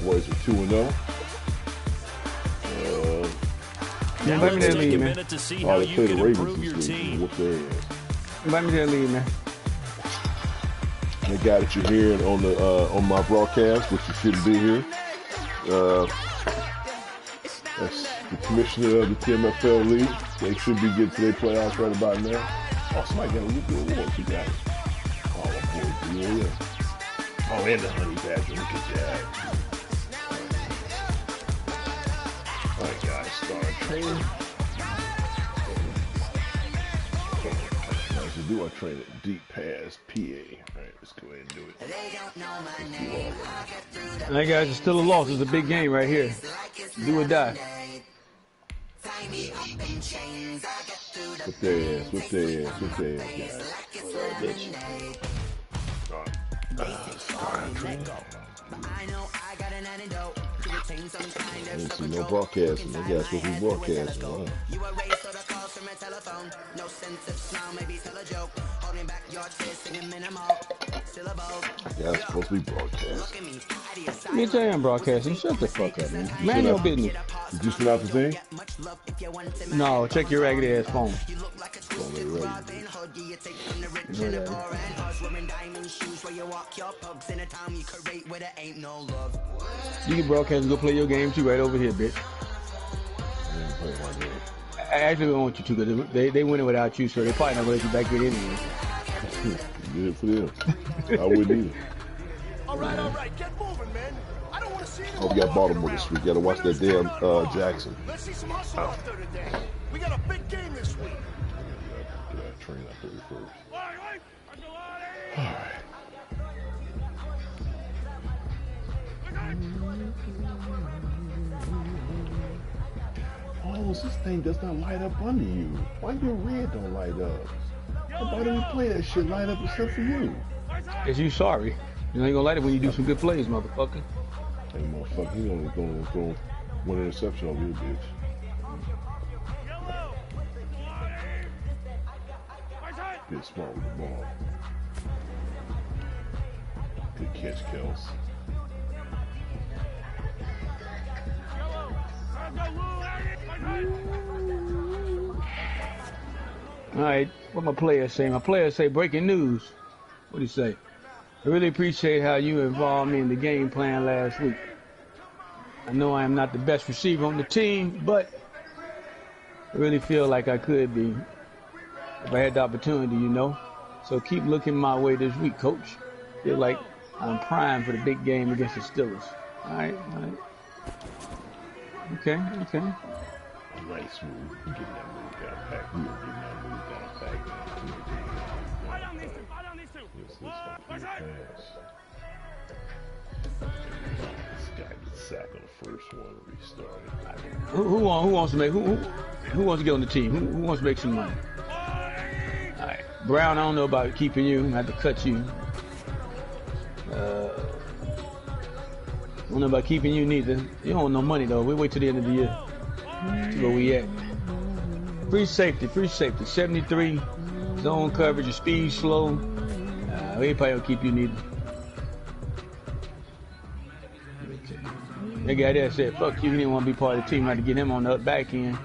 Cowboys are 2-0. Now let's take a minute to see how you can improve your team. Invite me to the lead, man. The guy that you're hearing on my broadcast, which you shouldn't be here, that's the commissioner of the TMFL League. They should be getting to their playoffs right about now. Oh, somebody got a little bit of awards. You got it. Oh, boy, yeah. Oh, and the honey badger. Look at that. All right, guys, start training. As you do our training, deep pass, PA. All right, let's go ahead and do it. All right, guys, it's still a loss. It's a big game right here. Do or die. Whip their ass, whip their ass, whip their ass, guys. Start training. I didn't see no broadcasting. That guy's supposed to be broadcasting. Huh? That's supposed to be broadcasting. Me tell you I'm broadcasting. Shut the fuck up, man. Man, your business. Did you send out the thing? No, check your ragged ass phone. You can broadcast and go play your game too right over here, bitch. I actually don't want you to, because they win it without you, so they probably not going to let you back in anyway. Good for them. I wouldn't either. All right, get moving, man. I don't want to see Hope you got Baltimore this week. Got to watch that damn Jackson. Let's see some hustle out there today. We got a big game this week. Get that train out there first. All right. Oh, this thing does not light up under you. Why your red don't light up? Why do we play that shit light up except for you? Is you sorry? You ain't gonna light it when you do some good plays, motherfucker. Hey, motherfucker, he only gonna throw one interception over you, bitch. Get smart with the ball. Good catch, Kels. All right, what my players say? My players say breaking news. What do you say? I really appreciate how you involved me in the game plan last week. I know I am not the best receiver on the team, but I really feel like I could be if I had the opportunity, you know. So keep looking my way this week, Coach. Feel like I'm primed for the big game against the Steelers. All right. Okay. Nice move. We're getting that move down back. We are getting that move down back. Fight on these two. This guy gets sacked on the first one. Restarted. Who wants to get on the team? Who wants to make some money? All right. Brown, I don't know about keeping you. I have to cut you. I don't know about keeping you neither. You don't want no money though. We wait till the end of the year. See where we at. Free safety. 73. Zone coverage. Your speed slow. We ain't probably gonna keep you neither. Okay. That guy there said, fuck you, he didn't want to be part of the team. I had to get him on the back end.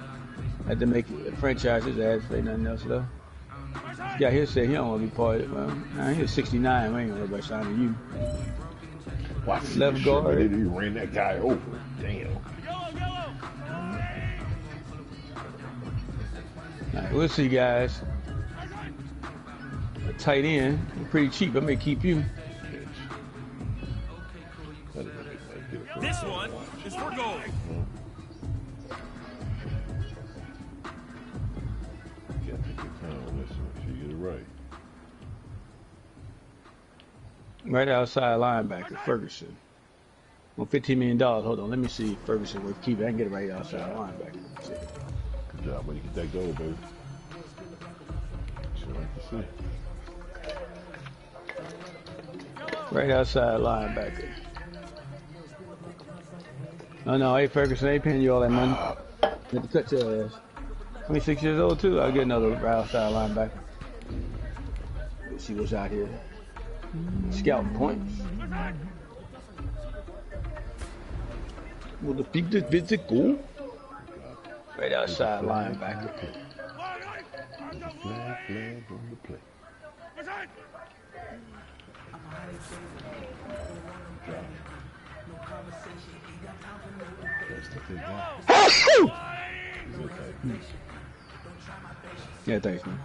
Had to make it franchise his ass, say nothing else though. This guy here said he don't want to be part of it. Well, he's 69. We ain't gonna worry about signing you. Watch left guard. He ran that guy over. Damn. All right, we'll see, guys. A tight end, pretty cheap. I may keep you. This one is for goal. You gotta take your time on this one. You get it right. Right outside linebacker, Ferguson. Well, $15 million. Hold on, let me see if Ferguson will keep it. I can get it right outside linebacker. Good job, buddy. Get that goal, baby. What you like to see. Right outside linebacker. Oh no, hey Ferguson, I ain't paying you all that money. You have to cut your ass. 26 years old too. I'll get another right outside linebacker. Let's see what's out here. Scouting points. Will defeat the physical. Right outside linebacker. There's a flag on the play. Yeah, thanks, man.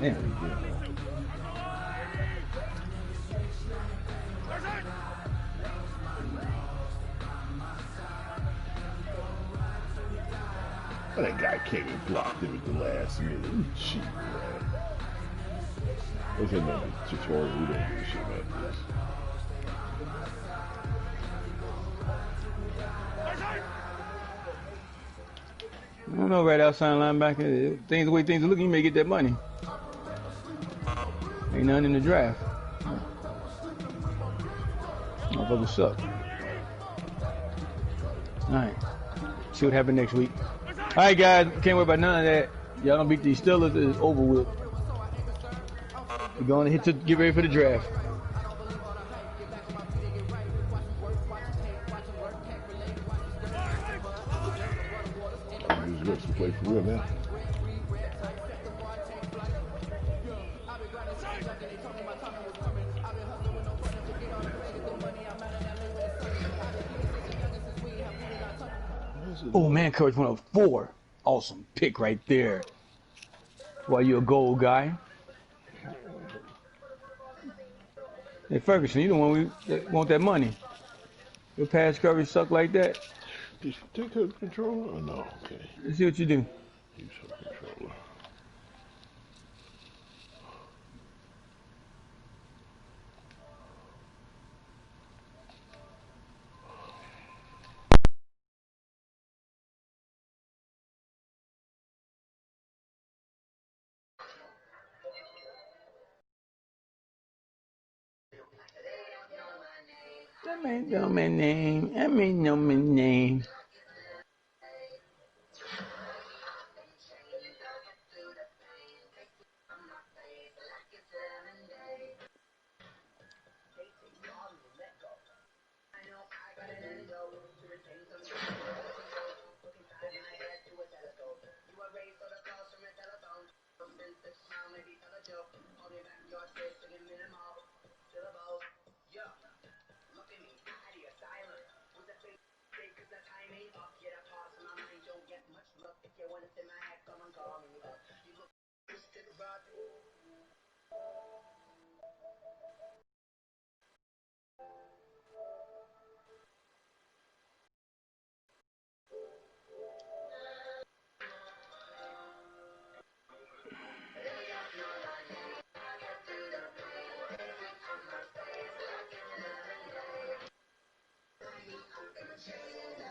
Man. Oh, that guy came and blocked him at the last minute. You cheat, man. There's another tutorial. We don't give a shit about this. I don't know, right outside linebacker. Things the way things are looking, you may get that money. Ain't none in the draft. Motherfuckers suck. Alright. See what happens next week. Alright, guys. Can't worry about none of that. Y'all don't beat these Steelers. It's over with. We're going to get ready for the draft. Just to play for real now. Oh man, coverage 104. Awesome pick right there. Why you a gold guy? Hey Ferguson, you the one we want that money. Your pass coverage suck like that. Did you take her controller or no? Okay. Let's see what you do. Use her controller. That ain't know my name. That ain't know my name.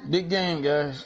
Big game, guys.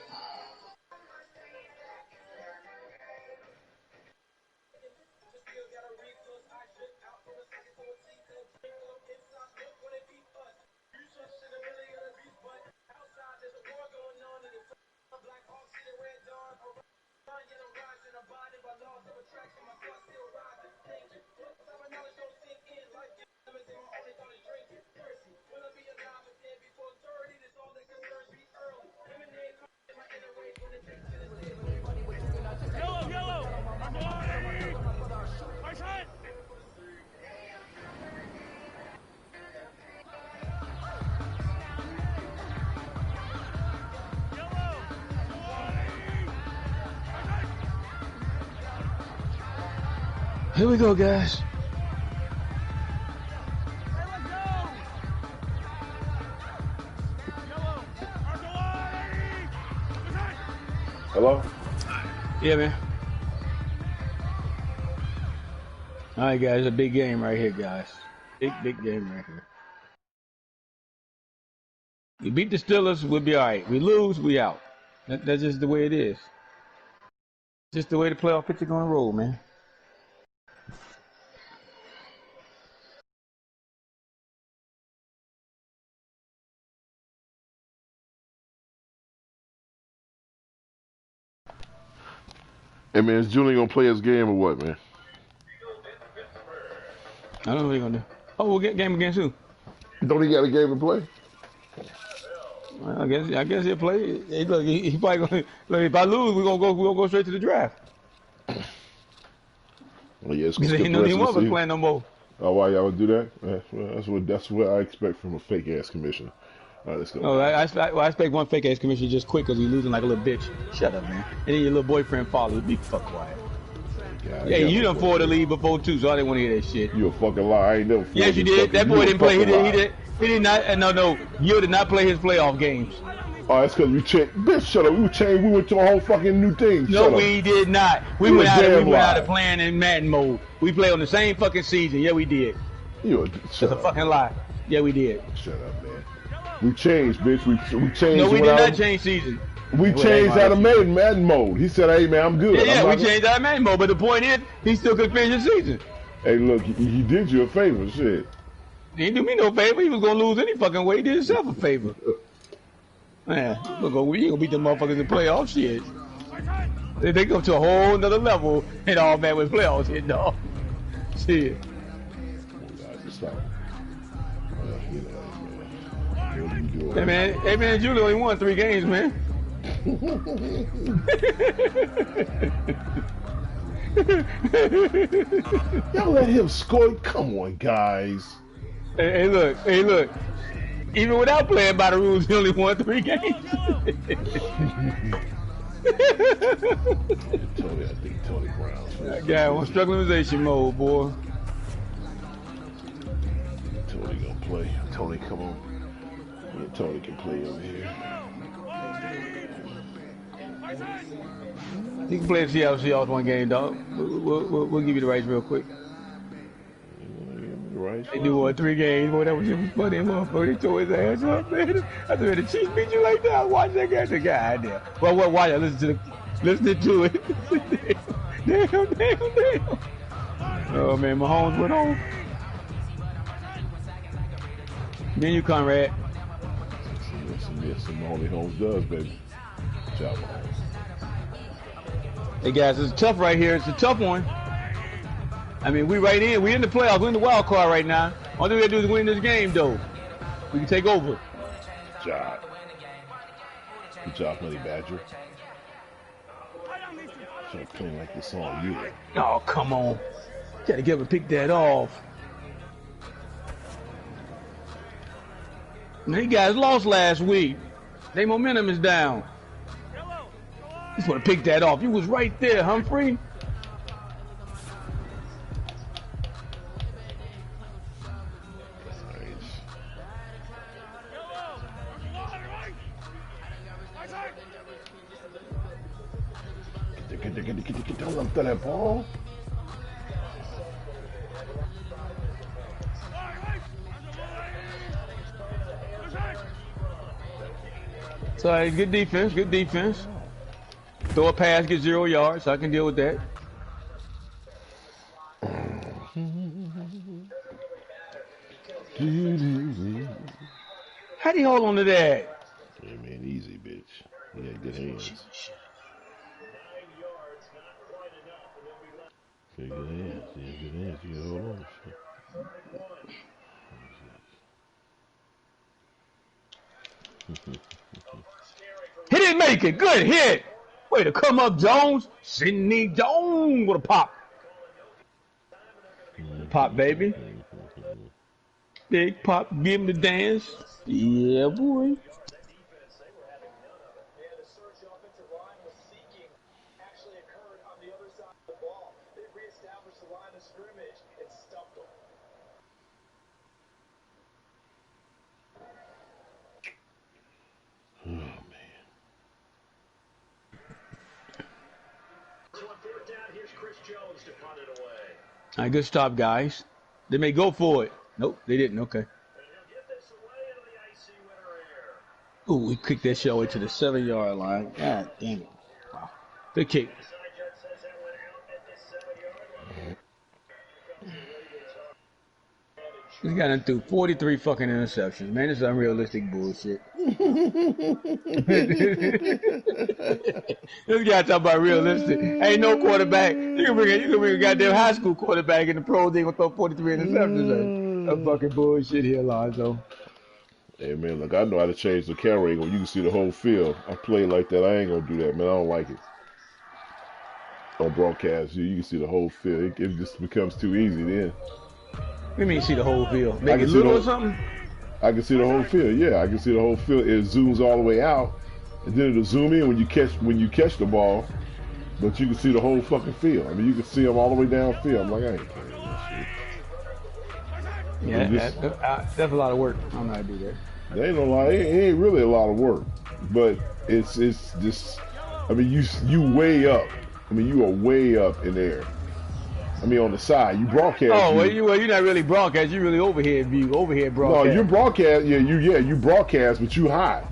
Here we go, guys. Hello? Yeah, man. All right, guys. A big game right here, guys. Big game right here. We beat the Steelers, we'll be all right. We lose, we out. That's just the way it is. Just the way the playoff picture gonna roll, man. Hey man, is Julian gonna play his game or what, man? I don't know what he's gonna do. Oh, we'll get game against who? Don't he got a game to play? Well, I guess he'll play. Hey, look, he probably gonna look. If I lose, we're gonna go straight to the draft. Well, yeah, it's gonna Because skip ain't the no rest need of the more season. playing no more. Oh, why y'all would do that? Well, that's what I expect from a fake ass commissioner. All right, let's go. Oh, I expect one fake ass commissioner just quit because he's losing like a little bitch. Shut up, man. And then your little boyfriend follows. Be fuck quiet. Yeah, you done for the league before too, so I didn't want to hear that shit. You a fucking liar. I ain't never. Yes, you did. That boy didn't play. He did not. No. You did not play his playoff games. Oh, that's because we changed. Bitch, shut up. We changed. We went to a whole fucking new thing. No, we did not. We went out of playing in Madden mode. We played on the same fucking season. Yeah, we did. That's a fucking lie. Yeah, we did. Shut up, man. We changed, bitch. We changed. No, we did not change season. We changed out of Madden mode. He said, "Hey, man, I'm good." Yeah, we changed out of Madden mode. But the point is, he still could finish the season. Hey, look, he did you a favor, shit. He didn't do me no favor. He was gonna lose any fucking way. He did himself a favor. Man, we gonna beat them motherfuckers in playoff shit. They go to a whole nother level and all man with playoffs hit, dog. Shit. Hey man, Julie only won 3 games, man. Y'all let him score. Come on, guys. Hey, look. Even without playing by the rules, he only won 3 games. I think Tony Brown's that guy on struggleization mode, boy. Tony gonna play. Tony, come on. Yeah, Tony can play over here. You can play the Seattle Seahawks 1 game, dog. We'll give you the rights real quick. They do what 3 games, boy. That was just funny, motherfucker. They tore his ass up, man. I said, the Chiefs beat you like that. Watch that guy, the guy out there. Well, watch it. Listen to it. Damn. Oh man, Mahomes went home. Then you, Conrad. Yes, Mahomes Holmes does, baby. Good job, Mahomes. Hey guys, it's tough right here. It's a tough one. I mean, we in the playoffs. We're in the wild card right now. All we gotta do is win this game, though. We can take over. Good job, Honey Badger. Start playing like this all year. Oh, come on. Gotta get him to pick that off. Man, you guys lost last week. Their momentum is down. Just want to pick that off. You was right there, Humphrey. Don't let that ball. So good defense. Throw a pass, get 0 yards, so I can deal with that. How'd he hold on to that? Yeah, man, easy, bitch. He had good hands. Good hands. You can hold on. He didn't make it. Good hit. Way to come up, Jones. Sidney Jones with a pop. Pop, baby. Big pop. Give him the dance. Yeah, boy. All right, good stop, guys. They may go for it. Nope, they didn't. Okay. Ooh, we kicked that shit away to the 7-yard line. God damn it. Wow. Good kick. This guy done threw 43 fucking interceptions. Man, this is unrealistic bullshit. This guy talking about realistic. Ain't no quarterback. You can bring a goddamn high school quarterback in the pros. They gonna throw 43 interceptions. That's fucking bullshit here, Lonzo. Hey man, look, I know how to change the camera angle. You can see the whole field. I play like that. I ain't gonna do that, man. I don't like it. On broadcast, you can see the whole field. It just becomes too easy then. What do you mean see the whole field? Make it little or something? I can see the whole field. Yeah, I can see the whole field. It zooms all the way out, and then it'll zoom in when you catch the ball. But you can see the whole fucking field. I mean, you can see them all the way downfield. I'm like, I ain't playing that shit. Yeah, that's a lot of work. I don't know how to do that. There ain't no lot. It ain't really a lot of work, but it's just. I mean, you way up. I mean, you are way up in there. I mean, on the side, you broadcast. Oh, well, you're not really broadcast. You really overhead view, overhead broadcast. No, you broadcast. Yeah, you broadcast, but you high.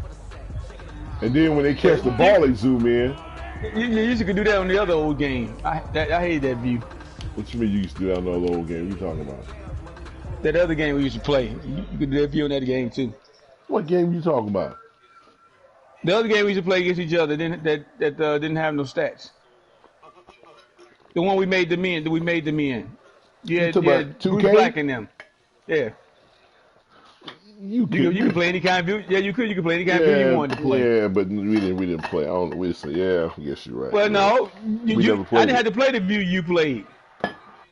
And then when they catch the ball, they zoom in. You used to do that on the other old game. I hate that view. What you mean you used to do that on the other old game? What you talking about? That other game we used to play. You could do that view in that game too. What game you talking about? The other game we used to play against each other didn't have no stats. The one we made them in. You had Bruce Black in them. Yeah. You could play any kind of view. Yeah, you could. You could play any kind of view you wanted to play. Yeah, but we didn't play. I don't. Yeah, I guess you're right. Well, no, I didn't have to play the view you played.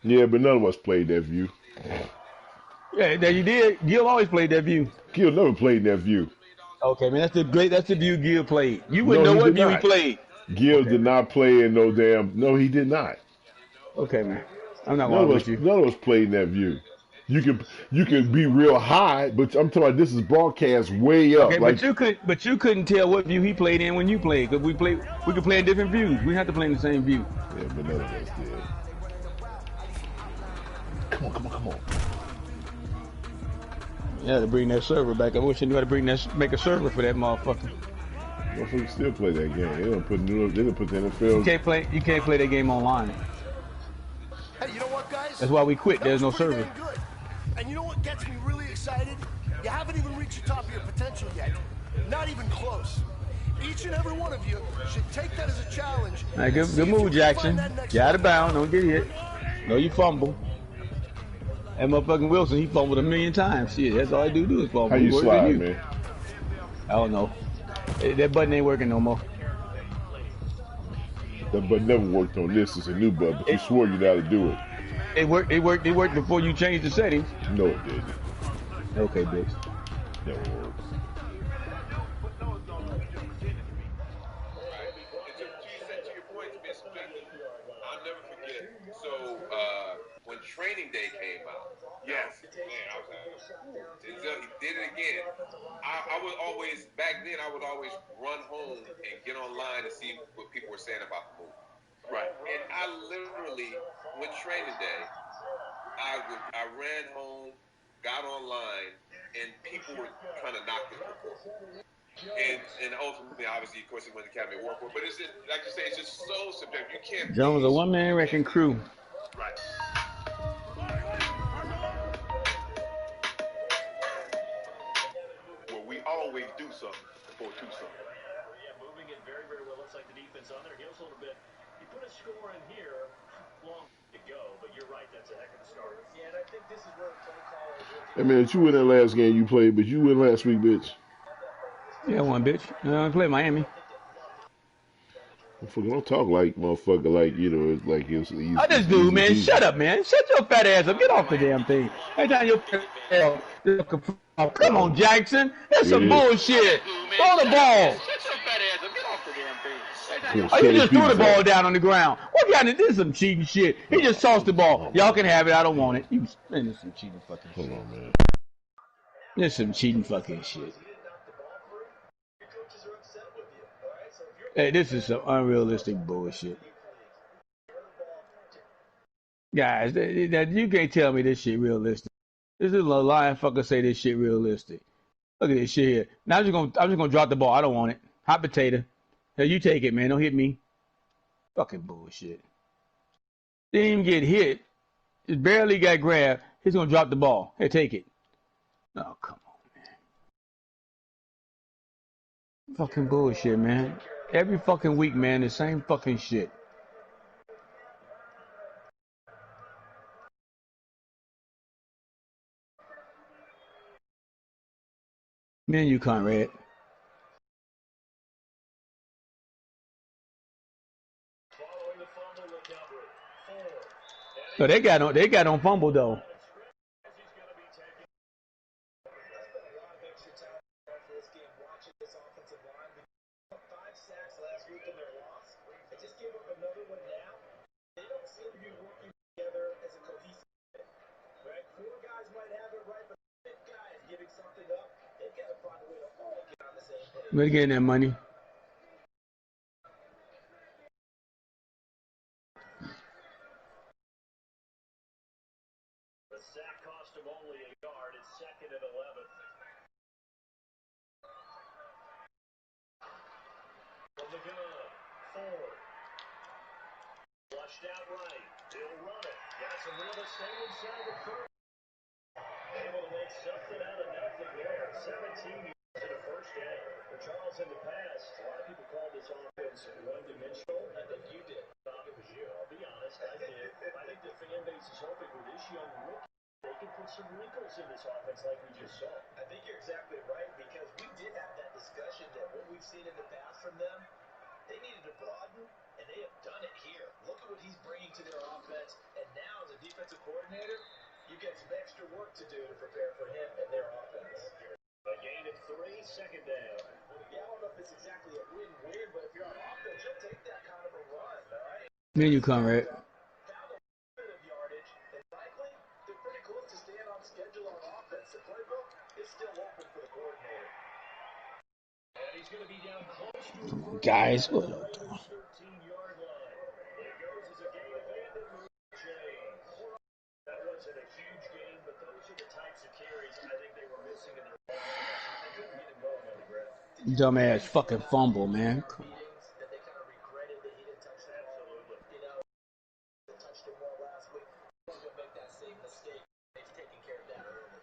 Yeah, but none of us played that view. Yeah, that you did. Gil always played that view. Gil never played that view. Okay, man, that's the view Gil played. You wouldn't know what view he played. Gil did not play in no damn. No, he did not. Okay, man. I'm not going with you. None of us played in that view. You can be real high, but I'm talking about this is broadcast way up. Okay, but you couldn't tell what view he played in when you played, because we could play in different views. We have to play in the same view. Yeah, but none of us did. Come on. Yeah, to bring that server back. I wish I knew how to make a server for that motherfucker. Motherfuckers still play that game. They don't put the NFL. You can't play that game online. Hey, you know what, guys? That's why we quit. There's no server. Good. And you know what gets me really excited? You haven't even reached the top of your potential yet. Not even close. Each and every one of you should take that as a challenge. All right, good move, Jackson. Get out of bounds. Don't get hit. No, you fumble. That motherfucking Wilson, he fumbled 1,000,000 times. Shit, that's all I do is fumble. How you slide, man? I don't know. That button ain't working no more. That button never worked on this. It's a new button, but you swore you know how to do it. It worked before you changed the settings. No, it didn't. Okay, bitch. Never worked. I'll never forget. So when Training Day came out, yes, man, I was like, he did it again. I would always, back then, I would always run home and get online and see what people were saying about the movie. Right. And I literally, with Training Day, I ran home, got online, and people were trying to knock this report. And ultimately, obviously, of course, he won the Academy Award for it. But it's just, like you say, it's just so subjective. You can't. Jones, a one-man wrecking crew. Right. Well, we always do something before two something. Yeah, moving it very, very well. Looks like the defense on their heels a little bit. You put a score in here, long to go, but you're right, that's a heck of a start. Yeah, and I think this is where play callers. Hey man, you win that last game you played, but you win last week, bitch. Yeah, one bitch. I play Miami. Motherfucker, don't talk like motherfucker, like, you know, it's like it's easy. I just do, man. Shut up, man. Shut your fat ass up. Get off the damn thing. Every time your fat ass. Come on, Jackson. That's some bullshit. Throw the ball. Shut your fat ass up. Get off the damn thing. Oh, you just threw the ball down on the ground. What kind of this is some cheating shit? He just tossed the ball. Y'all can have it. I don't want it. Man, this is some cheating fucking shit. Hold on, man. This is some cheating fucking shit. Hey, this is some unrealistic bullshit. Guys, you can't tell me this shit realistic. This is a lying fucker say this shit realistic. Look at this shit here. Now I'm just gonna drop the ball. I don't want it. Hot potato. Hell, you take it, man. Don't hit me. Fucking bullshit. Didn't even get hit. Just barely got grabbed. He's gonna drop the ball. Hey, take it. Oh, come on, man. Fucking bullshit, man. Every fucking week, man, the same fucking shit. Me and you, Conrad. So they got on fumble though. We're getting that money. The sack cost him only a yard. It's 2nd and 11. From the gun, Ford. Flushed out right. He'll run it. Got some real estate inside the curve. Able to make something out of nothing there. 17 yards in the first down. For Charles in the past, a lot of people called this offense one-dimensional. I think you did. Bob, it was you. I'll be honest, I did. I think the fan base is hoping with this young rookie, they can put some wrinkles in this offense like we just saw. I think you're exactly right, because we did have that discussion that what we've seen in the past from them, they needed to broaden, and they have done it here. Look at what he's bringing to their offense, and now as a defensive coordinator, you get some extra work to do to prepare for him and their offense. A gain of 3, 2nd down. Yeah, I don't know if it's exactly a win-win, but if you're on offense, you'll take that kind of a run, all right? Me and you, Conrad. Found a bit of yardage, and frankly, they're pretty close to staying on schedule on offense. The playbook is still open for the coordinator. And he's going to be down close to the first Guys, down what at the 13-yard line. It goes as a gain of 8 and move chains. That wasn't a huge gain, but those are the types of carries I think they were missing in their offense. They couldn't get him going on the ground. dumbass fucking fumble, man. Meetings that they kind of regretted that he didn't touch the ball. You know, they touched it more last week. He's going to make that same mistake. He's taking care of that early.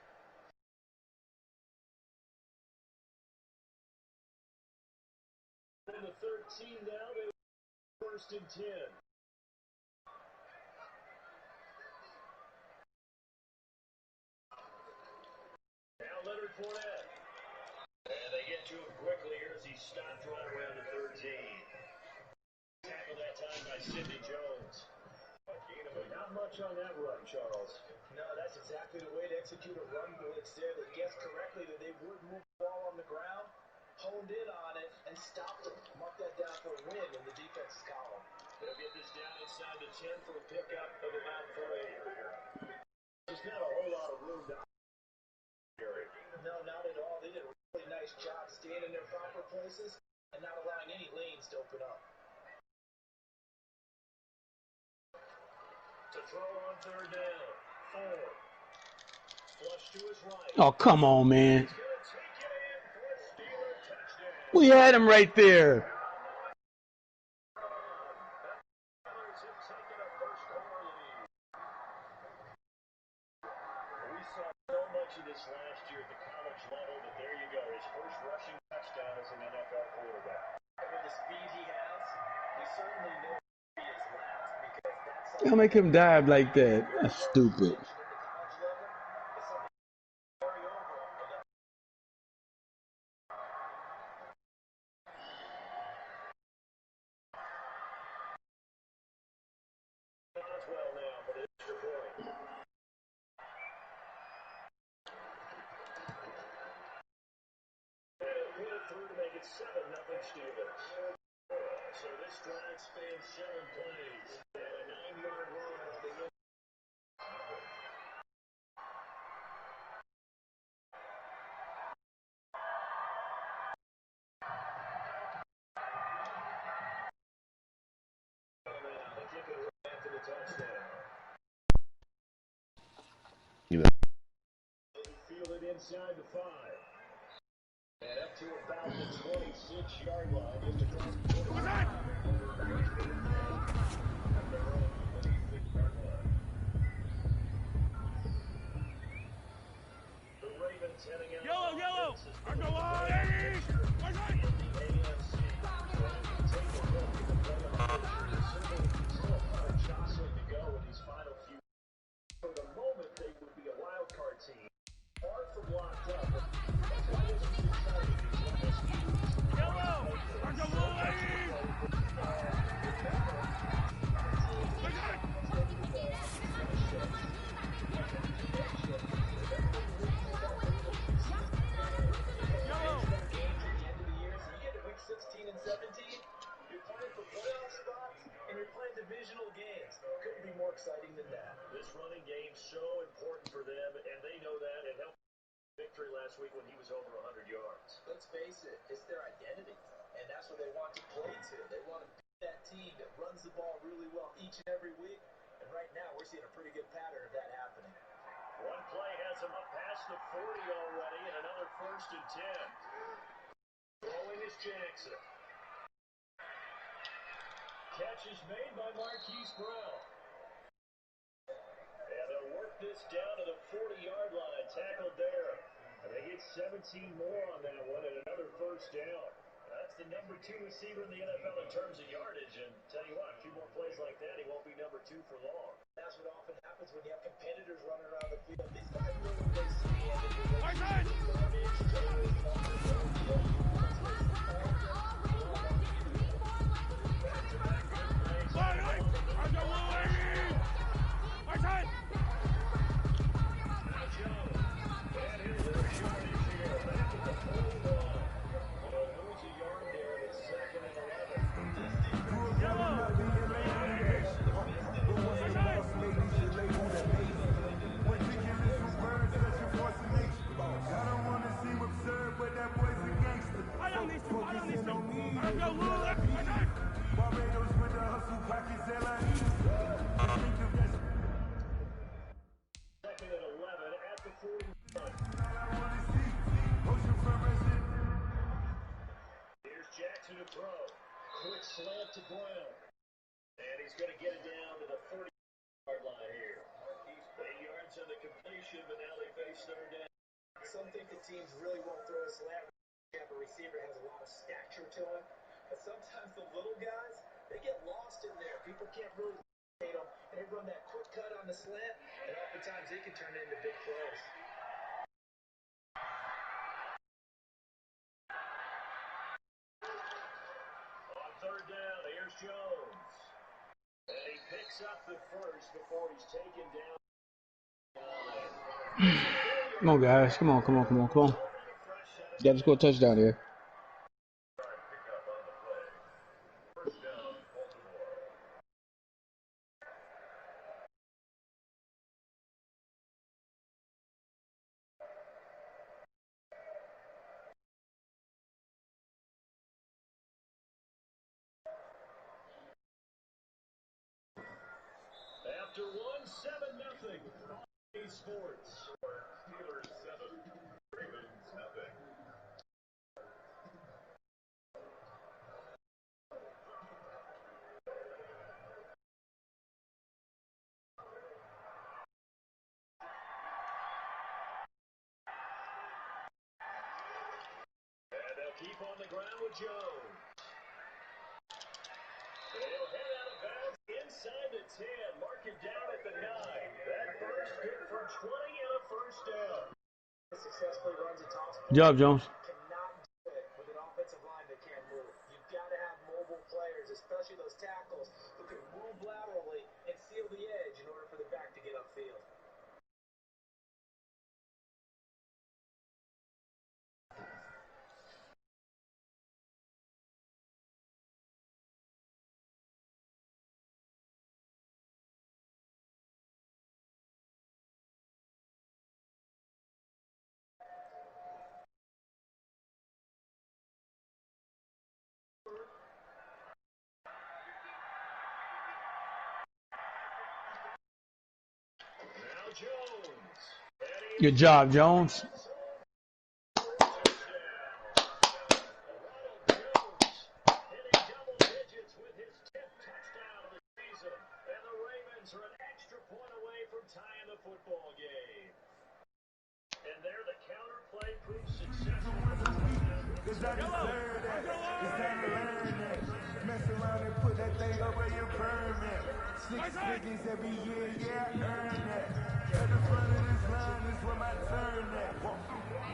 On the 13 now, they 1st and 10. Now Leonard Fournette. And they get to him quickly here as he stopped right around the 13. Tackled that time by Sidney Jones. Not much on that run, Charles. No, that's exactly the way to execute a run blitz there. They guessed correctly that they would move the ball on the ground, honed in on it, and stopped them. Mark that down for a win in the defense's column. They'll get this down inside the 10 for a pickup of about 3. There's not a whole lot of room to carry. No, not at all. They did a really nice job staying in their proper places and not allowing any lanes to open up. To throw on 3rd down, Ford. Flush to his right. Oh, come on, man. He's going to take it in for a Steeler touchdown. We had him right there. Steelers have taken a first-quarter lead. We saw so much of this last year at the college level, but there you go. His first rushing touchdown as an NFL quarterback. With the speed he has, we certainly know he is last because that's Y'all make him dive like that. That's stupid. at the college level. It's something to carry over. Boswell now for the extra point. And he'll put it through to make it 7-0 Steelers. So this drive spans 7 plays and a 9-yard run off the end. They kick it away after the touchdown. You know, They field it inside the 5. And up to about the 26-yard line. Just across the 25. The Ravens heading out. Yellow! Underline! In the AFC. exciting than that. This running game's so important for them, and they know that. It helped victory last week when he was over 100 yards. Let's face it, it's their identity, and that's what they want to play to. They want to be that team that runs the ball really well each and every week, and right now we're seeing a pretty good pattern of that happening. One play has him up past the 40 already, and another 1st and 10. Throwing is Jackson. Catch is made by Marquise Brown. And they'll work this down to the 40-yard line, tackled there. And they get 17 more on that one, and another 1st down. That's the number 2 receiver in the NFL in terms of yardage. And tell you what, a few more plays like that, he won't be number 2 for long. That's what often happens when you have competitors running around the field. These guys know what they see, and if you're ready to yardage, total, Slant to Brown. And he's going to get it down to the 40-yard line here. 8 yards on the completion, but now they face 3rd down. Some think the teams really won't throw a slant. A receiver has a lot of stature to him. But sometimes the little guys, they get lost in there. People can't really locate them. And they run that quick cut on the slant. And oftentimes they can turn it into big plays. Jones. And he picks up the 1st before he's taken down. Come on, guys. Come on. Yeah, let's go a touchdown here. After 1-7-0. Sports. Steelers 7, Ravens nothing. And they'll keep on the ground with Jones. They'll head out of bounds inside the 10. Mark it down at the 9. That burst good for 20 and a 1st down. Successfully runs a toss. Good job, Jones. Cannot do it with an offensive line that can't move. You've got to have mobile players, especially those tackles, who can move laterally and seal the edge in order for the back to get upfield. Good job, Jones. Every year, yeah, I earn that. At the front of this line is where my turn at.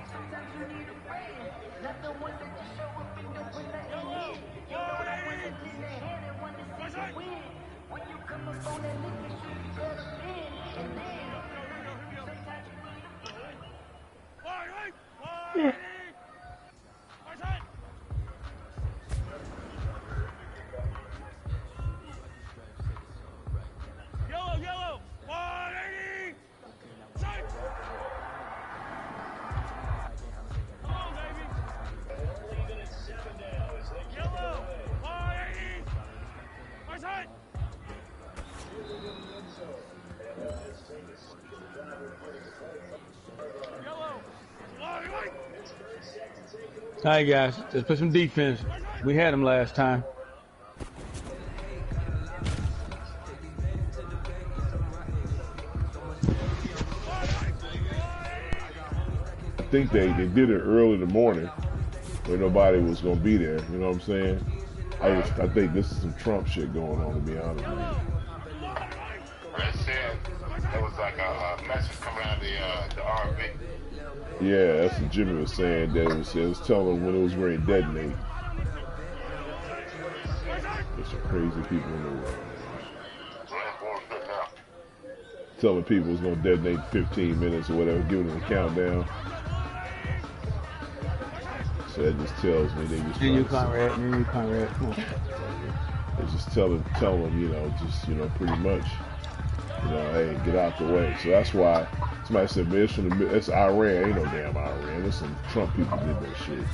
Sometimes you need a friend, not the one that just show up and don't win that win. You know that one that's in the hand and one that sees you win. When you come up on that nigga, you better win. And then, sometimes you need a friend. Yo! All right, guys, let's put some defense. We had them last time. I think they did it early in the morning where nobody was gonna be there. You know what I'm saying? I think this is some Trump shit going on, to be honest with you. They said there was like a message coming out of the RV. Yeah, that's what Jimmy was saying. That it was telling them when it was ready to detonate. There's some crazy people in the world. Telling people it's gonna detonate in 15 minutes or whatever, giving them a countdown. So that just tells me they just They just tell them, you know, pretty much, you know, hey, get out the way. So that's why somebody said, man, it's Iran. Ain't no damn Iran. There's some Trump people did that shit.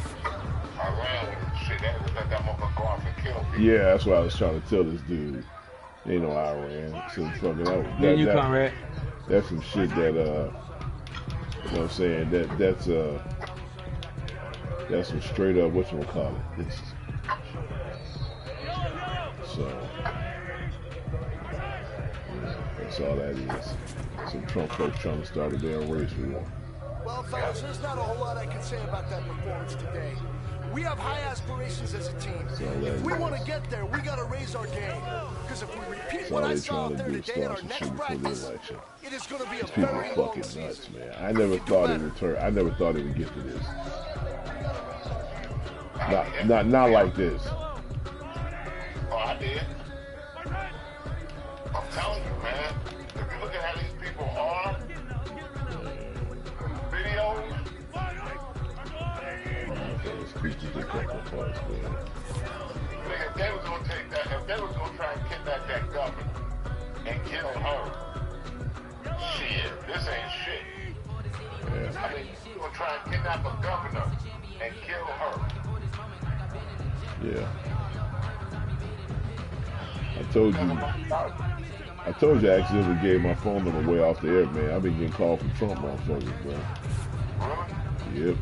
Iran, shit, that was like that motherfucker go off and kill people. Yeah, that's what I was trying to tell this dude. Ain't no Iran. So fucking that's some shit that you know what I'm saying, that's some straight up whatchamacallit. So that's all that is. Some Trump folks trying to start a damn race war. Well, fellas, there's not a whole lot I can say about that performance today. We have high aspirations as a team. If we want to get there, we got to raise our game. Because if we repeat what I saw out there today in our next practice, it is going to be a very long season. Nuts, man. I never thought it would get to this. Not like this. Oh, I did. I'm telling you, man. If you look at how these people are, videos. If they was gonna take that, if they was gonna try and kidnap that governor and kill her, shit, this ain't shit. Yeah. I mean, you gonna try and kidnap a governor and kill her. Yeah. I told you I accidentally gave my phone number way off the air, man. I've been getting called from Trump motherfuckers, bro. Really? Yep.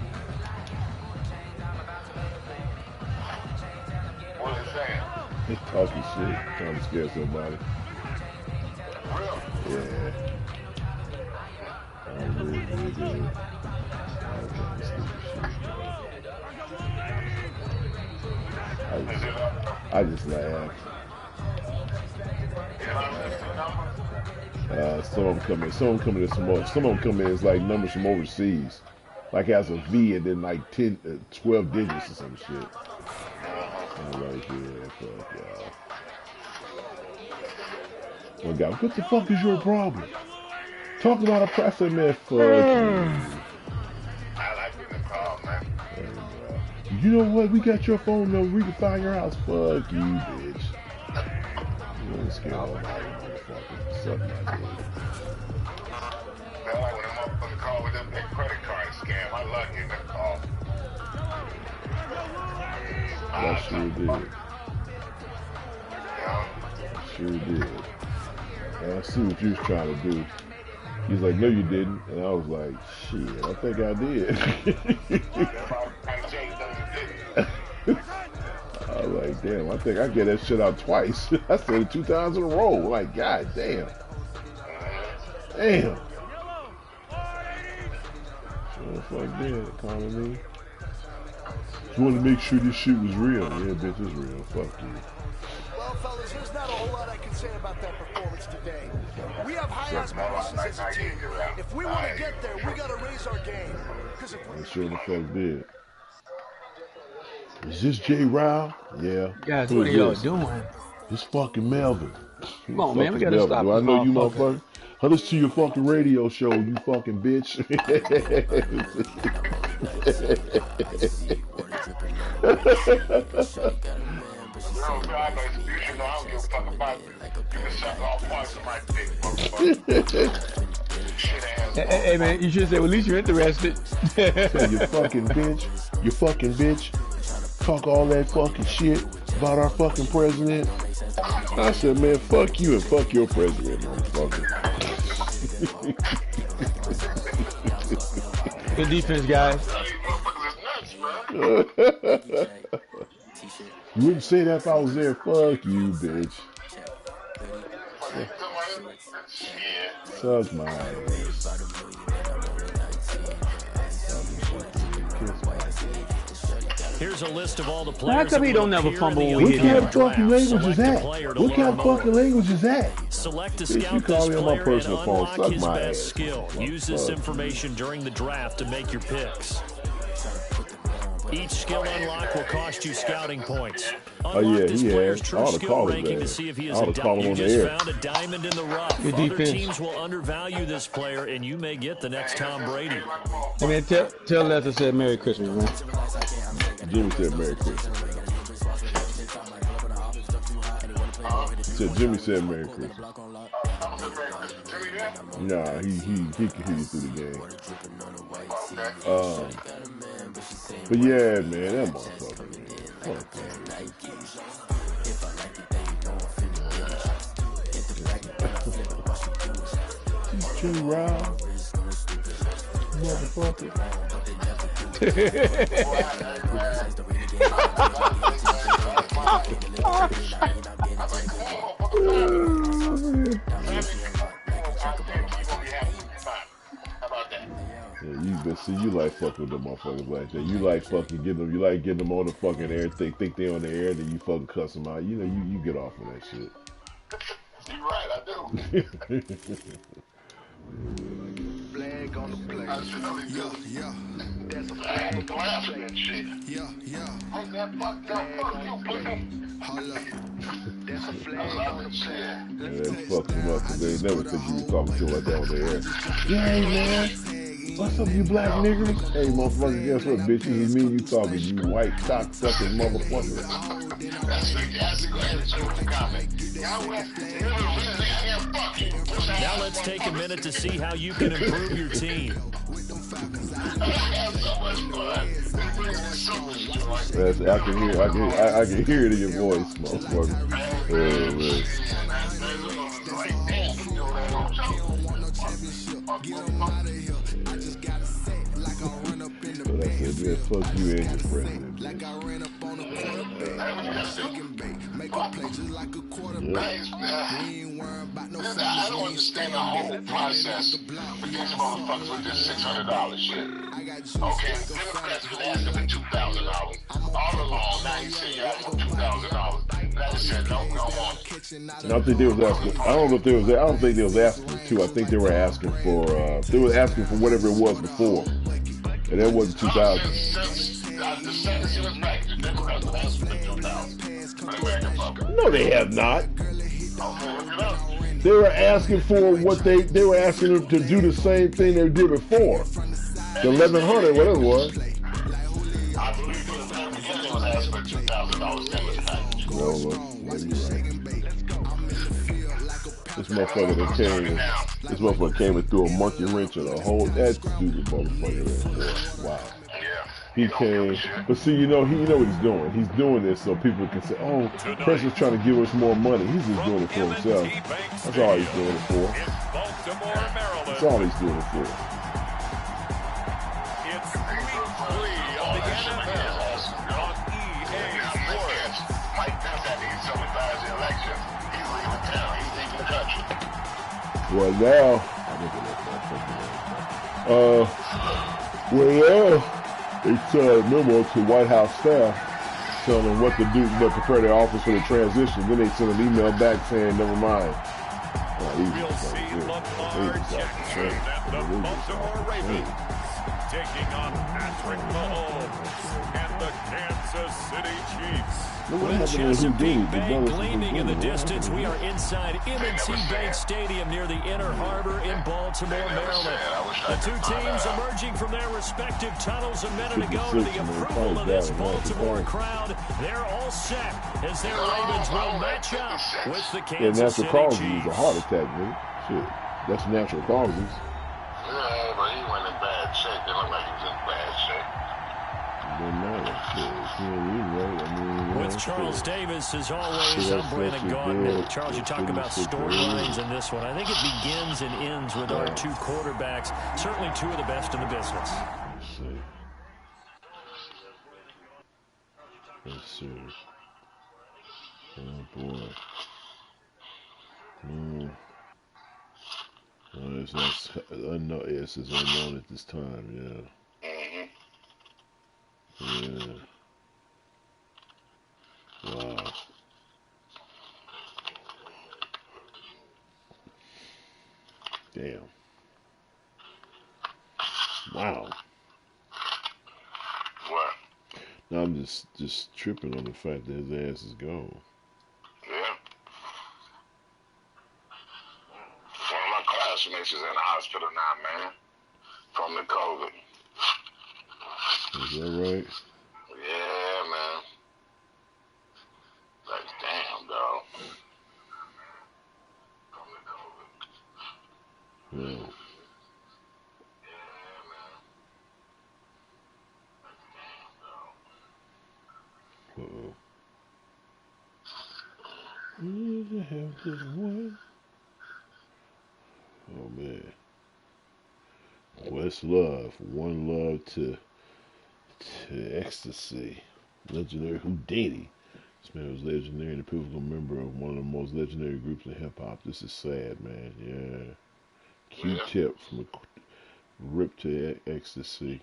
What are they saying? He's talking shit, trying to scare somebody. Really? Yeah. Oh, really good. I just laugh. Some of them come in as like numbers from overseas. Like has a V and then like 12 digits or some shit. I'm like, yeah, fuck y'all. One guy, what the fuck is your problem? Talk about a process, man, fuck you. I like getting a call, man. You know what? We got your phone number. We can find your house. Fuck you, bitch. You ain't scared of nobody, motherfucker. Suck my dick. That's like when a motherfucker call with them big credit card scam. I love getting a call. I sure did. Yeah. Sure did. And I see what you was trying to do. He's like, no, you didn't. And I was like, shit, I think I did. I was like, damn, I think I get that shit out twice. I said it 2 times in a row. Like, god damn. Damn. What the fuck did? Calling me. Just wanted to make sure this shit was real. Yeah, bitch, it's real. Fuck you. Well, fellas, there's not a whole lot I can say about that performance today. We have high aspirations as a team. If we want to get there, we got to raise our game. Because if we sure the fuck did. Is this J. Rao? Yeah. Guys, what are y'all doing? It's fucking Melvin. Come on, man, we gotta stop. Do I know you, motherfucker? I listen to your fucking radio show, you fucking bitch. Hey, man, you should say, well, at least you're interested. You fucking bitch. You fucking bitch. Talk all that fucking shit. If about our fucking president? I said, man, fuck you and fuck your president, motherfucker. Good defense, guys. You wouldn't say that if I was there. Fuck you, bitch. Suck my ass. Here's a list of all the players. How come he don't never fumble when What we kind hit of fucking language is that? What kind of more. fucking language is that? Select a Bitch, you scout call this me on my player and personal phone. unlock Suck his my best ass. skill. Use this information during the draft to make your picks. Each skill unlock will cost you scouting points. Oh Unlock yeah, this he player's has. I true ought to skill call his ranking to ass. see if he I is ought a to call him you on the just air. found a diamond in the rough. Good Other defense. teams will undervalue this player, and you may get the next Tom Brady. Hey, man, tell Lester said Merry Christmas, man. Jimmy said Merry Christmas. Jimmy said Merry Christmas. Nah, he can hear you through the game. But yeah, man, that motherfucker, man. Fuck that. Jimmy Rob, motherfucker. Yeah, you like fucking with them motherfuckers like that. You like fucking getting them. You like getting them on the fucking air. Think they on the air, then you fucking cuss them out. You know, you get off of that shit. You're right, I do. Flag on the plate. I really do. Yeah. That's a flag laughing and shit. Yeah. Hey, man, fuck you, pussy. Hold up. That's a flag I love it, shit. Yeah, fuck them up, cause they never think you was talking to them like that on the air. Yeah, hey, man. What's up, you black niggers? Hey, motherfucker, guess what, bitch? This is me you talking, you white cocksucking motherfucker. Now let's take a minute to see how you can improve your team. That's, I can hear it in your voice, motherfucker. But I said, man, fuck you and your president. Like I ran up on a make a play just like a quarterback. I don't understand the whole process. But these motherfuckers with this $600 shit. Okay, Democrats been asking for $2,000 all along. Now he said you're asking for $2,000. Now he said no, we don't want it. I don't think they was asking. I don't think they was asking for two. I think they were asking for. They were asking for whatever it was before, and that wasn't 2,000. No, they have not. They were asking for what they were asking them to do the same thing they did before. The 1,100, whatever it was. I believe it was asking for $2,000. Well, maybe you're right. This motherfucker came and threw a monkey wrench in a whole that stupid motherfucker. Wow. He came, but see, you know what he's doing. He's doing this so people can say, "Oh, the president's trying to give us more money." He's just doing it for himself. That's all he's doing it for. That's all he's doing it for. It's week 3 of the NFL on EA Sports. Mike Pence had to get somebody by his election. He's leaving town. He's leaving the country. Well, now, they sent a memo to White House staff telling them what to do to prepare their office for the transition. Then they sent an email back saying, never mind. We'll see Lamar Jackson and the Baltimore Ravens taking on Patrick Mahomes and the Kansas City Chiefs. With Chesapeake Bay gleaming in the distance, we are inside M&T Bank Stadium near the Inner Harbor in Baltimore, Maryland. The two teams emerging from their respective tunnels a minute ago to the approval of this Baltimore crowd. They're all set as their Ravens will match up with the Kansas City Chiefs. Chiefs. A heart attack, man. Shit, that's natural causes. Yeah, but he went in bad shape. It looked like he was in bad shape. It doesn't matter. with Charles Davis, as always. I'm Brandon Gaudin. Charles, you talk about storylines in this one. I think it begins and ends with our two quarterbacks, certainly two of the best in the business. Let's see. Oh, boy. It's not unknown. Yes, it's unknown at this time. Yeah. Yeah. Wow. Damn. Wow. What? Now I'm just tripping on the fact that his ass is gone. Yeah. One of my classmates is in the hospital now, man, from the COVID. Is that right? Yeah, man. Like, damn, dog. From the COVID. Yeah. Uh-oh. Where the hell this one? Oh, man. West Love. One love to ecstasy. Legendary Houdini. This man was legendary and a pivotal member of one of the most legendary groups in hip-hop. This is sad, man. Yeah. Q-Tip from Rip to Ecstasy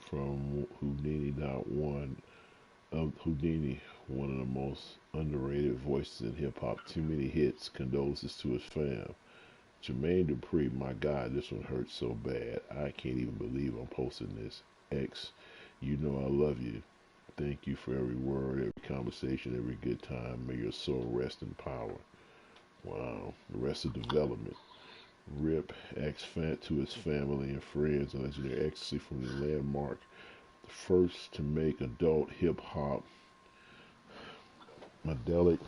from Houdini.1. Houdini, one of the most underrated voices in hip-hop. Too many hits. Condolences to his fam. Jermaine Dupri, my God, this one hurts so bad. I can't even believe I'm posting this. X, you know I love you. Thank you for every word, every conversation, every good time. May your soul rest in power. Wow. Arrested Development. Rip X to his family and friends and legendary ecstasy from the landmark. The first to make adult hip-hop. Medelic,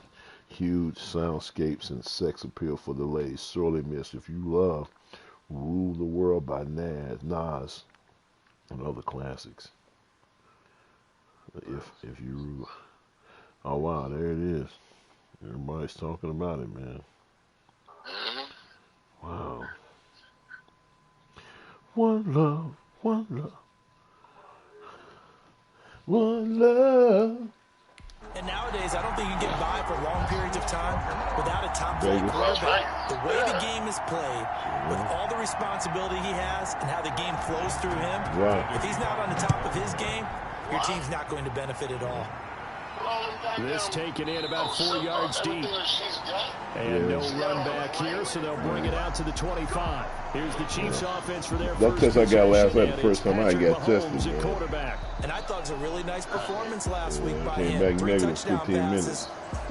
huge soundscapes and sex appeal for the ladies. Sorely missed. If you love Rule the World by Nas and other classics. If you rule. Oh, wow, there it is. Everybody's talking about it, man. Wow. One love, one love. One love. And nowadays, I don't think you can get by for long periods of time without a top-flight quarterback. The way the game is played, with all the responsibility he has and how the game flows through him, if he's not on the top of his game, your team's not going to benefit at all. This taken in about 4 yards deep. And no run back here, so they'll bring it out to the 25. Here's the Chiefs offense for their that test I got last night, the first time I got tested. Quarterback. And I thought it was a really nice performance last week by him. Came back 3 negative touchdown 15 passes. minutes.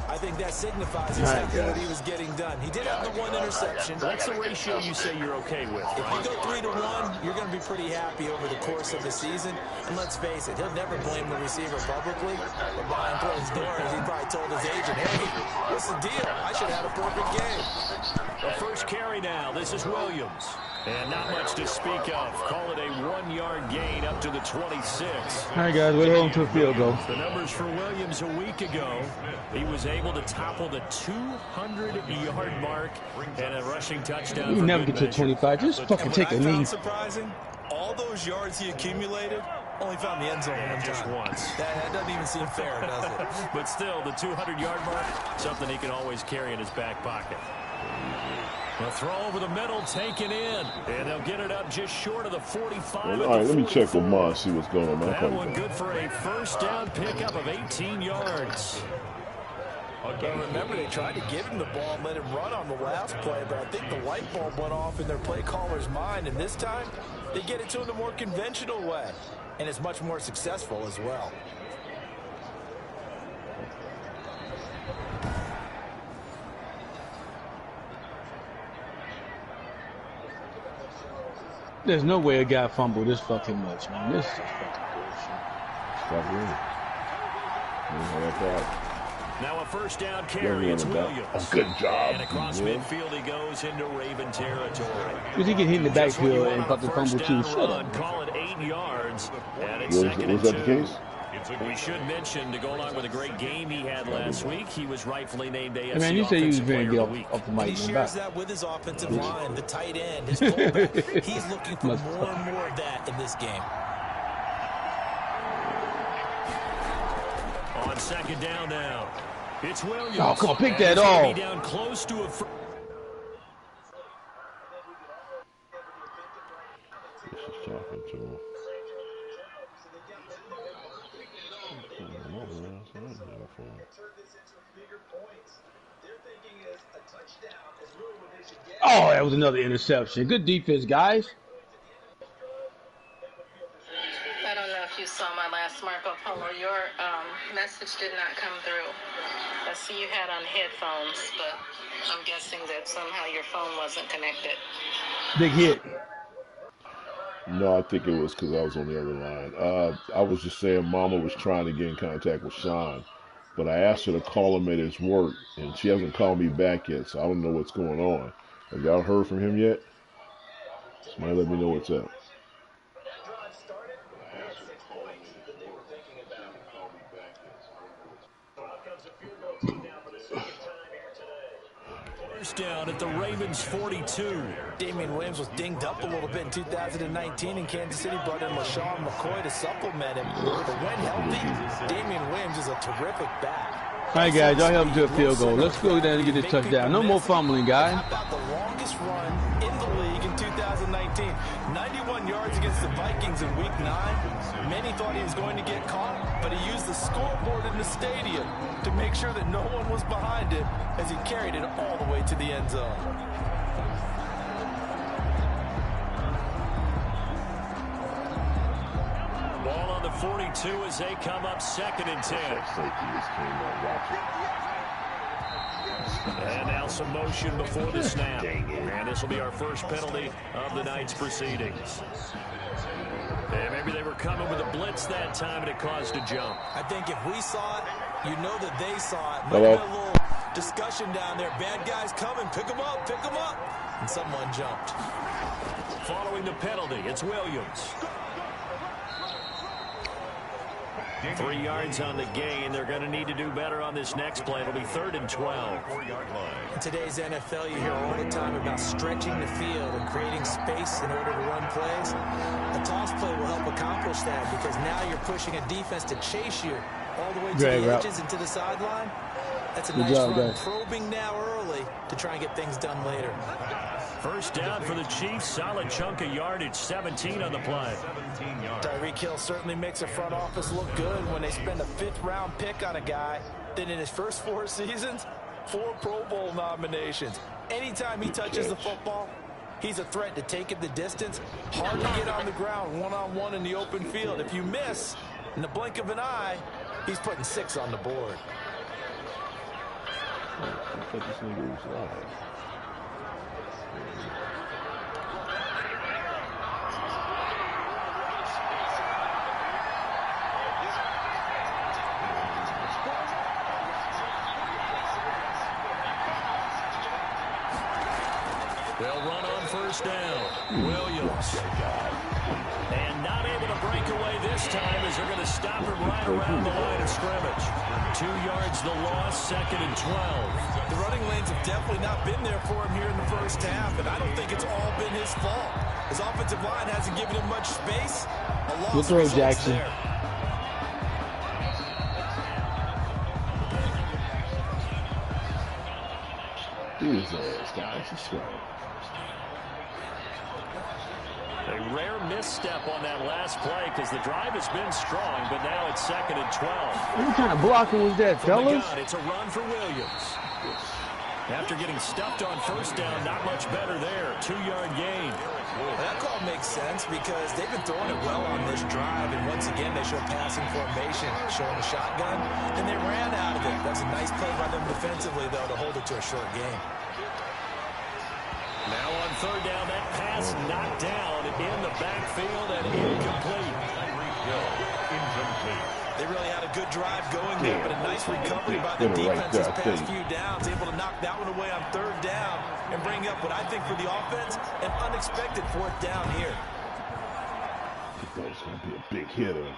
I think that signifies exactly what he was getting done. He did have the 1 interception. That's the ratio you say you're okay with, If right? you go 3-1, you're going to be pretty happy over the course of the season. And let's face it, he'll never blame the receiver publicly. But behind closed doors, he probably told his agent, hey, what's the deal? I should have had a perfect game. The first carry now. This is Williams. And not much to speak of. Call it a 1-yard gain up to the 26. All right, guys, we're home to a field goal. The numbers for Williams a week ago. He was able to topple the 200-yard mark and a rushing touchdown. You never get to 25. Just fucking take a knee. Surprising, all those yards he accumulated only found the end zone just once. That doesn't even seem fair, does it? But still, the 200-yard mark, something he can always carry in his back pocket. The throw over the middle, taken in, and they'll get it up just short of the 45. All right, let me check with Ma, see what's going on. That one good for a first down pickup of 18 yards. But remember, they tried to give him the ball and let him run on the last play, but I think the light bulb went off in their play caller's mind, and this time, they get it to him the more conventional way, and it's much more successful as well. There's no way a guy fumbled this fucking much, man. This is just fucking bullshit. Stop running. Now a first down carry, it's Williams. Oh, good job. And across midfield he goes into Raven territory. Because he get hit in the backfield and fucking fumble too. Shut up. Call it 8 yards. And it's was that the case? We should mention, to go along with a great game he had last week, he was rightfully named AFC Man, you say you was Offensive very Player good of the Week. off the mic. He shares that with his offensive line, the tight end, his fullback. He's looking for more and more of that in this game. On second down now, it's Williams. Oh, come on, pick that off. Down close to a. This is talking to him. Oh, that was another interception. Good defense, guys. I don't know if you saw my last Marco Polo. Your message did not come through. I see you had on headphones, but I'm guessing that somehow your phone wasn't connected. Big hit. No, I think it was because I was on the other line. I was just saying Mama was trying to get in contact with Sean, but I asked her to call him at his work, and she hasn't called me back yet, so I don't know what's going on. Have y'all heard from him yet? Somebody let me know what's up. First down at the Ravens 42. Damian Williams was dinged up a little bit in 2019, and Kansas City brought in LaShawn McCoy to supplement him. But when healthy, Damian Williams is a terrific back. All right, guys, y'all help him to a field goal. Let's go down and get this touchdown. No more fumbling, guys. How about the longest run in the league in 2019? 91 yards against the Vikings in Week 9. Many thought he was going to get caught, but he used the scoreboard in the stadium to make sure that no one was behind it as he carried it all the way to the end zone. Ball on the 42 as they come up second and 10. And now some motion before the snap. And this will be our first penalty of the night's proceedings. And maybe they were coming with a blitz that time and it caused a jump. I think if we saw it, you know that they saw it. Might have been a little discussion down there. Bad guys coming. Pick them up. Pick them up. And someone jumped. Following the penalty, it's Williams. 3 yards on the gain. They're going to need to do better on this next play. It'll be 3rd and 12. In today's NFL, you hear all the time about stretching the field and creating space in order to run plays. A toss play will help accomplish that because now you're pushing a defense to chase you all the way to the edges and to the sideline. That's a nice run. Probing now early to try and get things done later. First down for the Chiefs. Solid chunk of yardage. 17 on the play. Tyreek Hill certainly makes the front office look good when they spend a 5th-round pick on a guy. Then in his first 4 seasons, 4 Pro Bowl nominations. Anytime he touches the football, he's a threat to take it the distance. Hard to get on the ground one-on-one in the open field. If you miss, in the blink of an eye, he's putting 6 on the board. I thought this nigga was live. They'll run on first down. Williams. And not able to break away this time as they're going to stop him right around the line of scrimmage. 2 yards the loss, 2nd and 12. The running lanes have definitely not been there for him here in the first half, and I don't think it's all been his fault. His offensive line hasn't given him much space. A loss good throw, Jackson. There. Jesus, guys, it's right. A rare misstep on that last play because the drive has been strong, but now it's 2nd and 12. What kind of blocking was that, fellas? It's a run for Williams. After getting stuffed on first down, not much better there. 2-yard gain. That call makes sense because they've been throwing it well on this drive, and once again they show passing formation, showing a shotgun, and they ran out of it. That's a nice play by them defensively, though, to hold it to a short game. Now on 3rd down, that pass knocked down in the backfield and incomplete. They really had a good drive going there, but a nice recovery by the defense this past few downs, able to knock that one away on 3rd down and bring up what I think for the offense, an unexpected 4th down here. I thought it was going to be a big hitter.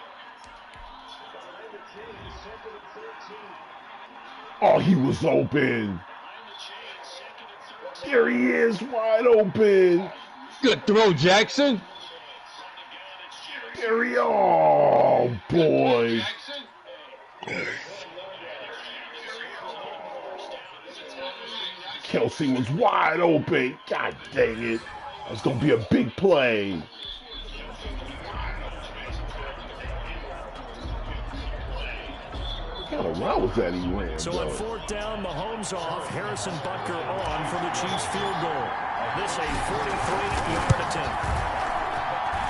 Oh, he was open. There he is, wide open. Good throw, Jackson. There he, oh, boy. Kelsey was wide open. God dang it. That was going to be a big play. What kind of route was that he ran, So on fourth down, Mahomes off, Harrison Butker on for the Chiefs field goal. This a 43-yard attempt.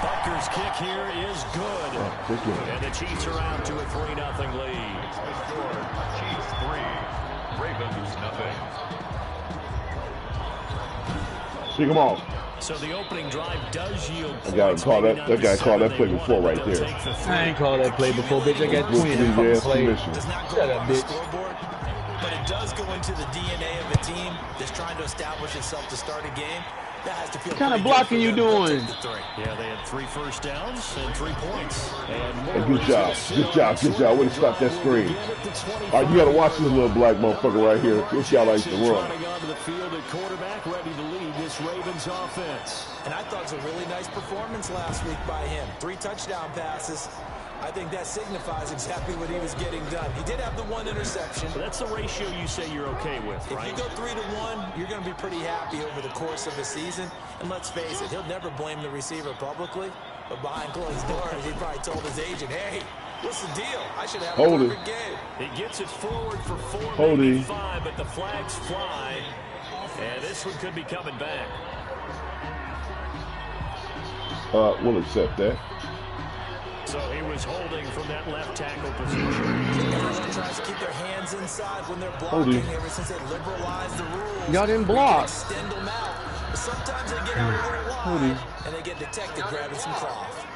Butker's kick here is good. And the Chiefs are out to a 3-0 lead. Chiefs 3, Ravens nothing. Pick him off. So the opening drive does yield points. That guy called that play before right there. I ain't called that play before, bitch. I got 20 of them plays. Shut up, bitch. But it does go into the DNA of a team that's trying to establish itself to start a game. That has to feel what kind of blocking you doing? Yeah, they had 3 first downs and 3 points. And good job. Good job. Way to stop that screen. All right, you got to watch this little black motherfucker right here. This guy likes to run. Onto the field at quarterback, ready to lead this Ravens offense. And I thought it was a really nice performance last week by him. 3 touchdown passes. I think that signifies exactly what he was getting done. He did have the 1 interception. But that's the ratio you say you're okay with, right? If you go 3-1, you're going to be pretty happy over the course of the season. And let's face it, he'll never blame the receiver publicly. But behind closed doors, he probably told his agent, hey, what's the deal? I should have a perfect game. He gets it forward for 4, maybe 5, but the flags fly. And this one could be coming back. We'll accept that. So he was holding from that left tackle position. Everyone tries to keep their hands inside when they're blocking ever since they liberalized the rules. Got him blocked. Extend them out. But sometimes they get out a little wide and they get detected grabbing some cloth.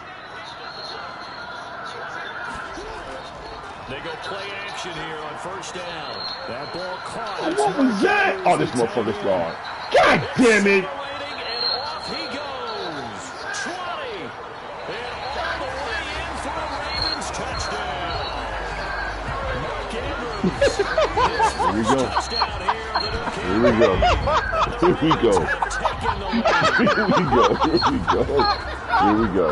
They go play action here on first down. That ball caught. Oh, what was that? Oh, this motherfucker's gone. God damn it. And off he goes. 20. And all the way in for a Ravens touchdown. Mark Andrews. Here we go. Here we go. Here we go. Here we go. Here we go. Here we go.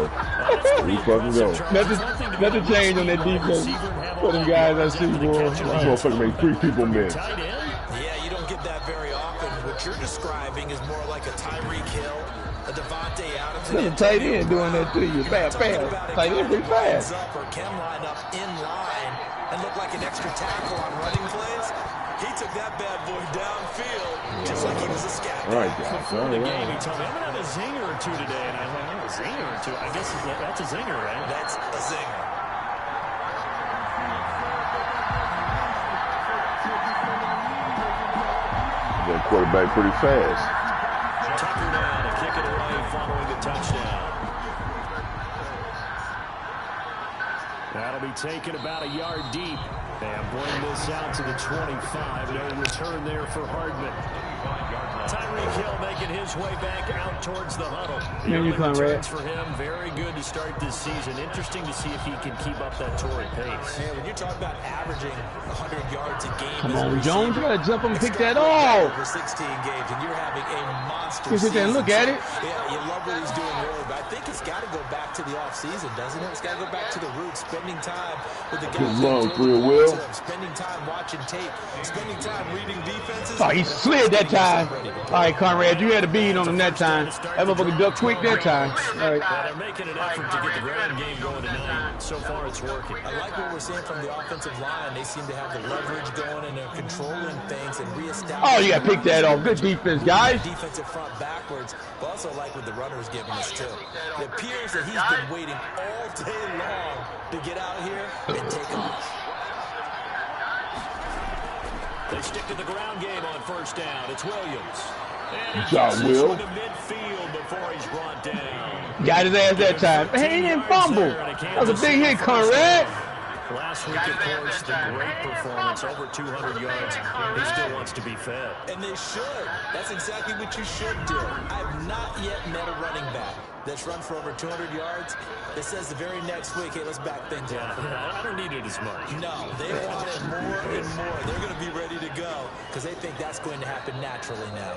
Here we fucking go. Nothing changed on that defense. For them guys I see, boy. This motherfucker made 3 people miss. Yeah, you don't get that very often. What you're describing is more like a Tyreek Hill, a Devontae Adams. There's a tight end doing that to you. Fast. Tight end pretty fast. Or can line up in line and look like an extra tackle on running plays. He took that bad boy downfield just like he was a scat. All right, guys. Before the game, he told me, I'm going to have a zinger or 2 today. And I thought, a zinger or 2? I guess that's a zinger, right? That's a zinger. That quarterback pretty fast. Tucker down to kick it away following the touchdown. That'll be taken about a yard deep. And bring this out to the 25. No return there for Hardman. Tyreek Hill making his way back out towards the huddle. Here you come, Red. For him, very good to start this season. Interesting to see if he can keep up that torrid pace. Man, when you talk about averaging 100 yards a game, come on, Jones, you gotta jump up and pick that off. For 16 games, and you're having a monster season. Sit there and look at it. Yeah, you love what he's doing really, but I think it's got to go back to the offseason, doesn't it? It's got to go back to the roots, spending time with the guys. Spending time watching tape, spending time reading defenses. Oh, he slid that time. All right, Conrad, you had a bead on him that time. That motherfucker ducked quick that time. All right. Well, they're making an effort to get the ground game going tonight. So far, it's working. I like what we're seeing from the offensive line. They seem to have the leverage going, and they're controlling things and reestablishing. Oh, you got to pick that off. Good defense, guys. Defensive front backwards, but also like what the runner's giving us, too. It appears that he's been waiting all day long to get out here and take off. They stick to the ground game on first down. It's Williams. Good job, Will. To midfield before he's brought down. Got his ass that time. Hey, he didn't fumble. That was a big hit, Conrad. Last week, of course, the great performance, over 200 yards. He still wants to be fed. And they should. That's exactly what you should do. I have not yet met a running back that's run for over 200 yards that says the very next week, hey, let's back things up. I don't need it as much. No, they want it more and more. They're going to be ready to go because they think that's going to happen naturally now.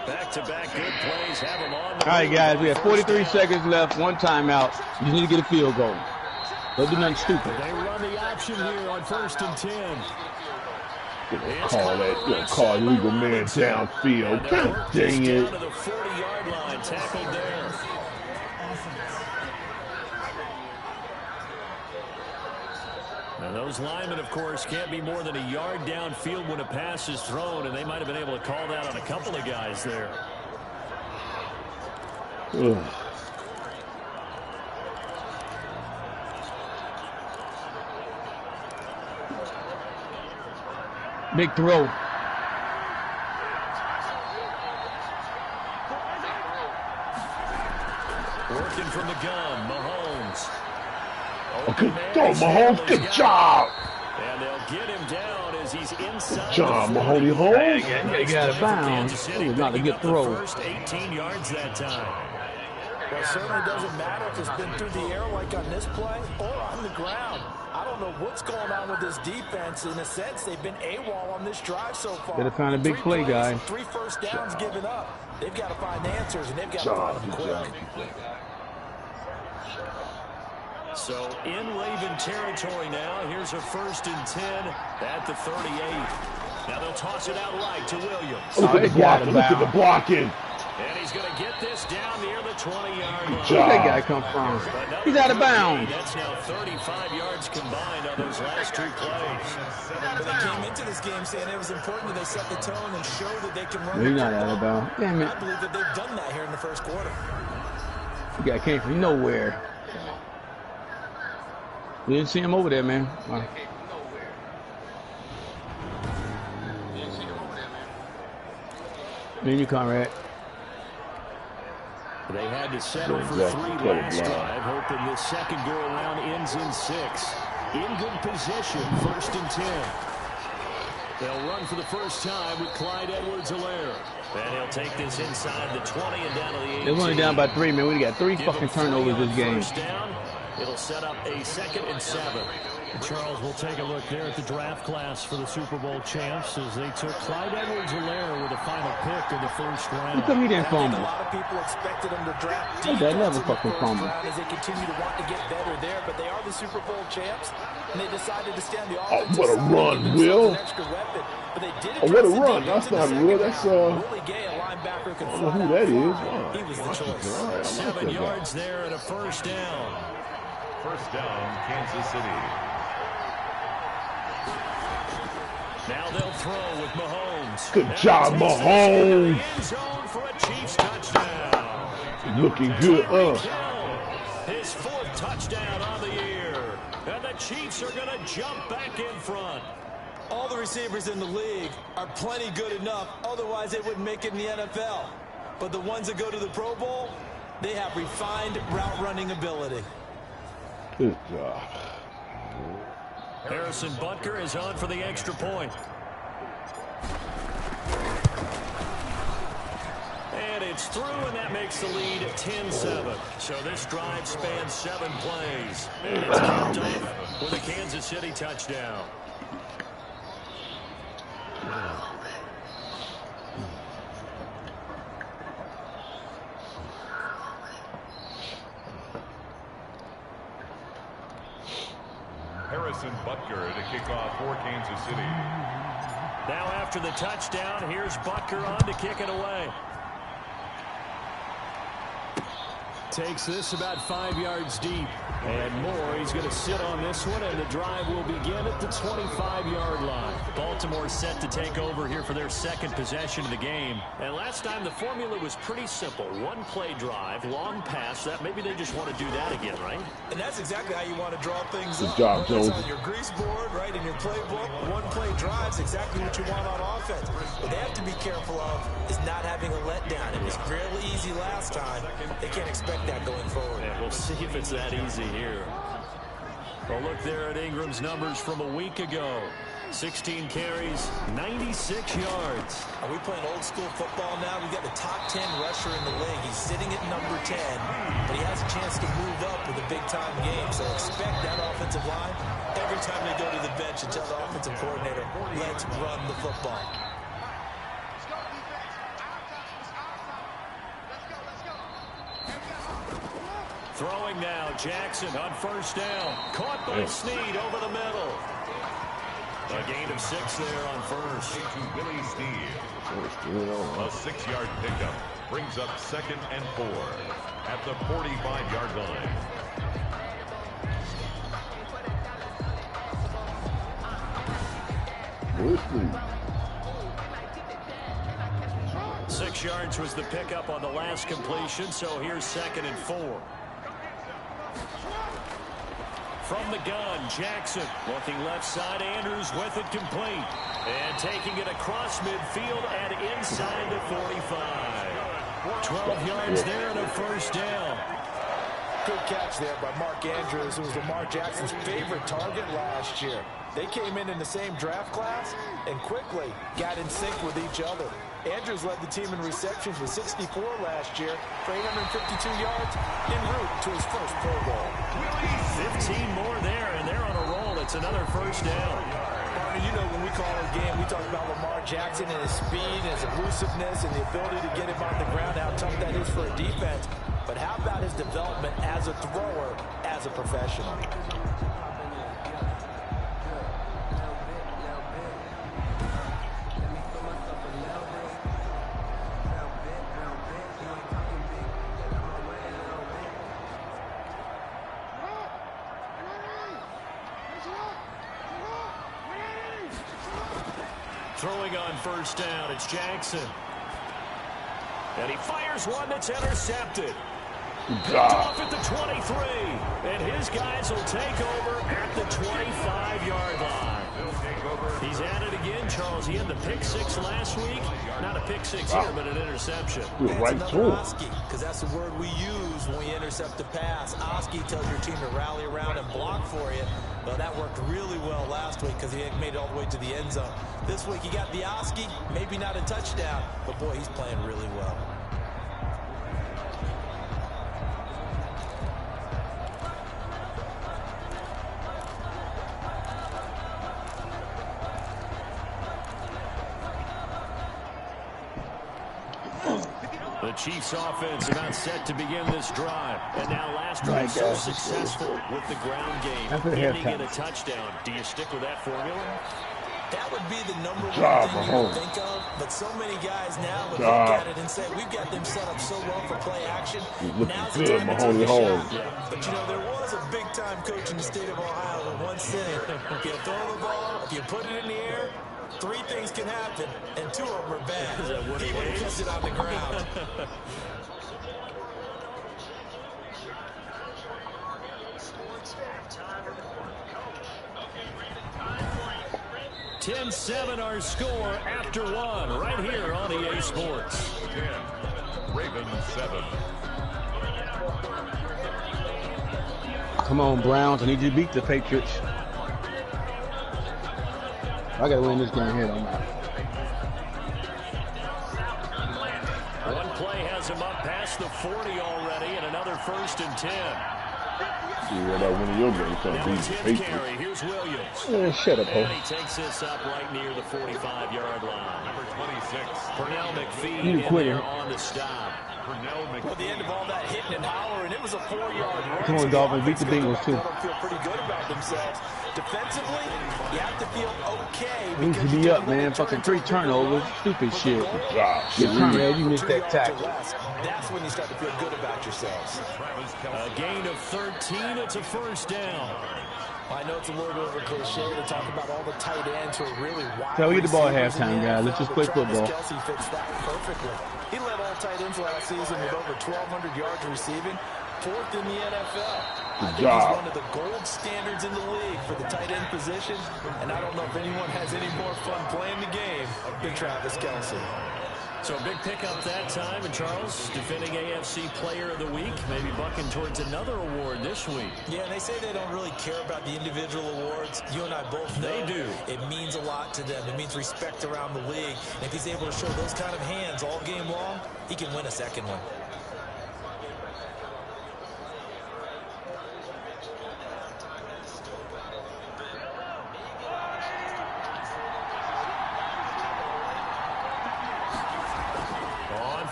Back-to-back good plays have them on. All right, guys, we have 43 seconds left, one timeout. You need to get a field goal. Don't do nothing stupid. They run the option here on 1st and 10. Call illegal man downfield. God dang it. Down to the 40-yard line, tackled there. Now those linemen, of course, can't be more than a yard downfield when a pass is thrown, and they might have been able to call that on a couple of guys there. Ugh. Big throw. Working from the gun, Mahomes. Good Mahomes. Good job. And they'll get him down as he's inside. Good job, Mahomes. He got it bounds. It was not a good throw. First 18 yards that time. Well, it certainly doesn't matter if it's been through the air like on this play or on the ground. I don't know what's going on with this defense. In a sense, they've been AWOL on this drive so far. Gotta find a big play, guy. 3 first downs given up. They've got to find answers, and they've got to find them quick. So in Raven territory now. Here's a 1st and 10 at the 38. Now they'll toss it out right to Williams. Look at the blocking. Look at the blocking. And he's going to get this down near the 20-yard line. Where's that guy come from? He's out of bounds. That's now 35 yards combined on those last 2 plays. But they came into this game saying it was important that they set the tone and show that they can run. He's not out of bounds. Damn it. I believe that they've done that here in the first quarter. The guy came from nowhere. We didn't see him over there, man. Wow. Man, you Conrad. They had to settle for 3 last drive, hoping this second go-around ends in 6. In good position, 1st and 10. They'll run for the first time with Clyde Edwards-Helaire. And he'll take this inside the 20 and down to the 18. They're only down by 3, man. We got 3 fucking turnovers this game. Down, it'll set up a 2nd and 7. Charles, we'll take a look there at the draft class for the Super Bowl champs as they took Clyde Edwards-Helaire with a final pick in the 1st round. How come he didn't fumble? A lot of people expected him to draft deep. That never fucking fumble. As they continue to want to get better there, but they are the Super Bowl champs, and they decided to stand the offensive what a run, Will. What a run. That's not Will. That's, Willie Gay, a linebacker. I don't know who that is. Wow. He was the choice. 7 yards there and a 1st down. 1st down, Kansas City. Now they'll throw with Mahomes. Good job, Mahomes. End zone for a Chiefs touchdown. Looking good, His 4th touchdown on the year. And the Chiefs are going to jump back in front. All the receivers in the league are plenty good enough. Otherwise, they wouldn't make it in the NFL. But the ones that go to the Pro Bowl, they have refined route running ability. Good job. Harrison Butker is on for the extra point. And it's through, and that makes the lead 10-7. So this drive spans 7 plays. And it's capped off with a Kansas City touchdown. Harrison Butker to kick off for Kansas City. Now after the touchdown, here's Butker on to kick it away. Takes this about 5 yards deep. And more, he's going to sit on this one, and the drive will begin at the 25-yard line. Baltimore set to take over here for their 2nd possession of the game. And last time, the formula was pretty simple. 1-play drive, long pass. That maybe they just want to do that again, right? And that's exactly how you want to draw things up. Good job, Jones. On your grease board, right, in your playbook, 1-play drives, exactly what you want on offense. What they have to be careful of is not having a letdown. It was fairly easy last time. They can't expect that going forward. And we'll see if it's that easy here. Well, look there at Ingram's numbers from a week ago. 16 carries, 96 yards. Are we playing old school football now? We've got the top 10 rusher in the league. He's sitting at number 10, but he has a chance to move up with a big-time game. So expect that offensive line every time they go to the bench and tell the offensive coordinator, let's run the football. Throwing now, Jackson on first down. Caught by Snead over the middle. A gain of 6 there on first. To Willie Snead. A 6-yard pickup brings up 2nd and 4 at the 45-yard line. Willie 6 yards was the pickup on the last completion, so here's 2nd and 4. From the gun, Jackson looking left side. Andrews with it complete. And taking it across midfield and inside the 45. 12 yards there and a first down. Good catch there by Mark Andrews, who was Lamar Jackson's favorite target last year. They came in the same draft class and quickly got in sync with each other. Andrews led the team in receptions with 64 last year for 852 yards en route to his first Pro Bowl. 15 more there, and they're on a roll. It's another first down. Barney, you know when we call a game, we talk about Lamar Jackson and his speed and his elusiveness and the ability to get him on the ground, how tough that is for a defense. But how about his development as a thrower, as a professional? Throwing on first down, it's Jackson. And he fires one that's intercepted. Picked off at the 23. And his guys will take over at the 25-yard line. He's at it again, Charles. He had the pick 6 last week. Not a pick 6 here, but an interception. Right to Oski, because that's the word we use when we intercept a pass. Oski tells your team to rally around and block for you. Well, that worked really well last week because he made it all the way to the end zone. This week he got the Oski, maybe not a touchdown, but boy, he's playing really well. The Chiefs offense about set to begin this drive. And now last drive so successful with the ground game. Ending in a touchdown. Do you stick with that formula? That would be the number one thing you would think of, but so many guys now would look at it and say, we've got them set up so well for play action. Now's the time to take a shot. But, you know, there was a big-time coach in the state of Ohio who once said, if you throw the ball, if you put it in the air, 3 things can happen, and 2 of them are bad. He would have kept it on the ground. 10-7 our score after 1 right here on EA Sports. 10, Ravens 7. Come on, Browns. I need you to beat the Patriots. I gotta win this game here. One play has him up past the 40 already, and another 1st and 10. Yeah, that one of your games trying to beat the Patriots. Here's Williams. Yeah, shut up, and he takes this up right near the 45-yard line. Number 26. Pernell McPhee in there on the stop. Well, the end of all that hitting and hollering, it was a 4-yard run. Come on, Dolphins, beat the Bengals too. They feel pretty good about themselves. Defensively, you have to feel okay. Needs to be up, man. Fucking 3 turnovers. Stupid shit. Get Conrad, you missed that tackle. That's when you start to feel good about yourselves. A gain of 13. It's a 1st down. I know it's a little bit of a cliche to talk about all the tight ends who are really wide. So we get the ball at halftime, guys. Let's just play football. Kelsey fits that perfectly. He led all tight ends last season with over 1,200 yards receiving, 4th in the NFL. I think he's one of the gold standards in the league for the tight end position, and I don't know if anyone has any more fun playing the game than Travis Kelsey. So a big pickup that time, and Charles, defending AFC Player of the Week, maybe bucking towards another award this week. Yeah, and they say they don't really care about the individual awards. You and I both know they do. It means a lot to them. It means respect around the league. And if he's able to show those kind of hands all game long, he can win a second one.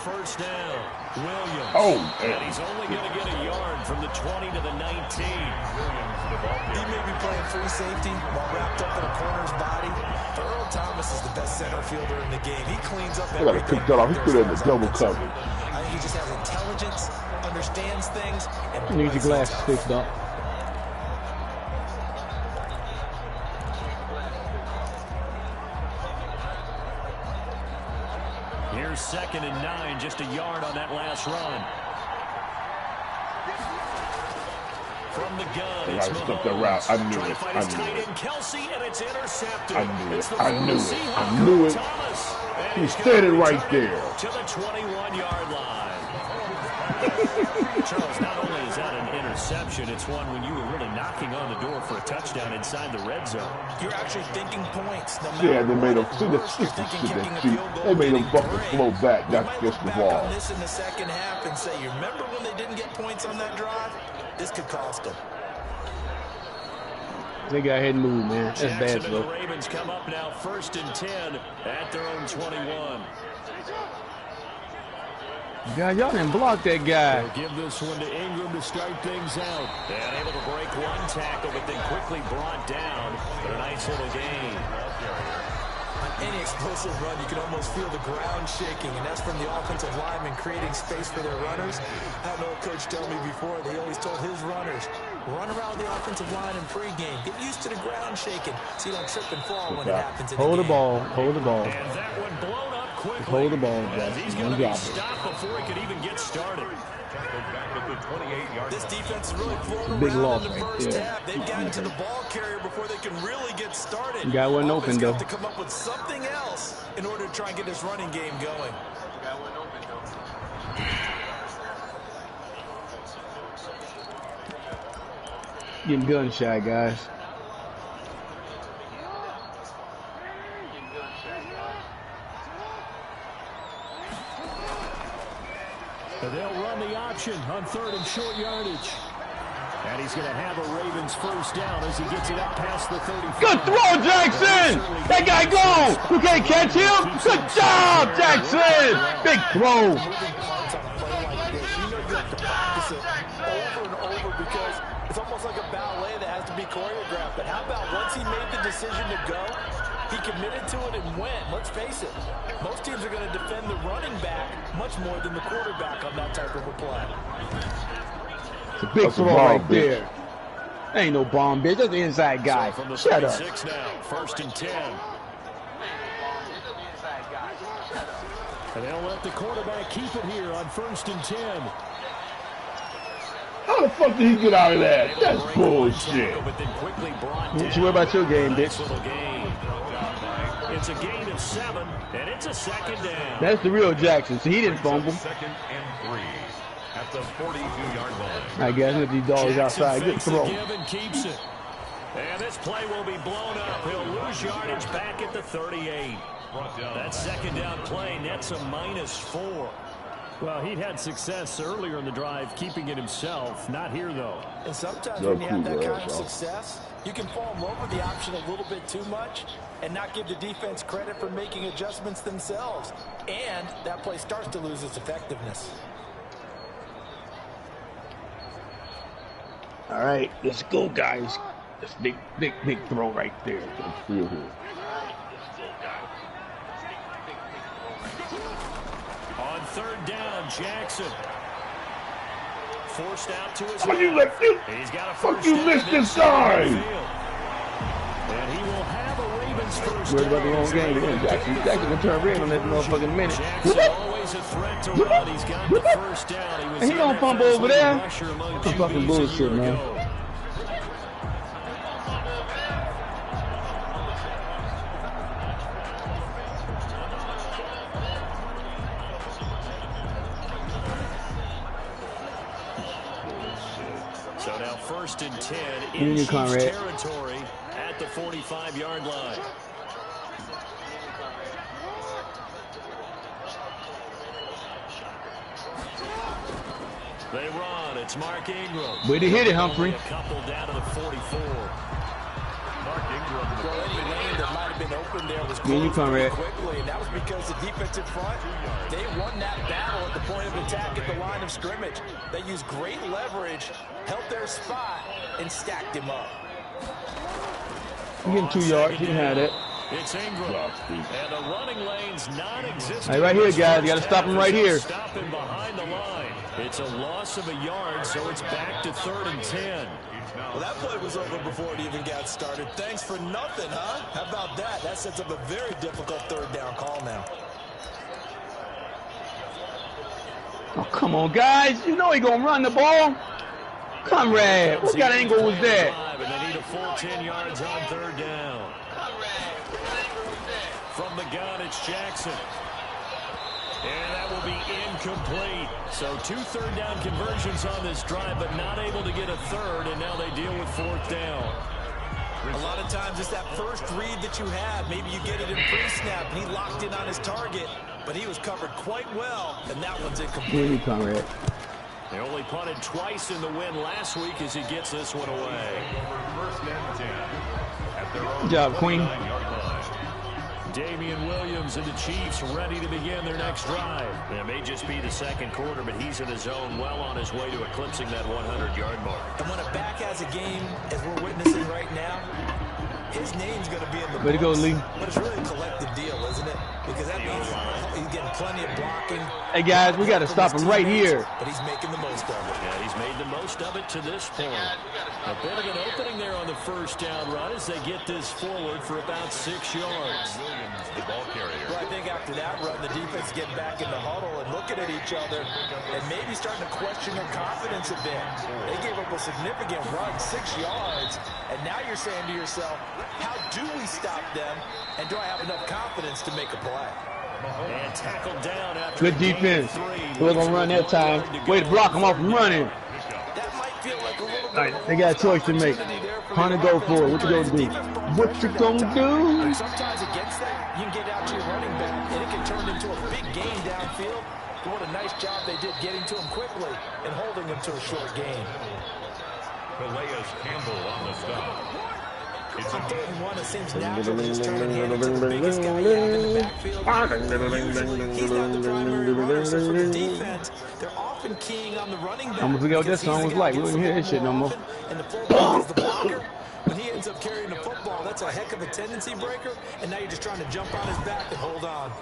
First down, Williams. Oh, and he's only going to get a yard from the 20 to the 19. He may be playing free safety while wrapped up in a corner's body. But Earl Thomas is the best center fielder in the game. He cleans up everything. I got to pick that off. He put it in the double coverage. I think he just has intelligence, understands things, and need your glasses fixed up. Here's 2nd and 9, just a yard on that last run. From the gun, it's Mahomes. I knew Trying it. to fight his tight end, Kelsey, and it's intercepted. I knew it's it. the I knew it. Seahawks, I knew it. Thomas, He standing right there. To the 21-yard line. Charles, not only is that an interception, it's one when you were really knocking on the door for a touchdown inside the red zone. You're actually thinking points. No Yeah, they made him they made him fucking flow back. That's just the ball. On this in the second half and say, you remember when they didn't get points on that drive? This could cost them. They got ahead and move, man. That's Jackson bad, and bro. the Ravens come up now 1st and 10 at their own 21. God, y'all didn't block that guy. They'll give this one to Ingram to start things out. And able to break one tackle, but then quickly brought down. But a nice little gain. On any explosive run, you can almost feel the ground shaking, and that's from the offensive linemen creating space for their runners. I had an old coach tell me before, they always told his runners, run around the offensive line in pregame. Get used to the ground shaking so you don't trip and fall when it happens in the game. Hold the ball. Hold the ball. And that one blown up quickly. Hold the ball, Jack. He's going to be stopped before he could even get started. This defense is really floating Big around loss in the right first there. half. They've gotten to the ball carrier before they can really get started. The guy wasn't open, though. Have to come up with something else in order to try and get this running game going. Getting gun shy, guys. They'll run the option on 3rd and short yardage. And he's going to have a Ravens first down as he gets it up past the 35. Good throw, Jackson! That guy gone! You can't catch him? Good job, Jackson! Big throw! Over and over because it's almost like a ballet that has to be choreographed. But how about once he made the decision to go, he committed to it and went. Let's face it, most teams are going to defend the running back much more than the quarterback on that type of a play. It's a big throw right there. Ain't no bomb, bitch. That's the inside guy. So from the Shut up. 36 now, 1st and 10. And they'll let the quarterback keep it here on 1st and 10. How the fuck did he get out of that? That's bullshit. Don't you worry about your game, bitch. It's a gain of 7, and it's a 2nd down. That's the real Jackson. So he didn't fumble. 2nd and 3 at the 42-yard line. I guess if these dogs Jackson outside, good throw. Give and keeps it. And this play will be blown up. He'll lose yardage back at the 38. That 2nd down play nets a -4. Well, he'd had success earlier in the drive, keeping it himself. Not here, though. And sometimes when you have that kind of success, you can fall in love with the option a little bit too much and not give the defense credit for making adjustments themselves. And that play starts to lose its effectiveness. All right, let's go, guys. That's big throw right there. Feel here. On 3rd down, Jackson. Forced out to his Fuck you, left you. He's got a Fuck you, left this side. And he will have a Ravens first Worried about the wrong game. Jackson can turn red on that motherfucking minute. Jackson always a threat to run. He's got the first down. He was And he don't fumble over there. That's Fucking bullshit, man. 1st and 10 in Chiefs territory at the 45-yard line. They run. It's Mark Ingram. Way to hit it, Humphrey. A couple down to the 44. Mark Ingram. Well, any lane that might have been open there was closed pretty quickly, and that was because the defensive front, they won that battle at the point of attack at the line of scrimmage. They used great leverage, held their spot, and stacked him up. You getting 2 yards. He didn't have that. It's Ingram, and the running lane's non-existent. Hey, right here, guys. You got to stop him right here. Stop him behind the line. It's a loss of a yard, so it's back to 3rd and 10. Well, that play was over before it even got started. Thanks for nothing, huh? How about that? That sets up a very difficult 3rd down call now. Oh, come on, guys. You know he going to run the ball. Conrad, what kind of angle was that? And they need a full 10 yards on 3rd down. From the gun, it's Jackson. And that will be incomplete. So 2 3rd-down conversions on this drive, but not able to get a 3rd, and now they deal with 4th down. A lot of times it's that first read that you have. Maybe you get it in pre-snap, and he locked in on his target, but he was covered quite well, and that one's incomplete. They only punted twice in the win last week as he gets this one away. Good job, Queen. Damian Williams and the Chiefs ready to begin their next drive. It may just be the 2nd quarter, but he's in his zone, well on his way to eclipsing that 100-yard mark. And when a back has a game, as we're witnessing right now, his name's going to be in the Way to go, Lee. But it's really a collective deal, isn't it? Because that means he's getting plenty of blocking. Hey, guys, we got to stop him right here. But he's making the most of it. Yeah, he's made the most of it to this point. A bit of an opening there on the 1st down run as they get this forward for about 6 yards. Williams, the ball carrier. Well, I think after that run, the defense getting back in the huddle and looking at each other and maybe starting to question their confidence a bit. They gave up a significant run, 6 yards, and now you're saying to yourself, how do we stop them, and do I have enough confidence to make a play? And tackled down after good defense. We're going to run that time. Way to block him off from running. That might feel like a little bit. All right, they got a choice to make. Hunter, go for it. What you going to do? What you going to do? Sometimes against that, you can get out to your running back, and it can turn into a big game downfield. What a nice job they did getting to him quickly and holding him to a short game. Calais Campbell on the stop. It's a third one. It seems natural to just turn and hand it to the biggest guy you have in the backfield. Usually, he's not the primary runner, so for the defense, they're often keying on the running back. I'm going to forget what that song was like. We wouldn't hear that shit no more. And the fullback is the blocker. When he ends up carrying the football, that's a heck of a tendency breaker, and now you're just trying to jump on his back and hold on.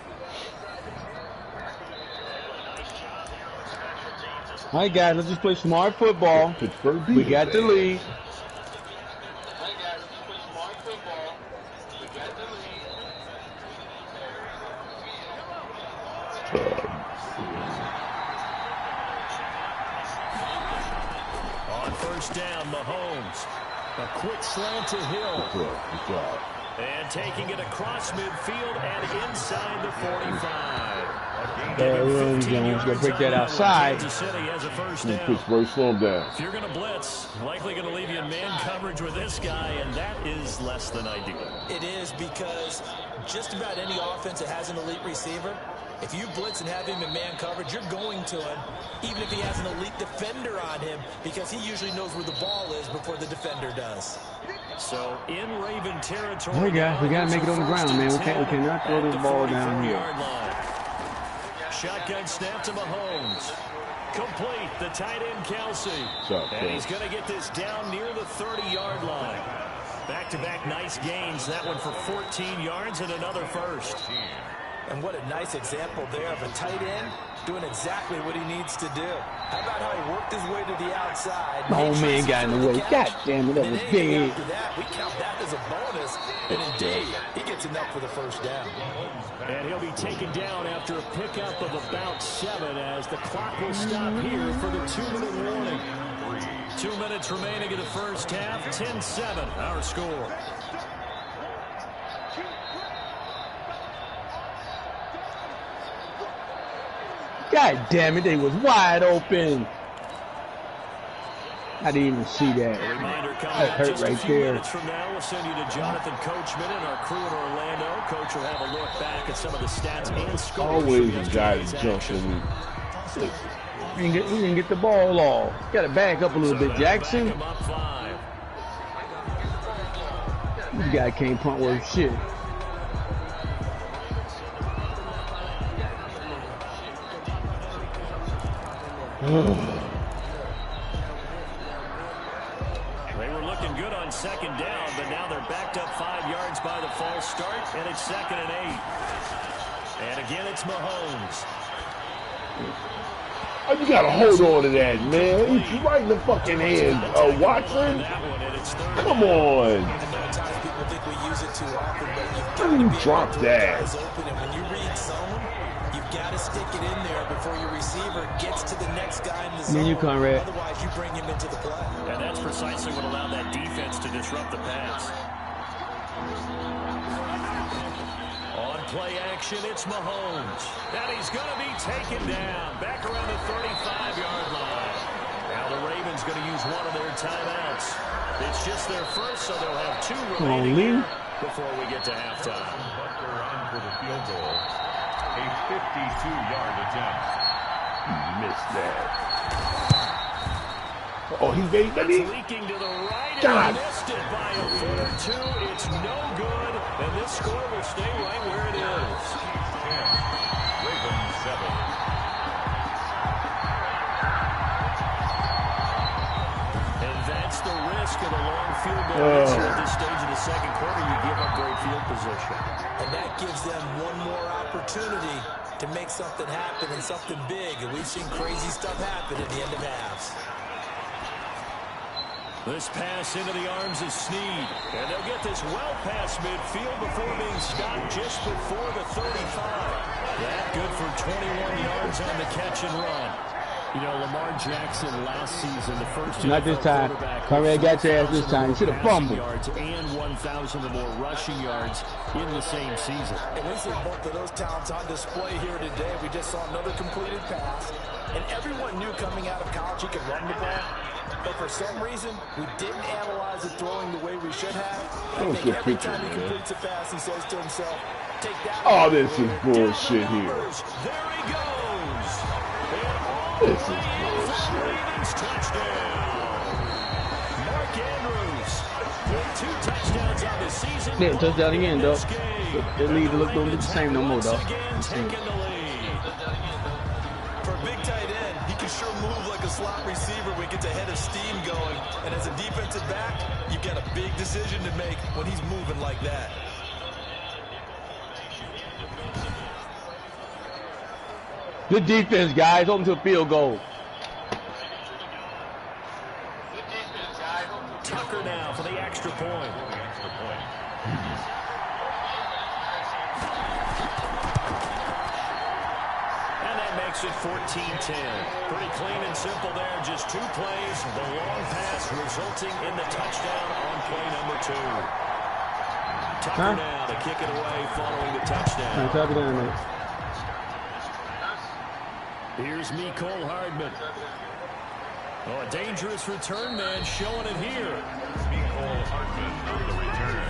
All right, guys, let's just play smart football. We got the lead. On 1st down, Mahomes. A quick slant to Hill. Good job. And taking it across midfield and inside the 45. Jones gonna break that outside. Pittsburgh, slow him down. If you're going to blitz, likely going to leave you in man coverage with this guy, and that is less than ideal. It is, because just about any offense that has an elite receiver, if you blitz and have him in man coverage, you're going to him, even if he has an elite defender on him, because he usually knows where the ball is before the defender does. So in Raven territory, hey guys, we gotta make it on the ground, man. We cannot throw this ball down here. Shotgun snap to Mahomes. Complete, the tight end Kelsey. And he's going to get this down near the 30-yard line. Back-to-back nice gains. That one for 14 yards and another first. And what a nice example there of a tight end doing exactly what he needs to do. How about how he worked his way to the outside? Oh, man, got in the way. God damn it, that was big. After that, we count that as a bonus. And indeed, he gets enough for the 1st down. And he'll be taken down after a pickup of about 7 as the clock will stop here for the 2-minute warning. 2 minutes remaining in the 1st half. 10-7, our score. God damn it, they was wide open. I didn't even see that. That hurt right there. From now, we'll send you to Jonathan Coachman and our crew in Orlando. Coach will have a look back at some of the stats and scores. Always a guy that jumps in me. He didn't get the ball off. Got to back up a little bit, Jackson. This guy can't punt worth shit. They were looking good on second down, but now they're backed up 5 yards by the false start, and it's 2nd and 8. And again, it's Mahomes. Oh, you gotta hold on to that, man. He's right in the fucking hand, Watson. Come on. You drop that. When you read zone, you've got to stick it in there before your receiver gets to the next guy in the zone. Otherwise, you bring him into the play. And that's precisely what allowed that defense to disrupt the pass. On play action, it's Mahomes. And he's going to be taken down. Back around the 35-yard line. Now the Ravens going to use one of their timeouts. It's just their first, so they'll have 2 remaining before we get to halftime. Butler on for the field goal. A 52-yard attempt. He missed that. Oh, he made that. Leaking to the right. God. And missed it by a foot or 2. It's no good. And this score will stay right where it is. 10. Ravens 7. That's the risk of the long field goal. At this stage of the second quarter, you give up great field position. And that gives them one more opportunity to make something happen and something big. And we've seen crazy stuff happen at the end of halves. This pass into the arms of Snead. And they'll get this well past midfield before being stopped just before the 35. That good for 21 yards on the catch and run. You know, Lamar Jackson last season, the first not this time. Conrad got your ass this time. He should have fumbled. Yards and 1,000 or more rushing yards in the same season. And we see both of those talents on display here today. We just saw another completed pass. And everyone knew coming out of college he could run the ball. But for some reason, we didn't analyze it throwing the way we should have. I think every time he completes a pass, he says to himself, take that. Oh, this is bullshit here. There he goes. This is bullshit. Mark Andrews with 2 touchdowns on the season. Yeah, touchdown again, though. The lead don't look the same no more, though. For a big tight end, he can sure move like a slot receiver when he gets a head of steam going. And as a defensive back, you've got a big decision to make when he's moving like that. Good defense, guys. Open to a field goal. Tucker now for the extra point. And that makes it 14-10. Pretty clean and simple there. Just 2 plays. The long pass resulting in the touchdown on play number 2. Tucker now to kick it away following the touchdown. Here's Mecole Hardman. Oh, a dangerous return man showing it here. Mecole Hardman on the return.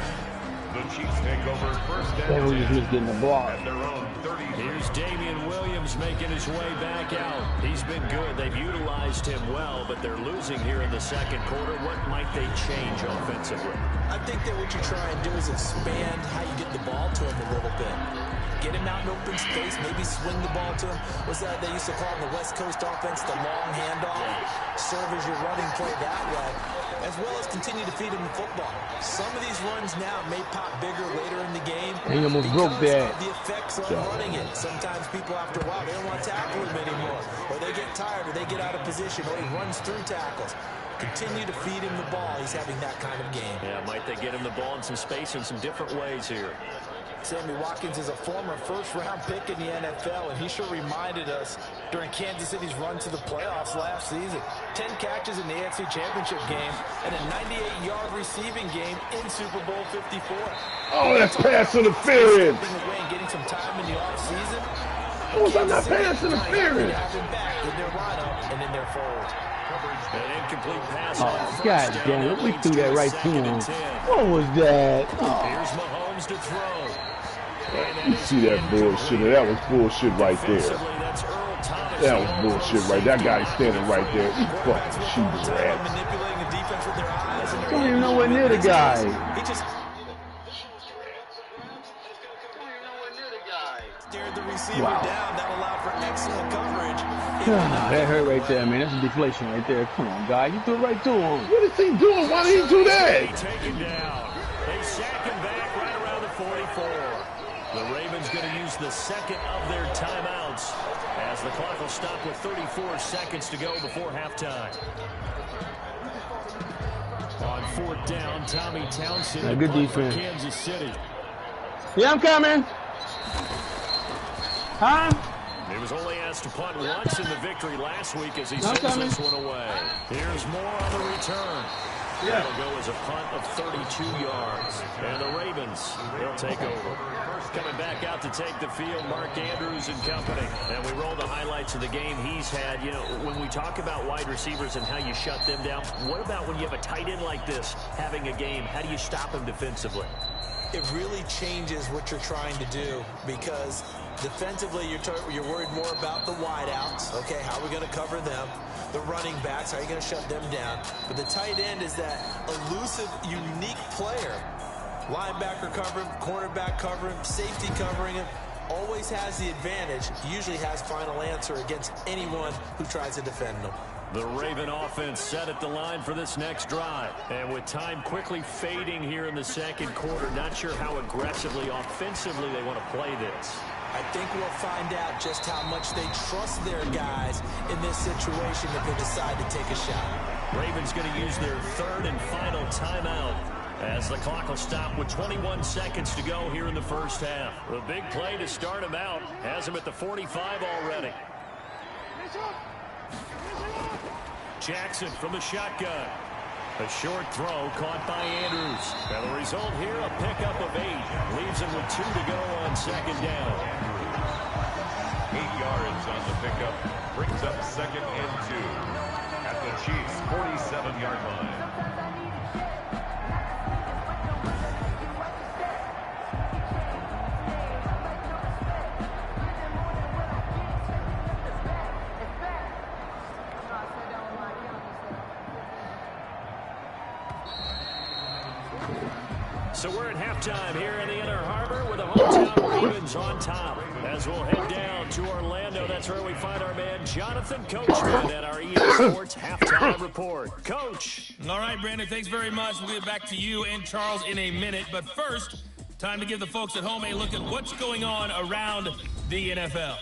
The Chiefs take over first down. He's getting the block. At their own 30. Here's Damian Williams making his way back out. He's been good. They've utilized him well, but they're losing here in the second quarter. What might they change offensively? I think that what you try and do is expand how you get the ball to him a little bit. Get him out in open space, maybe swing the ball to him. What's that they used to call in the West Coast offense, the long handoff? Serve as your running play that way, as well as continue to feed him the football. Some of these runs now may pop bigger later in the game he almost because broke that. of the effects on running it. Sometimes people, after a while, they don't want to tackle him anymore, or they get tired, or they get out of position, or he runs through tackles. Continue to feed him the ball. He's having that kind of game. Yeah, might they get him the ball in some space in some different ways here. Sammy Watkins is a former first-round pick in the NFL, and he sure reminded us during Kansas City's run to the playoffs last season. 10 catches in the AFC Championship game and a 98-yard receiving game in Super Bowl 54. Oh, that's pass interference. Getting some time in the offseason. Oh, that's not pass interference. Have him back in their lineup and in their fold. Oh, God damn it. We threw that right to him. What was that? Here's Mahomes to throw. You see that bullshit? That was bullshit right there. That was bullshit right there. That guy standing right there. He fucking cheating rats. Don't even know where near the guy. Wow. Down, that allowed for excellent coverage. That hurt right there, man. That's a deflation right there. Come on, guy. You threw it right to him. What is he doing? Why did he do that? Taken down. They sack him back right around the 44. The Ravens going to use the second of their timeouts as the clock will stop with 34 seconds to go before halftime. On fourth down, Tommy Townsend. Good defense. Kansas City. Yeah, I'm coming. Huh? He was only asked to punt once in the victory last week as he sends this one away. Here's more on the return. That'll go as a punt of 32 yards. And the Ravens, they'll take over. Coming back out to take the field, Mark Andrews and company. And we roll the highlights of the game he's had. You know, when we talk about wide receivers and how you shut them down, what about when you have a tight end like this having a game? How do you stop him defensively? It really changes what you're trying to do because defensively you're worried more about the wideouts. Okay, how are we going to cover them? The running backs, how are you going to shut them down? But the tight end is that elusive, unique player. Linebacker covering, cornerback covering, safety covering him. Always has the advantage. Usually has final answer against anyone who tries to defend them. The Raven offense set at the line for this next drive. And with time quickly fading here in the second quarter, not sure how aggressively, offensively they want to play this. I think we'll find out just how much they trust their guys in this situation if they decide to take a shot. Ravens going to use their third and final timeout as the clock will stop with 21 seconds to go here in the first half. The big play to start him out has him at the 45 already. Jackson from the shotgun. A short throw caught by Andrews. And the result here, a pickup of 8. Leaves him with 2 to go on second down. 8 yards on the pickup. Brings up second and 2 at the Chiefs' 47-yard line. So we're at halftime here in the Inner Harbor with the hometown Ravens on top. As we'll head down to Orlando, that's where we find our man Jonathan Coachman at our EA Sports Halftime Report. Coach. All right, Brandon, thanks very much. We'll get back to you and Charles in a minute. But first, time to give the folks at home a look at what's going on around the NFL.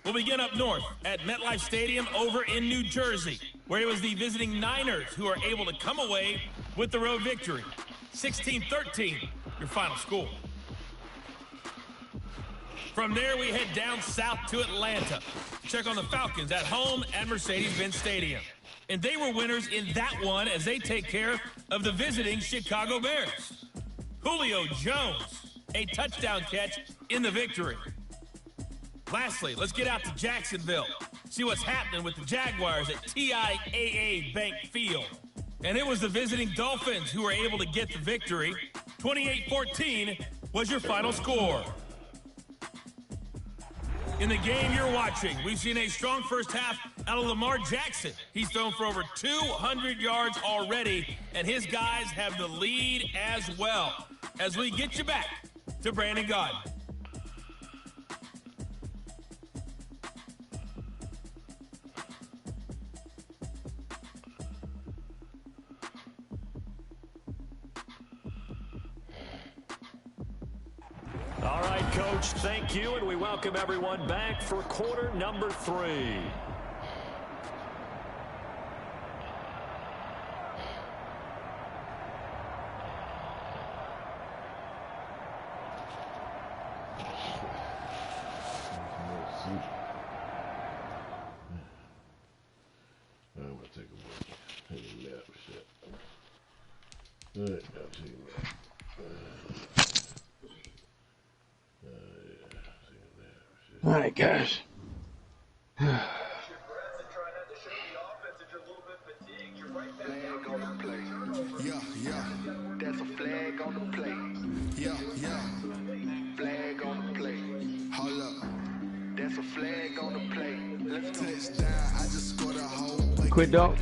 We'll begin up north at MetLife Stadium over in New Jersey, where it was the visiting Niners who are able to come away with the road victory. 16-13, your final score. From there, we head down south to Atlanta. Check on the Falcons at home at Mercedes-Benz Stadium. And they were winners in that one as they take care of the visiting Chicago Bears. Julio Jones, a touchdown catch in the victory. Lastly, let's get out to Jacksonville. See what's happening with the Jaguars at TIAA Bank Field. And it was the visiting Dolphins who were able to get the victory. 28-14 was your final score. In the game you're watching, we've seen a strong first half out of Lamar Jackson. He's thrown for over 200 yards already, and his guys have the lead as well. As we get you back to Brandon Godden. All right, Coach, thank you, and we welcome everyone back for quarter number 3. I'm going to take a break. Take a nap, shit. All right, I'll take a nap. All right, guys. Quit, dog.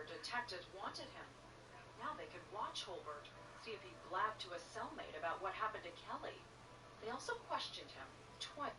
Detectives wanted him. Now they could watch Holbert, see if he blabbed to a cellmate about what happened to Kelly. They also questioned him twice.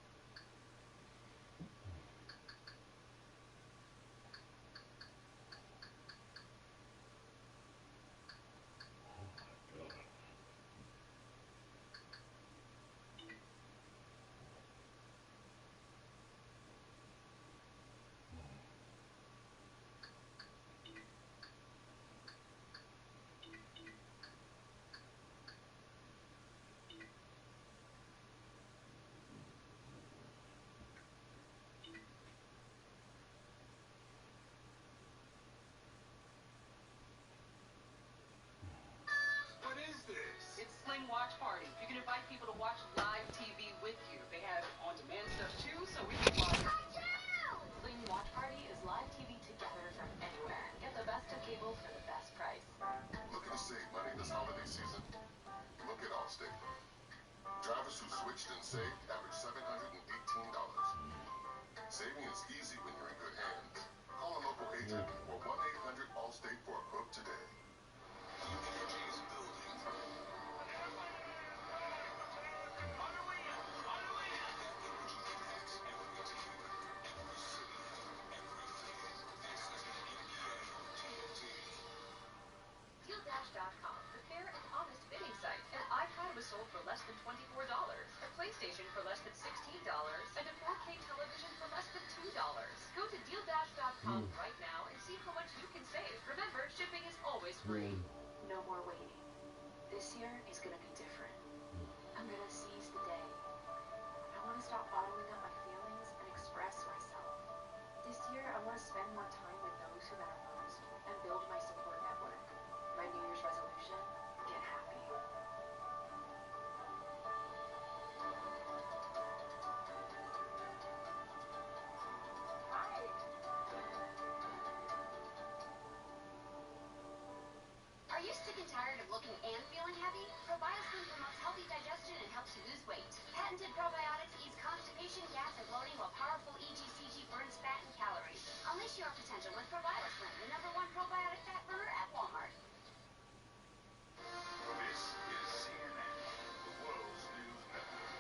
than $24, a PlayStation for less than $16, and a 4K television for less than $2. Go to DealDash.com right now and see how much you can save. Remember, shipping is always free. No more waiting. This year is gonna be different. I'm gonna seize the day. I want to stop bottling up my feelings and express myself. This year, I want to spend more time with those who matter most and build my support network. My New Year's resolution: get happy. Are you sick and tired of looking and feeling heavy? Probiotics promotes healthy digestion and helps you lose weight. Patented probiotics ease constipation, gas, and bloating, while powerful EGCG burns fat and calories. Unleash your potential with Probiotics, the #1 probiotic fat burner at Walmart. This is CNN, the world's news network.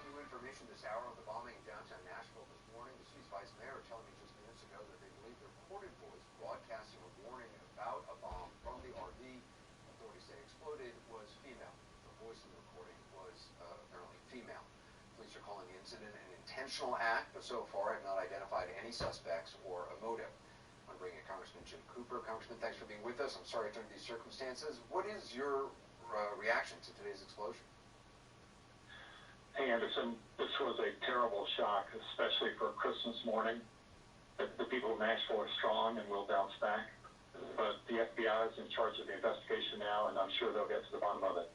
New information this hour on the bombing in downtown Nashville this morning. The city's vice mayor telling me just minutes ago that they believe the recorded voice broadcasting a warning about a bomb from the RV authorities say exploded was female. The voice in the recording was apparently female. Police are calling the incident an intentional act, but so far have not identified any suspects or a motive. I'm bringing in Congressman Jim Cooper. Congressman, thanks for being with us. I'm sorry it's under these circumstances. What is your reaction to today's explosion? Hey, Anderson, this was a terrible shock, especially for Christmas morning. The people of Nashville are strong and will bounce back. But the FBI is in charge of the investigation now, and I'm sure they'll get to the bottom of it.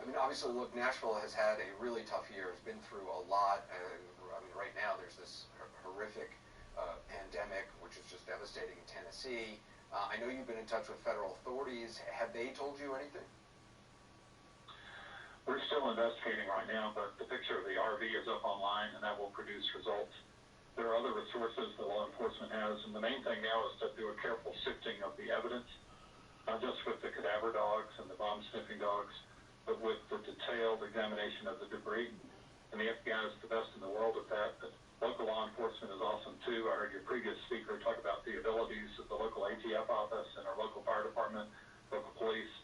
I mean, obviously, look, Nashville has had a really tough year. It's been through a lot. I mean, right now there's this horrific pandemic, which is just devastating in Tennessee. I know you've been in touch with federal authorities. Have they told you anything? We're still investigating right now, but the picture of the RV is up online, and that will produce results. There are other resources that law enforcement has, and the main thing now is to do a careful sifting of the evidence, not just with the cadaver dogs and the bomb-sniffing dogs, but with the detailed examination of the debris. And the FBI is the best in the world at that, but local law enforcement is awesome too. I heard your previous speaker talk about the abilities of the local ATF office and our local fire department, local police.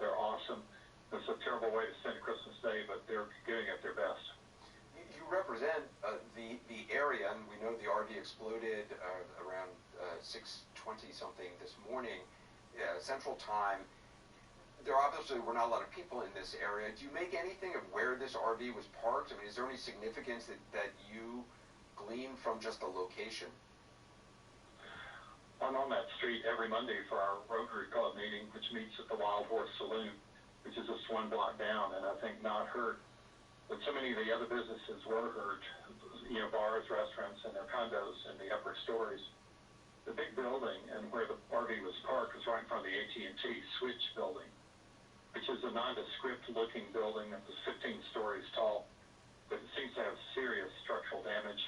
They're awesome. It's a terrible way to spend Christmas Day, but they're giving it their best. You represent the area, and we know the RV exploded around 6:20 something this morning, Central Time. There obviously were not a lot of people in this area. Do you make anything of where this RV was parked? I mean, is there any significance that you glean from just the location? I'm on that street every Monday for our Rotary Club meeting, which meets at the Wild Horse Saloon, which is just one block down, and I think not hurt. But so many of the other businesses were hurt, bars, restaurants, and their condos in the upper stories. The big building and where the RV was parked was right in front of the AT&T Switch building, which is a nondescript-looking building that was 15 stories tall, but it seems to have serious structural damage.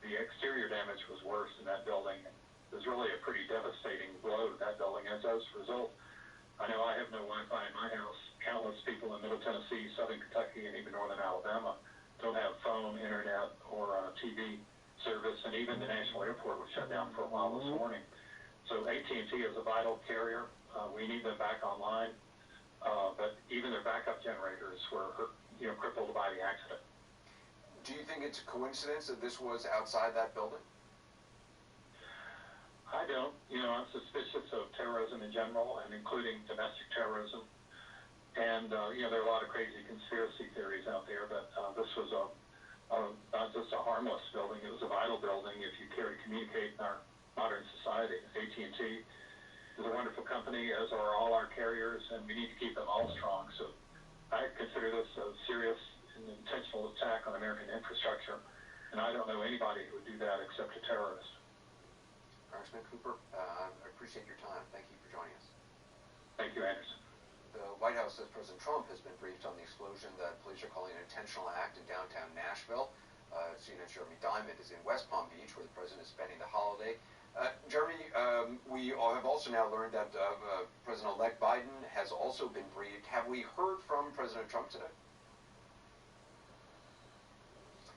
The exterior damage was worse in that building. It was really a pretty devastating blow to that building. As a result, I know I have no Wi-Fi in my house. Countless people in Middle Tennessee, Southern Kentucky, and even Northern Alabama don't have phone, internet, or TV service, and even the National Airport was shut down for a while this morning. So AT&T is a vital carrier. We need them back online, but even their backup generators were crippled by the accident. Do you think it's a coincidence that this was outside that building? I don't. I'm suspicious of terrorism in general, and including domestic terrorism. And, there are a lot of crazy conspiracy theories out there, but this was not just a harmless building, it was a vital building if you care to communicate in our modern society. AT&T is a wonderful company, as are all our carriers, and we need to keep them all strong. So I consider this a serious and intentional attack on American infrastructure, and I don't know anybody who would do that except a terrorist. Congressman Cooper, I appreciate your time. Thank you for joining us. Thank you, Anderson. The White House says President Trump has been briefed on the explosion that police are calling an intentional act in downtown Nashville. CNN Jeremy Diamond is in West Palm Beach, where the president is spending the holiday. Jeremy, we have also now learned that President-elect Biden has also been briefed. Have we heard from President Trump today?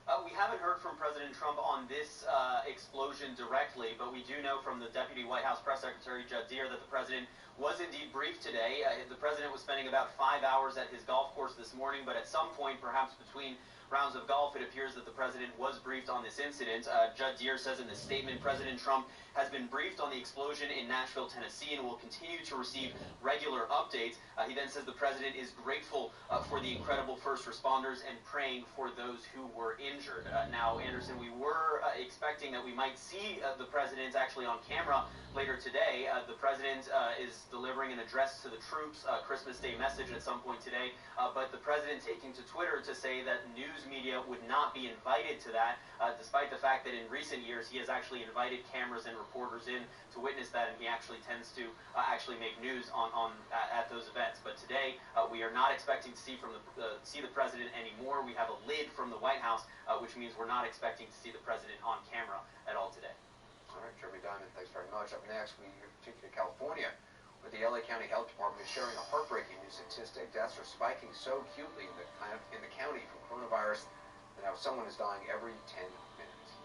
We haven't heard from President Trump on this explosion directly, but we do know from the Deputy White House Press Secretary Judd Deere that the president was indeed briefed today. The president was spending about 5 hours at his golf course this morning, but at some point, perhaps between rounds of golf, it appears that the president was briefed on this incident. Judd Deere says in this statement, President Trump has been briefed on the explosion in Nashville, Tennessee, and will continue to receive regular updates. He then says the president is grateful for the incredible first responders and praying for those who were injured. Now, Anderson, we were expecting that we might see the president actually on camera later today. The president is delivering an address to the troops, Christmas Day message at some point today, but the president taking to Twitter to say that news media would not be invited to that, despite the fact that in recent years he has actually invited cameras and reporters in to witness that, and he actually tends to actually make news at those events. But today we are not expecting to see the president anymore. We have a lid from the White House, which means we're not expecting to see the president on camera at all today. All right, Jeremy Diamond, thanks very much. Up next, we take you to California, where the LA County Health Department is sharing a heartbreaking new statistic. Deaths are spiking so acutely in the county from coronavirus that now someone is dying every 10 minutes.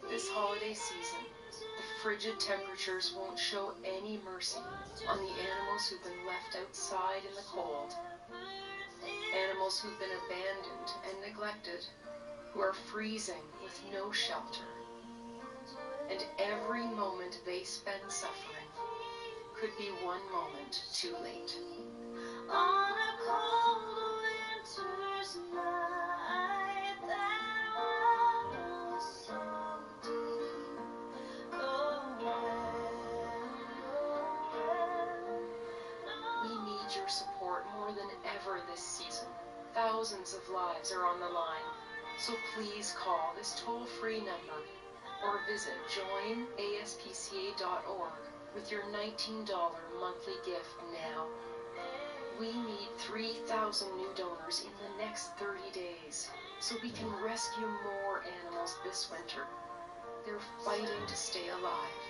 This holiday season, the frigid temperatures won't show any mercy on the animals who've been left outside in the cold. Animals who've been abandoned and neglected, who are freezing with no shelter. And every moment they spend suffering could be one moment too late. On a cold winter's night, that was so deep. We need your support more than ever this season. Thousands of lives are on the line, so please call this toll-free number or visit joinaspca.org with your $19 monthly gift now. We need 3,000 new donors in the next 30 days so we can rescue more animals this winter. They're fighting to stay alive.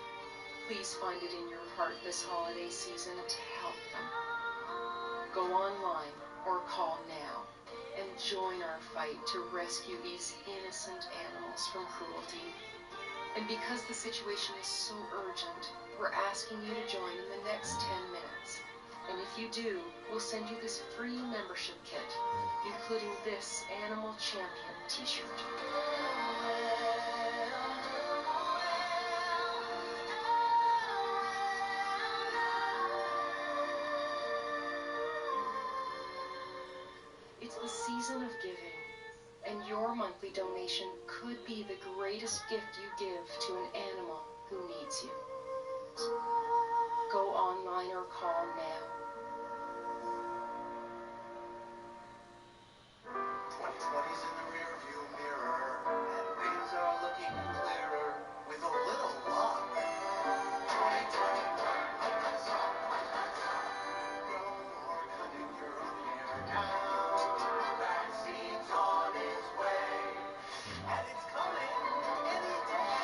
Please find it in your heart this holiday season to help them. Go online or call now and join our fight to rescue these innocent animals from cruelty. And because the situation is so urgent, we're asking you to join in the next 10 minutes. And if you do, we'll send you this free membership kit, including this Animal Champion t-shirt. It's the season of giving, and your monthly donation could be the greatest gift you give to an animal who needs you. Go online or call now. 2020's in the rearview mirror, and things are looking clearer with a little luck. 2021, let's all grow more, cutting your own hair now. Vaccine's on its way, and it's coming any day.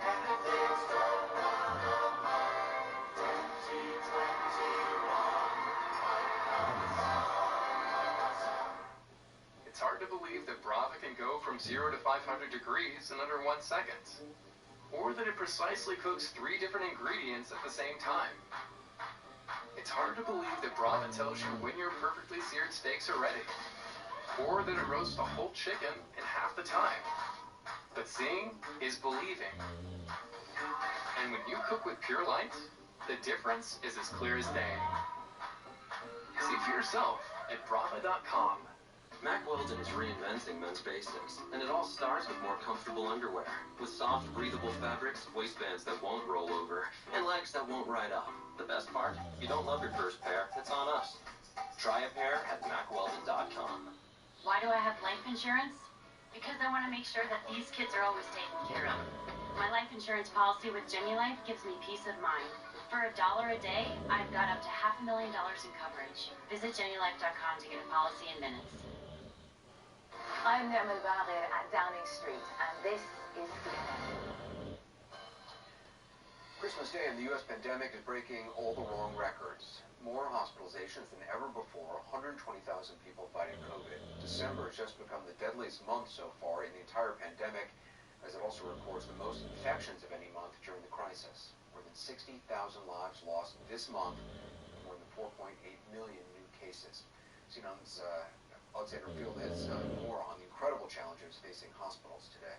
And if things don't run amok, 2021 might not. It's hard to believe that Brava can go from 0 to 500 degrees in under 1 second. Or that it precisely cooks 3 different ingredients at the same time. It's hard to believe that Brava tells you when your perfectly seared steaks are ready. Or that it roasts a whole chicken in half the time. But seeing is believing. And when you cook with Pure Light, the difference is as clear as day. See for yourself at Brava.com. Mack Weldon is reinventing men's basics, and it all starts with more comfortable underwear, with soft, breathable fabrics, waistbands that won't roll over, and legs that won't ride up. The best part? You don't love your first pair, it's on us. Try a pair at MackWeldon.com. Why do I have life insurance? Because I want to make sure that these kids are always taken care of. My life insurance policy with Genulife gives me peace of mind. For $1 a day, I've got up to $500,000 in coverage. Visit Genulife.com to get a policy in minutes. I'm Nerman Barre at Downing Street, and this is CNN. Christmas Day and the U.S. pandemic is breaking all the wrong records. More hospitalizations than ever before, 120,000 people fighting COVID. December has just become the deadliest month so far in the entire pandemic, as it also records the most infections of any month during the crisis. More than 60,000 lives lost this month, and more than 4.8 million new cases. CNN's Alexander Field has more on the incredible challenges facing hospitals today.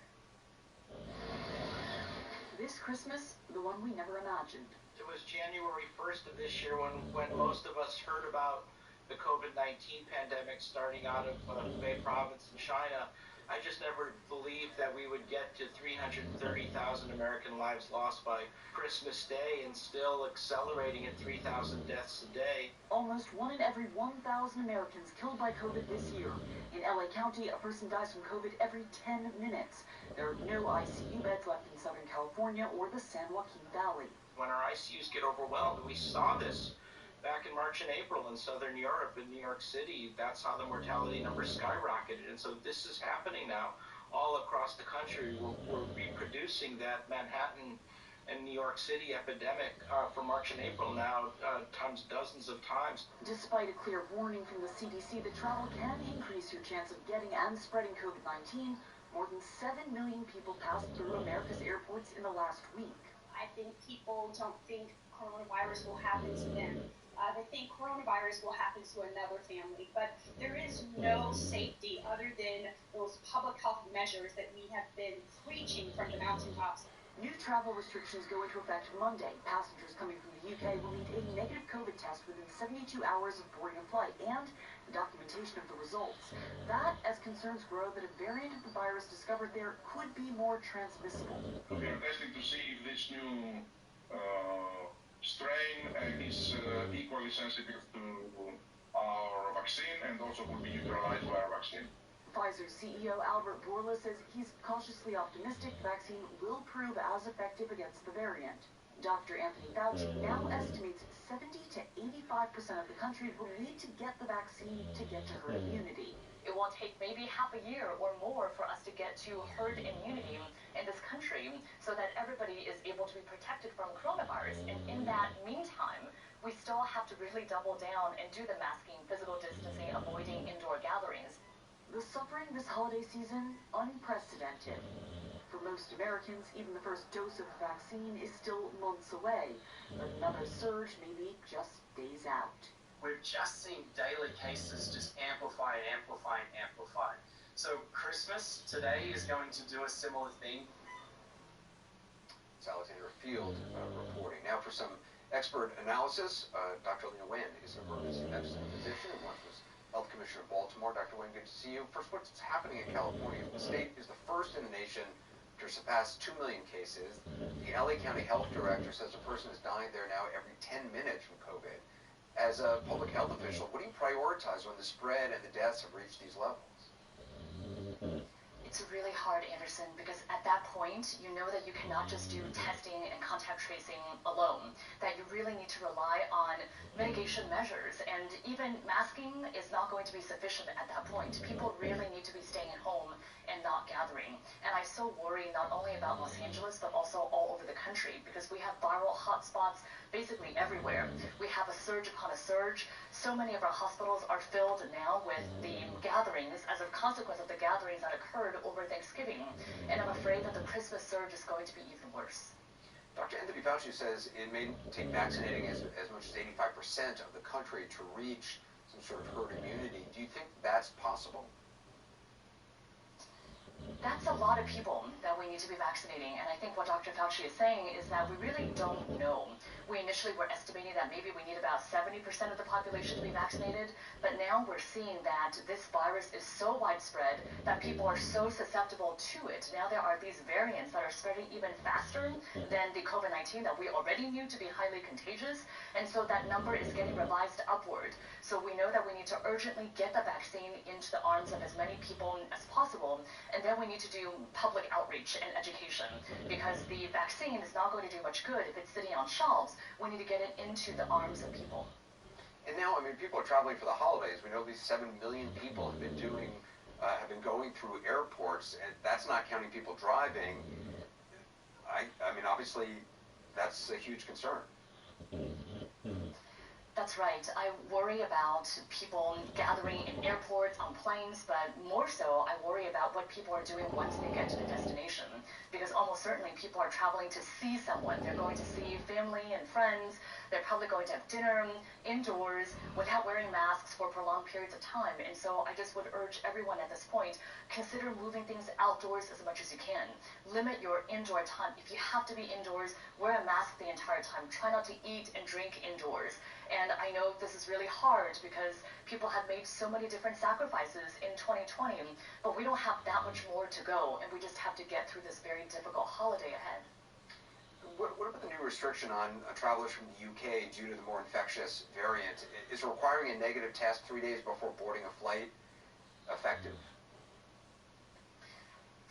This Christmas, the one we never imagined. It was January 1st of this year when most of us heard about the COVID-19 pandemic starting out of Hubei province in China. I just never believed that we would get to 330,000 American lives lost by Christmas Day and still accelerating at 3,000 deaths a day. Almost 1 in every 1,000 Americans killed by COVID this year. In LA County, a person dies from COVID every 10 minutes. There are no ICU beds left in Southern California or the San Joaquin Valley. When our ICUs get overwhelmed, we saw this back in March and April in Southern Europe, in New York City. That's how the mortality numbers skyrocketed. And so this is happening now all across the country. We're reproducing that Manhattan and New York City epidemic for March and April now times dozens of times. Despite a clear warning from the CDC that travel can increase your chance of getting and spreading COVID-19, more than 7 million people passed through America's airports in the last week. I think people don't think coronavirus will happen to them. They think coronavirus will happen to another family, but there is no safety other than those public health measures that we have been preaching from the mountaintops. New travel restrictions go into effect Monday. Passengers coming from the UK will need a negative COVID test within 72 hours of boarding a flight and the documentation of the results. That, as concerns grow that a variant of the virus discovered there could be more transmissible. We are testing to see if this new strain is equally sensitive to our vaccine and also will be neutralized by our vaccine. Pfizer CEO Albert Bourla says he's cautiously optimistic the vaccine will prove as effective against the variant. Dr. Anthony Fauci now estimates 70 to 85% of the country will need to get the vaccine to get to herd immunity. It will take maybe half a year or more for us to get to herd immunity in this country so that everybody is able to be protected from coronavirus. And in that meantime, we still have to really double down and do the masking, physical distancing, avoiding indoor gatherings. The suffering this holiday season, unprecedented. For most Americans, even the first dose of the vaccine is still months away, but another surge may be just days out. We've just seen daily cases just amplify and amplify and amplify. So Christmas today is going to do a similar thing. It's Alexander Field reporting. Now for some expert analysis, Dr. Lena Wen is an emergency medicine physician and once was Health Commissioner of Baltimore. Dr. Wen, good to see you. First, what's happening in California? The state is the first in the nation to surpass 2 million cases. The LA County Health Director says a person is dying there now every 10 minutes from COVID. As a public health official, what do you prioritize when the spread and the deaths have reached these levels? It's really hard, Anderson, because at that point, you know that you cannot just do testing and contact tracing alone, that you really need to rely on mitigation measures, and even masking is not going to be sufficient at that point. People really need to be staying at home and not gathering. And I so worry not only about Los Angeles, but also all over the country, because we have viral hotspots basically everywhere. We have a surge upon a surge. So many of our hospitals are filled now with the gatherings as a consequence of the gatherings that occurred over Thanksgiving. And I'm afraid that the Christmas surge is going to be even worse. Dr. Anthony Fauci says it may take vaccinating as much as 85% of the country to reach some sort of herd immunity. Do you think that's possible? That's a lot of people that we need to be vaccinating, and I think what Dr. Fauci is saying is that we really don't know. We initially were estimating that maybe we need about 70% of the population to be vaccinated, but now we're seeing that this virus is so widespread that people are so susceptible to it. Now there are these variants that are spreading even faster than the COVID-19 that we already knew to be highly contagious, and so that number is getting revised upward. So we know that we need to urgently get the vaccine into the arms of as many people as possible, and then we need to do public outreach and education, because the vaccine is not going to do much good if it's sitting on shelves. We need to get it into the arms of people. And now, I mean, people are traveling for the holidays. We know these 7 million people have been going through airports, and that's not counting people driving. I mean, obviously, that's a huge concern. That's right. I worry about people gathering in airports, on planes, but more so, I worry about what people are doing once they get to the destination. Because almost certainly people are traveling to see someone. They're going to see family and friends. They're probably going to have dinner indoors without wearing masks for prolonged periods of time. And so I just would urge everyone at this point, consider moving things outdoors as much as you can. Limit your indoor time. If you have to be indoors, wear a mask the entire time. Try not to eat and drink indoors. And I know this is really hard because people have made so many different sacrifices in 2020, but we don't have that much more to go, and we just have to get through this very difficult holiday ahead. What about the new restriction on travelers from the UK due to the more infectious variant? Is requiring a negative test 3 days before boarding a flight effective?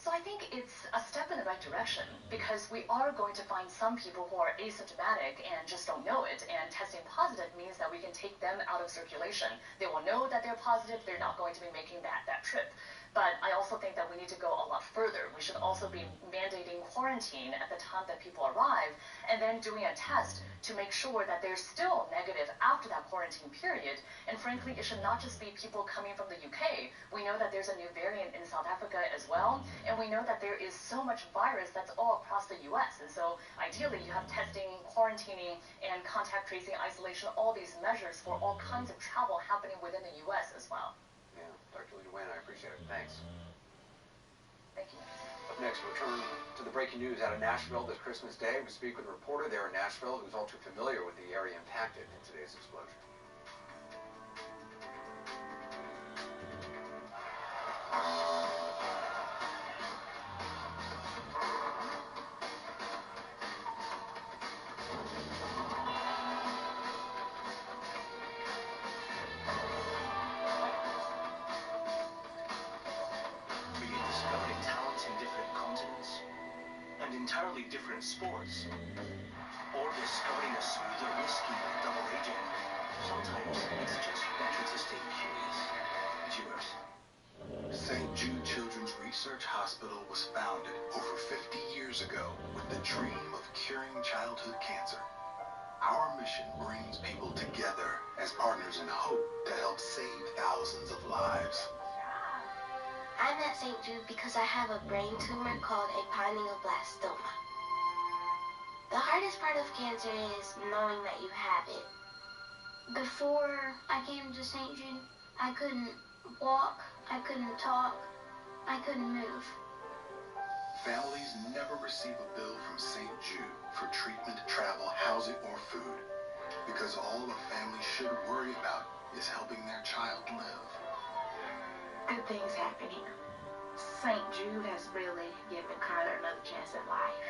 So I think it's a step in the right direction because we are going to find some people who are asymptomatic and just don't know it, and testing positive means that we can take them out of circulation. They will know that they're positive, they're not going to be making that trip. But I also think that we need to go a lot further. We should also be mandating quarantine at the time that people arrive and then doing a test to make sure that they're still negative after that quarantine period. And frankly, it should not just be people coming from the UK. We know that there's a new variant in South Africa as well, and we know that there is so much virus that's all across the US. And so ideally, you have testing, quarantining, and contact tracing, isolation, all these measures for all kinds of travel happening within the US as well. Yeah, Dr. Lee Nguyen, I appreciate it. Thanks. Thank you. Up next, we'll turn to the breaking news out of Nashville this Christmas Day. We speak with a reporter there in Nashville who's all too familiar with the area impacted in today's explosion. Entirely different sports, or discarding a smoother whiskey with double agent. Sometimes it's just better to stay curious. Cheers. St. Jude Children's Research Hospital was founded over 50 years ago with the dream of curing childhood cancer. Our mission brings people together as partners in hope to help save thousands of lives. I'm at St. Jude because I have a brain tumor called a pineoblastoma. The hardest part of cancer is knowing that you have it. Before I came to St. Jude, I couldn't walk, I couldn't talk, I couldn't move. Families never receive a bill from St. Jude for treatment, travel, housing, or food, because all a family should worry about is helping their child live. Good things happen here. St. Jude has really given Carter another chance at life.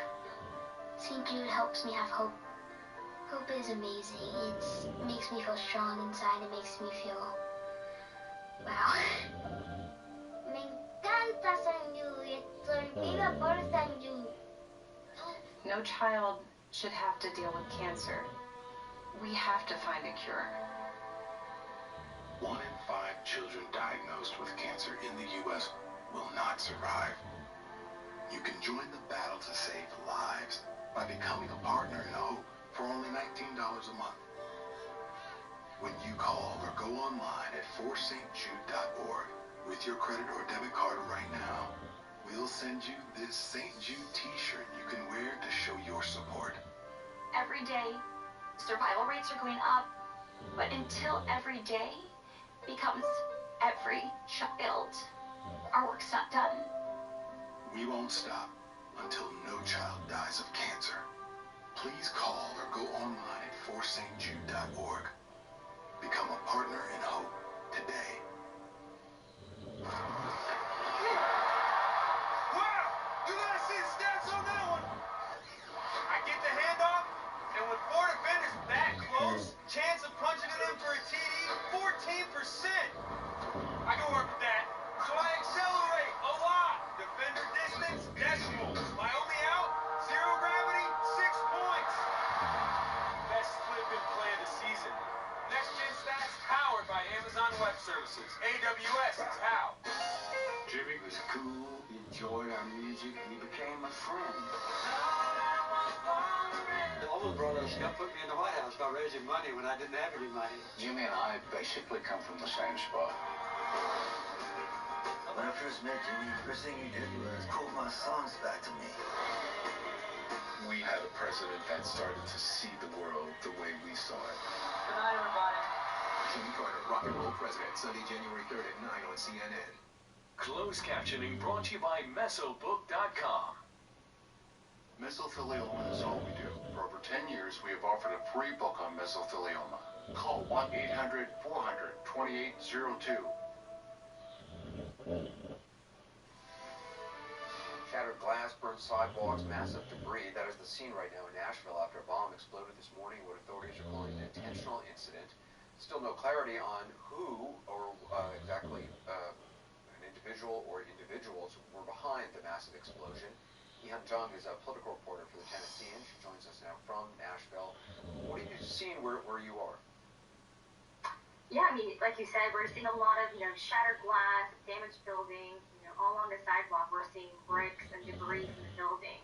St. Jude helps me have hope. Hope is amazing. It makes me feel strong inside. It makes me feel... wow. Me encanta St. Jude. Estoy viva por St. Jude. No child should have to deal with cancer. We have to find a cure. 1 in 5 children diagnosed with cancer in the U.S. will not survive. You can join the battle to save lives by becoming a partner in hope for only $19 a month. When you call or go online at forstjude.org with your credit or debit card right now, we'll send you this St. Jude t-shirt you can wear to show your support. Every day, survival rates are going up, but until every day becomes every child, our work's not done. We won't stop until no child dies of cancer. Please call or go online at forstjude.org. Become a partner in hope today. Wow! You gotta see the stats on that one! I get the handoff, and with 4 defenders that close, chance of punching it in for a TD, 14%! I can work with that. So I accelerate a lot. Defender distance, decimals. My only out, 0 gravity, 6 points. Best split been played this season. Next Gen Stats powered by Amazon Web Services. AWS is how. Jimmy was cool, he enjoyed our music, and he became a friend. All the brothers got put me in the White House by raising money when I didn't have any money. Jimmy and I basically come from the same spot. When I first met Jimmy, the first thing he did was quote my songs back to me. We had a president that started to see the world the way we saw it. Good night, everybody. Jimmy Carter, rock and roll president, Sunday, January 3rd at 9 on CNN. Closed captioning brought to you by Mesobook.com. Mesothelioma is all we do. For over 10 years, we have offered a free book on mesothelioma. Call 1-800-400-2802. Shattered glass, burnt sidewalks, massive debris. That is the scene right now in Nashville after a bomb exploded this morning. What authorities are calling an intentional incident. Still no clarity on who or exactly an individual or individuals were behind the massive explosion. Ihan Jung is a political reporter for the Tennessean. She joins us now from Nashville. What have you seen where you are? Yeah, I mean, like you said, we're seeing a lot of, shattered glass, damaged buildings, all on the sidewalk. We're seeing bricks and debris from the building.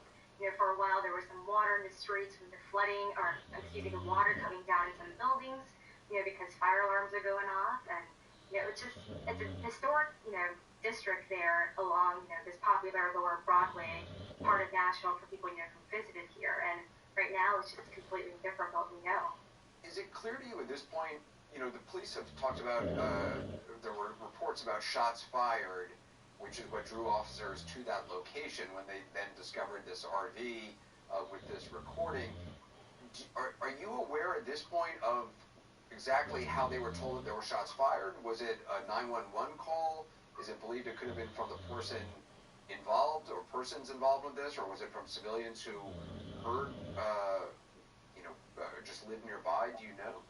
For a while there was some water in the streets from the flooding, the water coming down in some buildings, because fire alarms are going off. And, it's a historic, district there along, this popular Lower Broadway part of Nashville for people, who visited here. And right now it's just completely different what we know. Is it clear to you at this point, the police have talked about, there were reports about shots fired, which is what drew officers to that location when they then discovered this RV with this recording. Are you aware at this point of exactly how they were told that there were shots fired? Was it a 911 call? Is it believed it could have been from the person involved or persons involved with this, or was it from civilians who heard, just lived nearby? Do you know?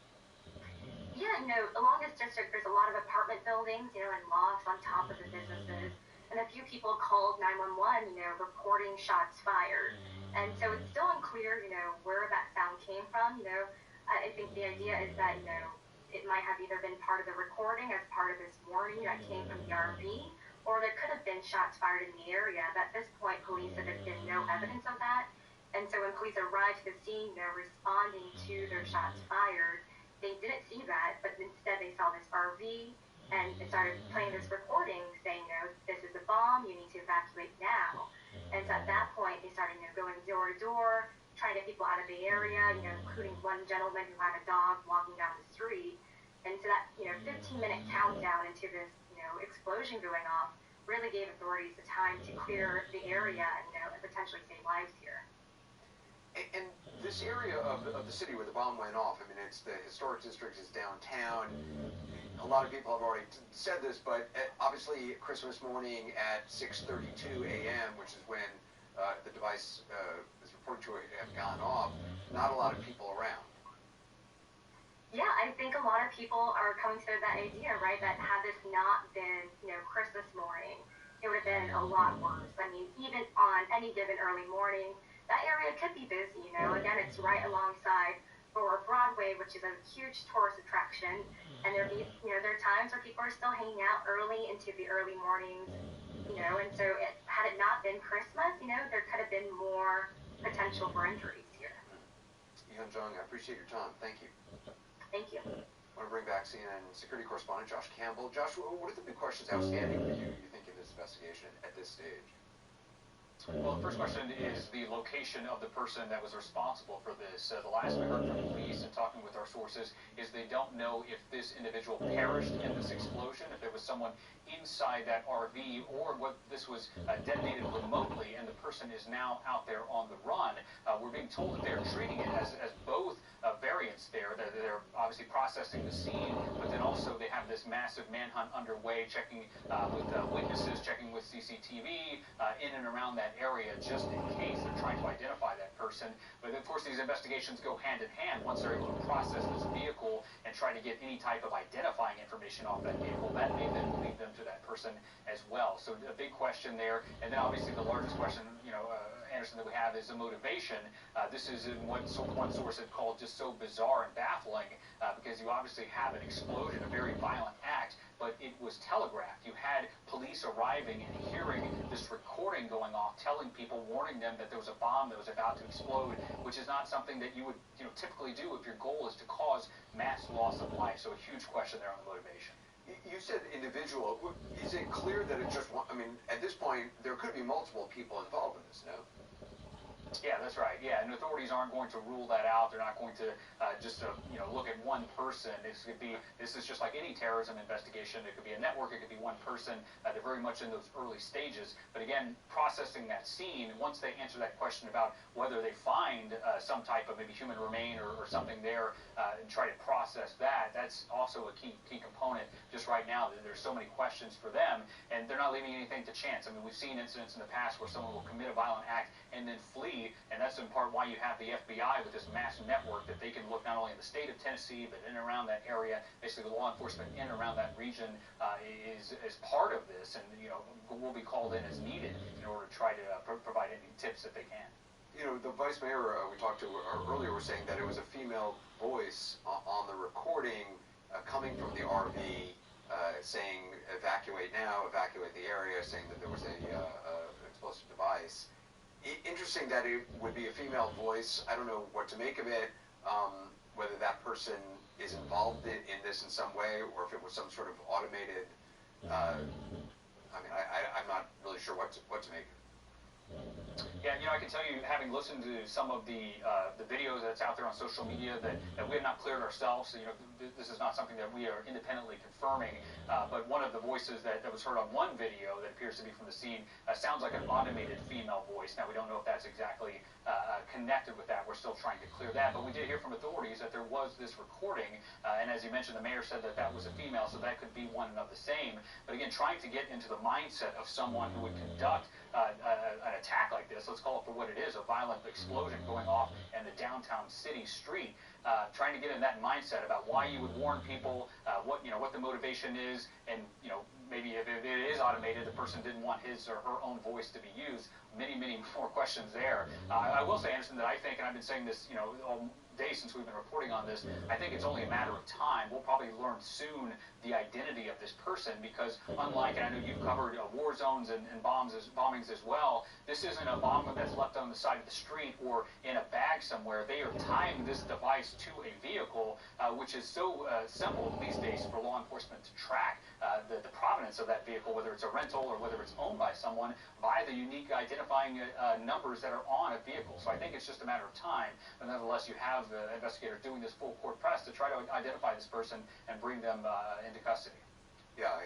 Yeah, along this district, there's a lot of apartment buildings, and lofts on top of the businesses. And a few people called 911, reporting shots fired. And so it's still unclear, where that sound came from. I think the idea is that, it might have either been part of the recording as part of this warning that came from the RV, or there could have been shots fired in the area. But at this point, police said there's been no evidence of that. And so when police arrived to the scene, they're responding to their shots fired. They didn't see that, but instead they saw this RV, and it started playing this recording saying, this is a bomb, you need to evacuate now. And so at that point, they started, going door to door, trying to get people out of the area, including one gentleman who had a dog walking down the street. And so that, 15-minute countdown into this, explosion going off really gave authorities the time to clear the area and, potentially save lives here. And this area of the city where the bomb went off, I mean, it's the historic district is downtown. A lot of people have already said this, but obviously Christmas morning at 6:32 a.m., which is when the device is reported to have gone off, not a lot of people around. Yeah, I think a lot of people are coming to that idea, right, that had this not been, Christmas morning, it would have been a lot worse. I mean, even on any given early morning, that area could be busy, Again, it's right alongside Lower Broadway, which is a huge tourist attraction, and there are times where people are still hanging out early into the early mornings, and so had it not been Christmas, there could have been more potential for injuries here. Ihan Jung, I appreciate your time. Thank you. Thank you. I want to bring back CNN security correspondent Josh Campbell. Josh, what are the big questions outstanding for you think, in this investigation at this stage? Well, the first question is the location of the person that was responsible for this. The last we heard from police and talking with our sources is they don't know if this individual perished in this explosion, if there was someone inside that RV, or what this was detonated remotely and the person is now out there on the run. We're being told that they're treating it as both variants there. They're obviously processing the scene, but then also they have this massive manhunt underway, checking with witnesses, checking with CCTV in and around that area, just in case they're trying to identify that person. But of course, these investigations go hand in hand. Once they're able to process this vehicle and try to get any type of identifying information off that vehicle, that may then lead them to that person as well. So a big question there. And then obviously the largest question, Anderson, that we have is the motivation. This is in what one source had called just so bizarre and baffling, because you obviously have an explosion, a very violent act, but it was telegraphed. You had police arriving and hearing this recording going off, telling people, warning them that there was a bomb that was about to explode, which is not something that you would typically do if your goal is to cause mass loss of life. So a huge question there on the motivation. You said individual. Is it clear that it's just one? I mean, at this point, there could be multiple people involved in this, no? Yeah, that's right. Yeah, and authorities aren't going to rule that out. They're not going to just look at one person. This is just like any terrorism investigation. It could be a network. It could be one person. They're very much in those early stages. But again, processing that scene, once they answer that question about whether they find some type of maybe human remain or something there and try to process that, that's also a key component. Just right now, there's so many questions for them, and they're not leaving anything to chance. I mean, we've seen incidents in the past where someone will commit a violent act and then flee, and that's in part why you have the FBI with this massive network that they can look not only in the state of Tennessee, but in and around that area. Basically, the law enforcement in and around that region is part of this, and will be called in as needed in order to try to provide any tips that they can. The vice mayor we talked to earlier was saying that it was a female voice on the recording coming from the RV saying, evacuate now, evacuate the area, saying that there was an explosive device. Interesting that it would be a female voice. I don't know what to make of it, whether that person is involved in this in some way, or if it was some sort of automated, I'm not really sure what to make of it. Yeah, I can tell you, having listened to some of the videos that's out there on social media, that we have not cleared ourselves. So, this is not something that we are independently confirming. But one of the voices that was heard on one video that appears to be from the scene sounds like an automated female voice. Now, we don't know if that's exactly connected with that. We're still trying to clear that. But we did hear from authorities that there was this recording. And as you mentioned, the mayor said that that was a female, so that could be one and of the same. But again, trying to get into the mindset of someone who would conduct an attack like this, let's call it for what it is, a violent explosion going off in the downtown city street, trying to get in that mindset about why you would warn people, what the motivation is, and maybe if it is automated, the person didn't want his or her own voice to be used. Many more questions there. I will say, Anderson, that I think, and I've been saying this, all day since we've been reporting on this, I think it's only a matter of time. We'll probably learn soon the identity of this person, because unlike, and I know you've covered war zones and bombings as well, this isn't a bomb that's left on the side of the street or in a bag somewhere. They are tying this device to a vehicle, which is so simple these days for law enforcement to track the provenance of that vehicle, whether it's a rental or whether it's owned by someone, by the unique identifying numbers that are on a vehicle. So I think it's just a matter of time. But nonetheless, you have investigators doing this full court press to try to identify this person and bring them into custody. Yeah,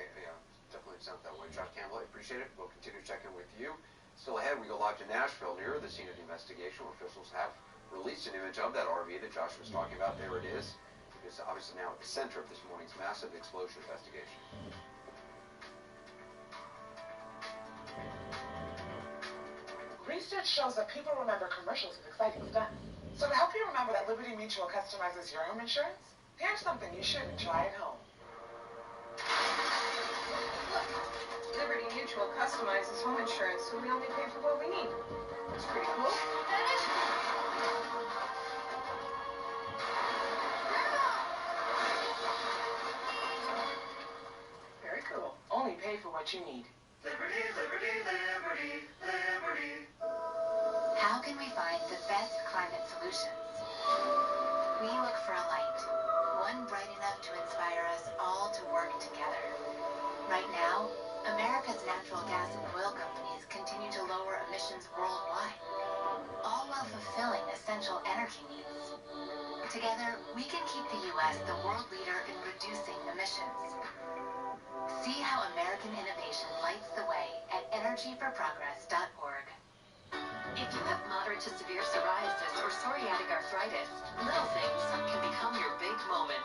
definitely sounds that way. Josh Campbell, I appreciate it. We'll continue checking with you. Still ahead, we go live to Nashville, near the scene of the investigation, where officials have released an image of that RV that Josh was talking about. There it is. It is obviously now at the center of this morning's massive explosion investigation. Research shows that people remember commercials with exciting stunts. So to help you remember that Liberty Mutual customizes your home insurance, here's something you shouldn't try at home. Look, Liberty Mutual customizes home insurance, so we only pay for what we need. It's pretty cool. Very cool. Only pay for what you need. Liberty, liberty, liberty, liberty. How can we find the best climate solutions? We look for a light, one bright enough to inspire us all to work together. Right now, America's natural gas and oil companies continue to lower emissions worldwide, all while fulfilling essential energy needs. Together, we can keep the U.S. the world leader in reducing emissions. See how American innovation lights the way at energyforprogress.org. If you have moderate to severe psoriasis or psoriatic arthritis, little things can become your big moment.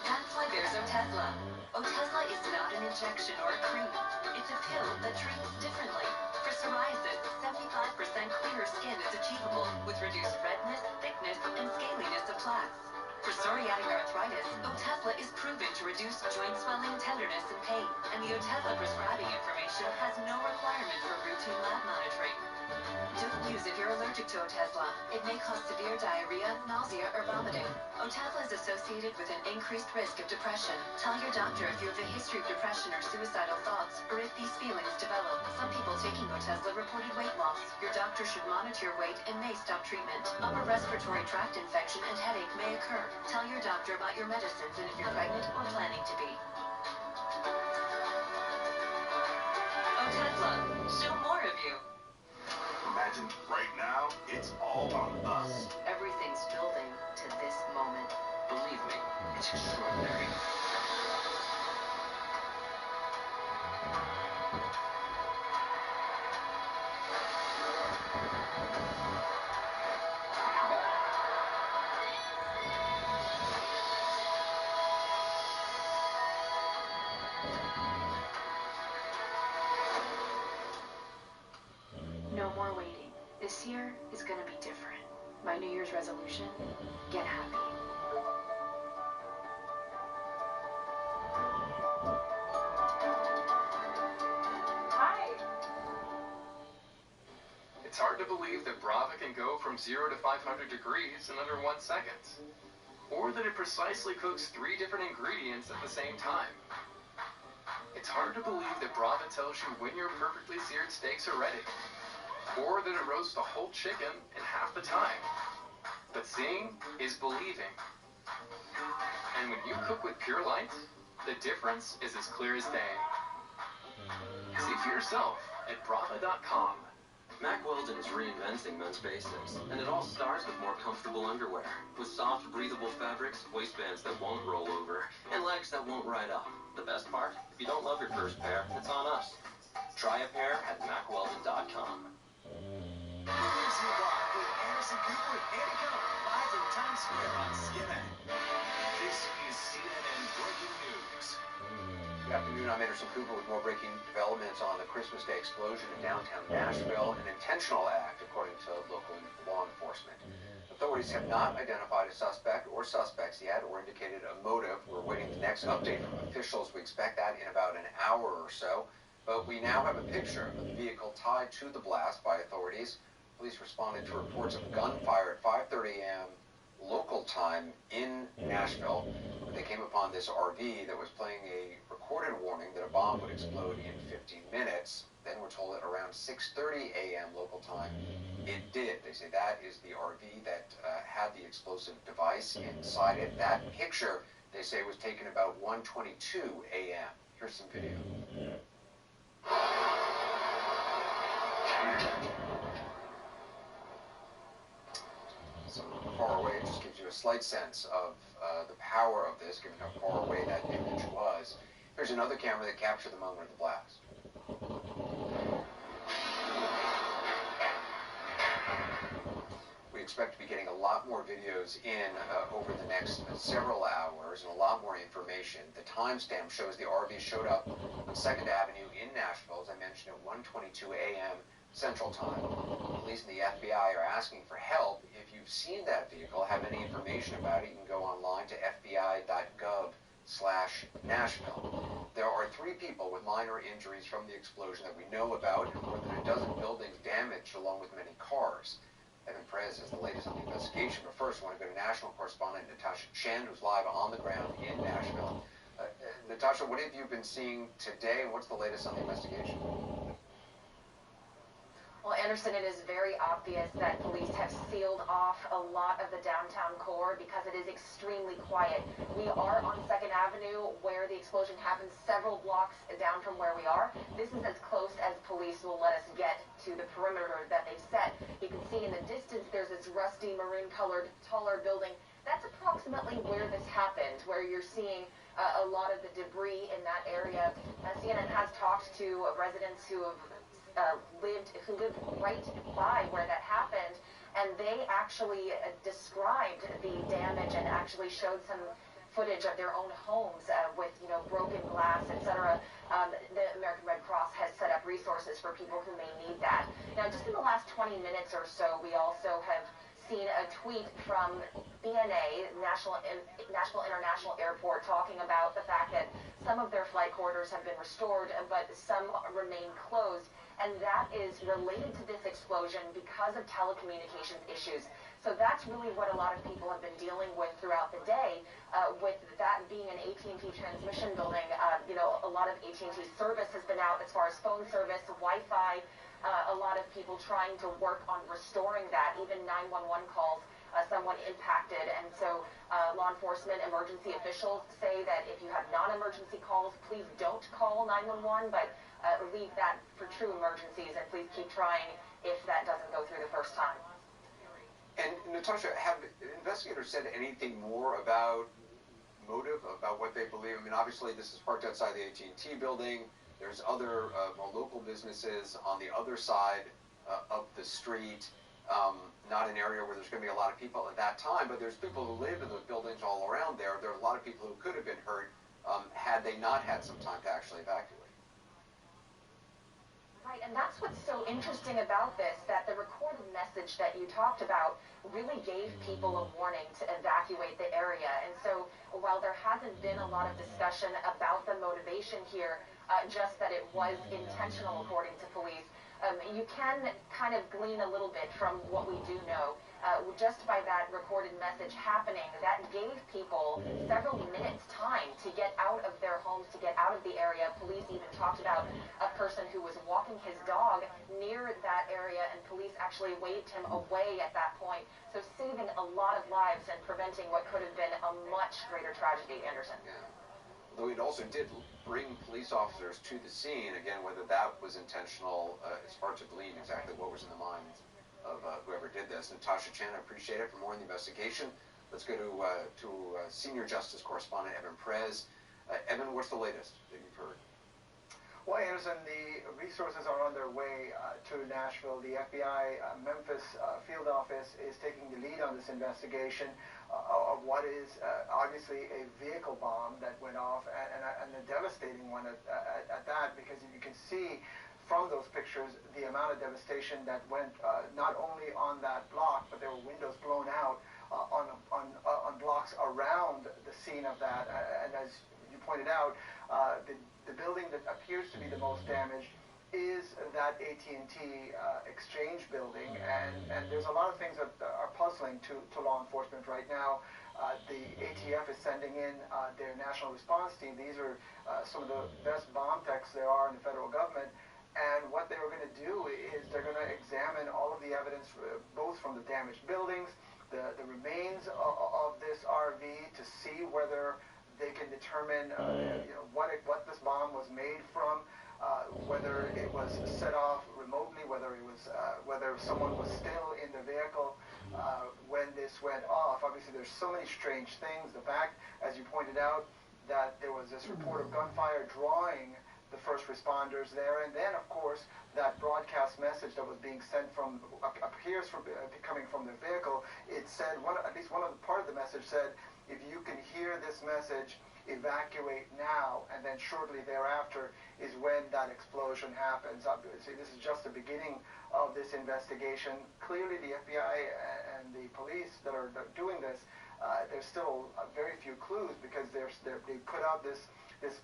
That's why there's Otezla. Otezla is not an injection or a cream. It's a pill that treats differently. For psoriasis, 75% clearer skin is achievable with reduced redness, thickness, and scaliness of plaques. For psoriatic arthritis, Otezla is proven to reduce joint swelling, tenderness, and pain. And the Otezla prescribing information has no requirement for routine lab monitoring. Don't use if you're allergic to Otezla. It may cause severe diarrhea, nausea, or vomiting. Otezla is associated with an increased risk of depression. Tell your doctor if you have a history of depression or suicidal thoughts, or if these feelings develop. Some people taking Otezla reported weight loss. Your doctor should monitor your weight and may stop treatment. Upper respiratory tract infection and headache may occur. Tell your doctor about your medicines and if you're pregnant or planning to be. Otezla, show more of you. Imagine right now, it's all on us. Everything's building to this moment. Believe me, it's extraordinary. No more waiting. This year is gonna be different. My New Year's resolution, get happy. Hi. It's hard to believe that Brava can go from 0 to 500 degrees in under 1 second. Or that it precisely cooks 3 different ingredients at the same time. It's hard to believe that Brava tells you when your perfectly seared steaks are ready. Or that it roasts the whole chicken in half the time. But seeing is believing. And when you cook with pure light, the difference is as clear as day. See for yourself at Brava.com. Mack Weldon's reinventing men's basics, and it all starts with more comfortable underwear, with soft, breathable fabrics, waistbands that won't roll over, and legs that won't ride up. The best part? If you don't love your first pair, it's on us. Try a pair at MackWeldon.com. News you want with Anderson Cooper and Andy Cohen, live from Times Square on CNN. This is CNN Breaking News. Good afternoon, I'm Anderson Cooper with more breaking developments on the Christmas Day explosion in downtown Nashville, an intentional act, according to local law enforcement. Authorities have not identified a suspect or suspects yet or indicated a motive. We're waiting the next update from officials. We expect that in about an hour or so. But we now have a picture of the vehicle tied to the blast by authorities. Police responded to reports of gunfire at 5:30 a.m. local time in Nashville. They came upon this RV that was playing a recorded warning that a bomb would explode in 15 minutes. Then we're told at around 6:30 a.m. local time, it did. They say that is the RV that had the explosive device inside it. That picture, they say, was taken about 1:22 a.m. Here's some video. So far away, it just gives you a slight sense of the power of this, given how far away that image was. Here's another camera that captured the moment of the blast. We expect to be getting a lot more videos in over the next several hours and a lot more information. The timestamp shows the RV showed up on 2nd Avenue in Nashville, as I mentioned, at 1:22 a.m. Central Time. Police and the FBI are asking for help. If you've seen that vehicle, have any information about it, you can go online to fbi.gov/Nashville. There are 3 people with minor injuries from the explosion that we know about, and more than a dozen buildings damaged, along with many cars. Evan Perez has the latest on the investigation, but first I want to go to national correspondent Natasha Chen, who's live on the ground in Nashville. Natasha, what have you been seeing today, and what's the latest on the investigation? Well, Anderson, it is very obvious that police have sealed off a lot of the downtown core because it is extremely quiet. We are on 2nd Avenue where the explosion happened, several blocks down from where we are. This is as close as police will let us get to the perimeter that they've set. You can see in the distance there's this rusty maroon-colored taller building. That's approximately where this happened, where you're seeing a lot of the debris in that area. CNN has talked to residents who have who lived right by where that happened, and they actually described the damage and actually showed some footage of their own homes with, broken glass, etc. The American Red Cross has set up resources for people who may need that. Now, just in the last 20 minutes or so, we also have seen a tweet from BNA, National International Airport, talking about the fact that some of their flight corridors have been restored, but some remain closed, and that is related to this explosion because of telecommunications issues. So that's really what a lot of people have been dealing with throughout the day, with that being an AT&T transmission building. A lot of AT&T service has been out as far as phone service, Wi-Fi, a lot of people trying to work on restoring that, even 911 calls, someone impacted. And so law enforcement, emergency officials say that if you have non-emergency calls, please don't call 911, but leave that for true emergencies, and please keep trying if that doesn't go through the first time. And Natasha, have investigators said anything more about motive, about what they believe? I mean, obviously this is parked outside the AT&T building. There's other more local businesses on the other side of the street. Not an area where there's going to be a lot of people at that time, but there's people who live in those buildings all around there. There are a lot of people who could have been hurt had they not had some time to actually evacuate. Right, and that's what's so interesting about this, that the recorded message that you talked about really gave people a warning to evacuate the area. And so while there hasn't been a lot of discussion about the motivation here, just that it was intentional according to police, you can kind of glean a little bit from what we do know. Just by that recorded message happening, that gave people several minutes time to get out of their homes, to get out of the area. Police even talked about a person who was walking his dog near that area, and police actually waved him away at that point. So saving a lot of lives and preventing what could have been a much greater tragedy, Anderson. Yeah. Although it also did bring police officers to the scene. Again, whether that was intentional, it's hard to glean exactly what was in the minds of whoever did this. Natasha Chen, I appreciate it. For more on the investigation, let's go to senior justice correspondent Evan Perez. Evan, what's the latest that you've heard? Well, Anderson, the resources are on their way to Nashville. The FBI Memphis field office is taking the lead on this investigation of what is obviously a vehicle bomb that went off, and a devastating one at that, because you can see from those pictures the amount of devastation that went not only on that block, but there were windows blown out on blocks around the scene of that. And as you pointed out, the building that appears to be the most damaged is that AT&T exchange building, and there's a lot of things that are puzzling to law enforcement right now. The ATF is sending in their national response team. These are some of the best bomb techs there are in the federal government. And what they were going to do is they're going to examine all of the evidence, both from the damaged buildings, the remains of this RV, to see whether they can determine what this bomb was made from, whether it was set off remotely, whether someone was still in the vehicle when this went off. Obviously, there's so many strange things. The fact, as you pointed out, that there was this report of gunfire drawing the first responders there, and then of course that broadcast message that was being sent from appears from coming from the vehicle. It said at least one of the part of the message said, if you can hear this message, evacuate now, and then shortly thereafter is when that explosion happens. Obviously, this is just the beginning of this investigation. Clearly, the FBI and the police that are doing this, there's still very few clues, because they put out this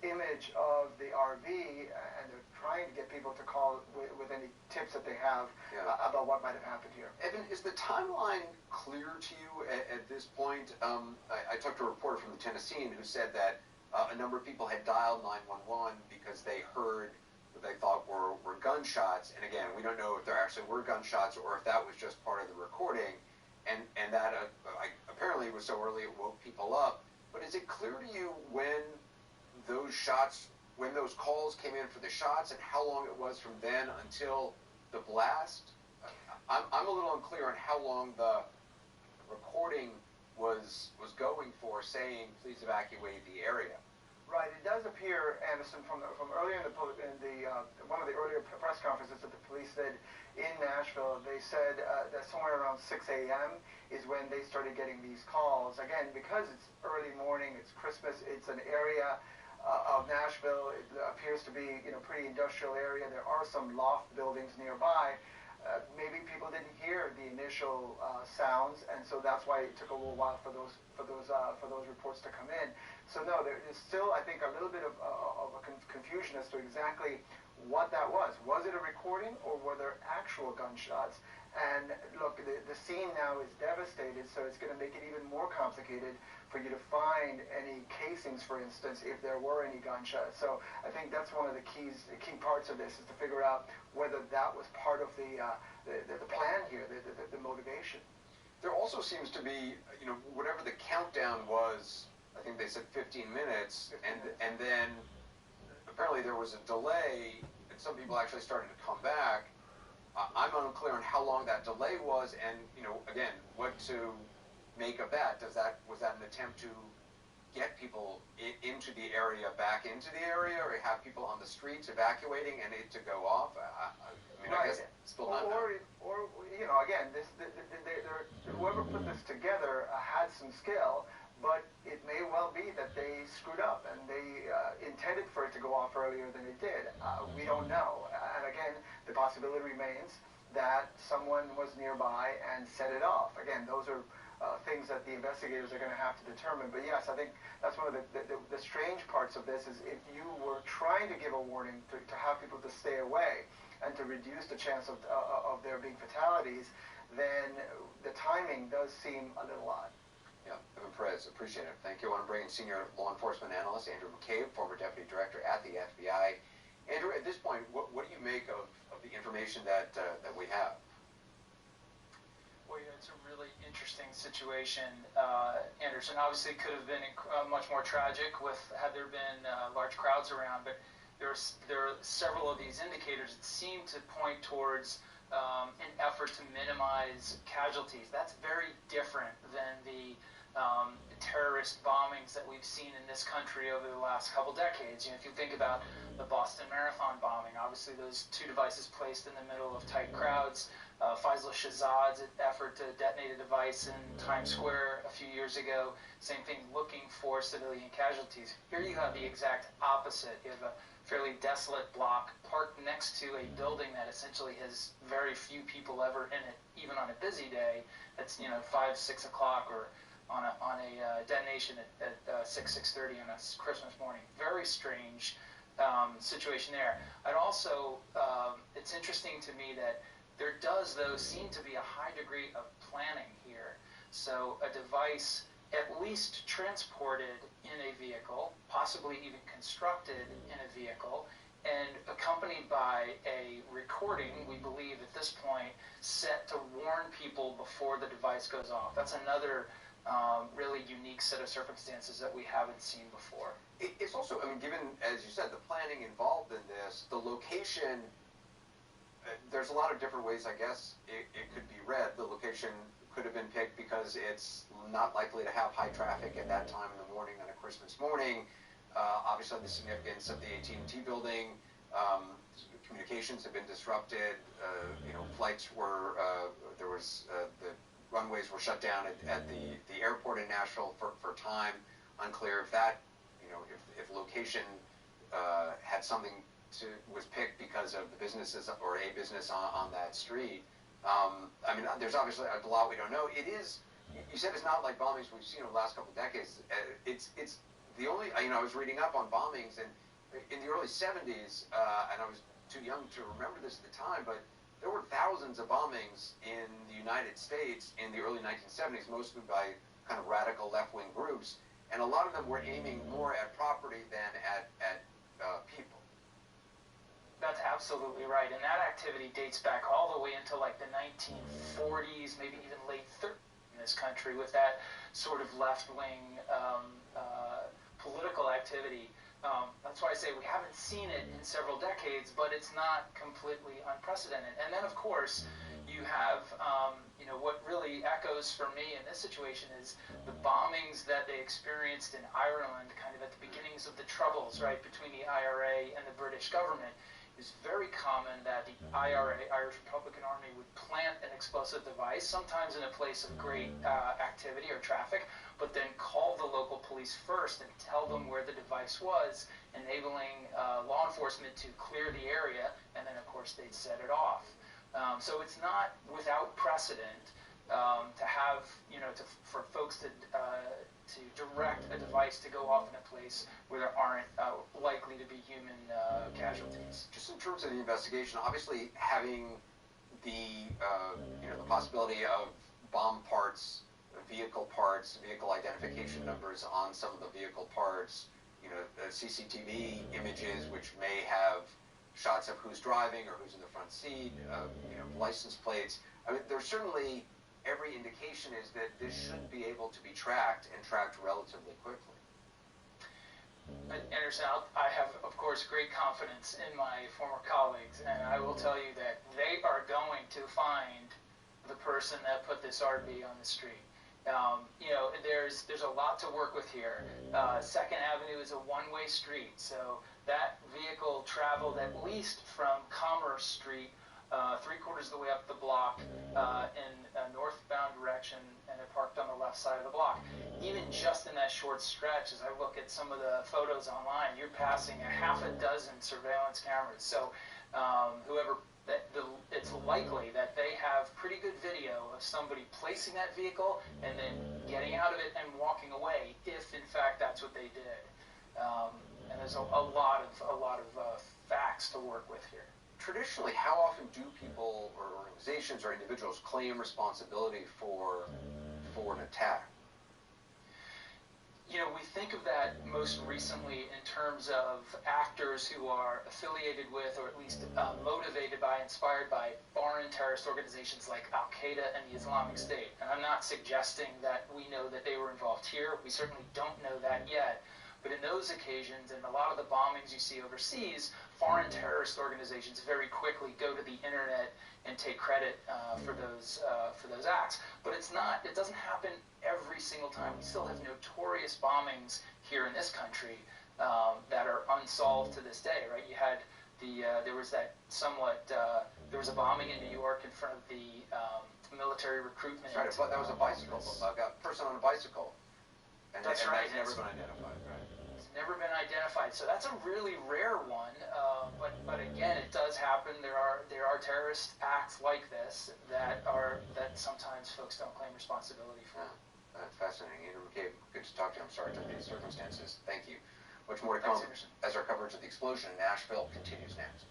image of the RV, and they're trying to get people to call with any tips that they have about what might have happened here. Evan, is the timeline clear to you at this point? I talked to a reporter from the Tennessean who said that a number of people had dialed 911 because they heard what they thought were gunshots. And again, we don't know if there actually were gunshots or if that was just part of the recording. And that apparently it was so early it woke people up. But is it clear to you when those calls came in for the shots, and how long it was from then until the blast? I'm a little unclear on how long the recording was going for, saying please evacuate the area. Right. It does appear, Anderson, from earlier in one of the earlier press conferences that the police did in Nashville, they said that somewhere around 6 a.m. is when they started getting these calls. Again, because it's early morning, it's Christmas, it's an area of Nashville. It appears to be, pretty industrial area. There are some loft buildings nearby. maybe people didn't hear the initial sounds, and so that's why it took a little while for those reports to come in. So no, there is still, I think, a little bit of a confusion as to exactly what that was. Was it a recording, or were there actual gunshots? And look, the scene now is devastated, so it's going to make it even more complicated for you to find any casings, for instance, if there were any gunshots. So I think that's one of the key parts of this, is to figure out whether that was part of the plan here, the motivation. There also seems to be, whatever the countdown was, I think they said 15 minutes, and then apparently there was a delay, and some people actually started to come back. I'm unclear on how long that delay was, and again, what to make of that. Was that an attempt to get people into the area, back into the area, or have people on the streets evacuating and it to go off? I guess still not known. Or again, whoever put this together had some skill, but it may well be that they screwed up and they intended for it to go off earlier than it did. We don't know. And again, the possibility remains that someone was nearby and set it off. Again, those are things that the investigators are going to have to determine. But yes, I think that's one of the strange parts of this, is if you were trying to give a warning to have people to stay away and to reduce the chance of there being fatalities, then the timing does seem a little odd. Yeah, Evan Perez, appreciate it. Thank you. I want to bring in Senior Law Enforcement Analyst Andrew McCabe, former Deputy Director at the FBI. Andrew, at this point, what do you make of the information that we have? Well, it's a really interesting situation. Anderson obviously could have been much more tragic had there been large crowds around, but there are several of these indicators that seem to point towards an effort to minimize casualties. That's very different than the terrorist bombings that we've seen in this country over the last couple decades. If you think about the Boston Marathon bombing, obviously those two devices placed in the middle of tight crowds. Faisal Shahzad's effort to detonate a device in Times Square a few years ago, same thing, looking for civilian casualties. Here you have the exact opposite. You have a fairly desolate block parked next to a building that essentially has very few people ever in it, even on a busy day. That's 5, 6 o'clock, or on a detonation at 6:30 on a Christmas morning. Very strange situation there. I'd also, it's interesting to me that there does, though, seem to be a high degree of planning here. So a device at least transported in a vehicle, possibly even constructed in a vehicle, and accompanied by a recording, we believe at this point, set to warn people before the device goes off. That's another really unique set of circumstances that we haven't seen before. It's also, given, as you said, the planning involved in this, the location, there's a lot of different ways, I guess, it could be read. The location could have been picked because it's not likely to have high traffic at that time in the morning on a Christmas morning. Obviously, the significance of the AT&T building, communications have been disrupted. Flights were, the runways were shut down at the airport in Nashville for time. Unclear if that, if location had something was picked because of the businesses or a business on that street. There's obviously a lot we don't know. It is, you said it's not like bombings we've seen over the last couple of decades. It's the only, I was reading up on bombings, and in the early 70s, and I was too young to remember this at the time, but there were thousands of bombings in the United States in the early 1970s, mostly by kind of radical left-wing groups, and a lot of them were aiming more at property than at people. That's absolutely right, and that activity dates back all the way into like the 1940s, maybe even late 30s in this country, with that sort of left-wing political activity. That's why I say we haven't seen it in several decades, but it's not completely unprecedented. And then, of course, you have, what really echoes for me in this situation is the bombings that they experienced in Ireland, kind of at the beginnings of the Troubles, right, between the IRA and the British government. It's very common that the IRA, Irish Republican Army, would plant an explosive device, sometimes in a place of great activity or traffic, but then call the local police first and tell them where the device was, enabling law enforcement to clear the area, and then, of course, they'd set it off. So it's not without precedent to have, for folks to direct a device to go off in a place where there aren't likely to be human casualties. Just in terms of the investigation, obviously having the possibility of bomb parts, vehicle identification numbers on some of the vehicle parts, CCTV images which may have shots of who's driving or who's in the front seat, license plates. I mean, there's certainly every indication is that this should be able to be tracked and tracked relatively quickly. Anderson, I have, of course, great confidence in my former colleagues, and I will tell you that they are going to find the person that put this RV on the street. There's a lot to work with here. 2nd Avenue is a one-way street, so that vehicle traveled at least from Commerce Street 3/4 of the way up the block in a northbound direction, and it parked on the left side of the block. Even just in that short stretch, as I look at some of the photos online, you're passing a half a dozen surveillance cameras. So it's likely that they have pretty good video of somebody placing that vehicle and then getting out of it and walking away, if in fact that's what they did. And there's a lot of facts to work with here. Traditionally, how often do people or organizations or individuals claim responsibility for an attack? We think of that most recently in terms of actors who are affiliated with, or at least motivated by, inspired by foreign terrorist organizations like Al-Qaeda and the Islamic State. And I'm not suggesting that we know that they were involved here. We certainly don't know that yet. But in those occasions, and a lot of the bombings you see overseas, foreign terrorist organizations very quickly go to the internet and take credit for those acts. But it doesn't happen every single time. We still have notorious bombings here in this country that are unsolved to this day, right? You had there was a bombing in New York in front of the military recruitment. That's right, that was a bicycle, a person on a bicycle. And that's right. It's never been identified, right? It's never been identified. So that's a really rare one. But again, it does happen. There are terrorist acts like this that sometimes folks don't claim responsibility for. Yeah, that's fascinating. Andrew McCabe, good to talk to you. I'm sorry for these circumstances. Thank you. Much more to come as our coverage of the explosion in Nashville continues next.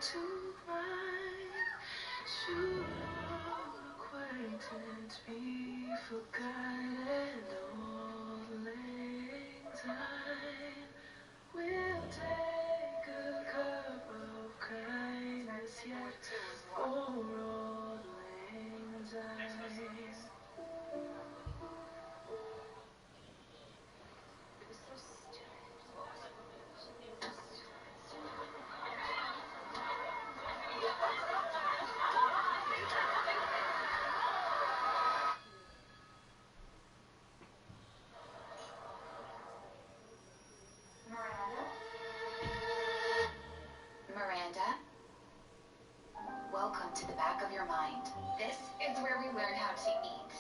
To mind, should our acquaintance be forgotten? All lang syne, we'll take a cup of kindness yet for all lang syne. Miranda, welcome to the back of your mind. This is where we learn how to eat.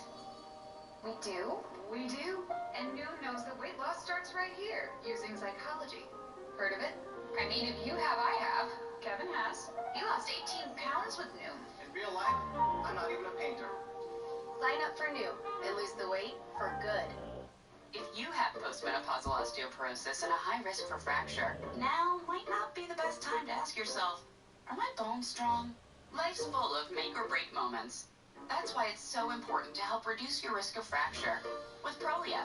We do? We do. And Noom knows that weight loss starts right here, using psychology. Heard of it? I mean, if you have, I have. Kevin has. He lost 18 pounds with Noom. In real life, I'm not even a painter. Sign up for Noom and lose the weight for good. If you have postmenopausal osteoporosis and a high risk for fracture, now might not be the best time to ask yourself, are my bones strong? Life's full of make or break moments. That's why it's so important to help reduce your risk of fracture with Prolia.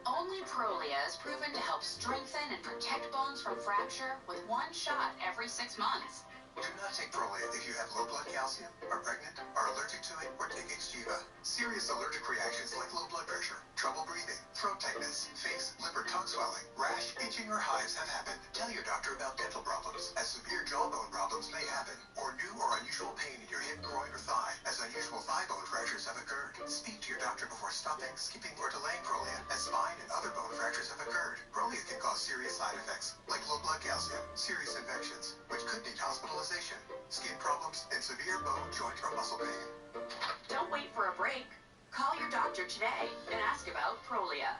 Only Prolia is proven to help strengthen and protect bones from fracture with one shot every 6 months. Do not take Prolia if you have low blood calcium, are pregnant, are allergic to it, or take Xgeva. Serious allergic reactions like low blood pressure, trouble breathing, throat tightness, face, lip, or tongue swelling, rash, itching, or hives have happened. Tell your doctor about dental problems, as severe jawbone problems may happen, or new or unusual pain in your hip, groin, or thigh, as unusual thigh bone fractures have occurred. Speak to your doctor before stopping, skipping, or delaying Prolia, as spine and other bone fractures have occurred. Prolia can cause serious side effects, like low blood calcium, serious infections, which could need hospitalization, skin problems, and severe bone, joint, or muscle pain. Don't wait for a break. Call your doctor Butcher today and ask about Prolia.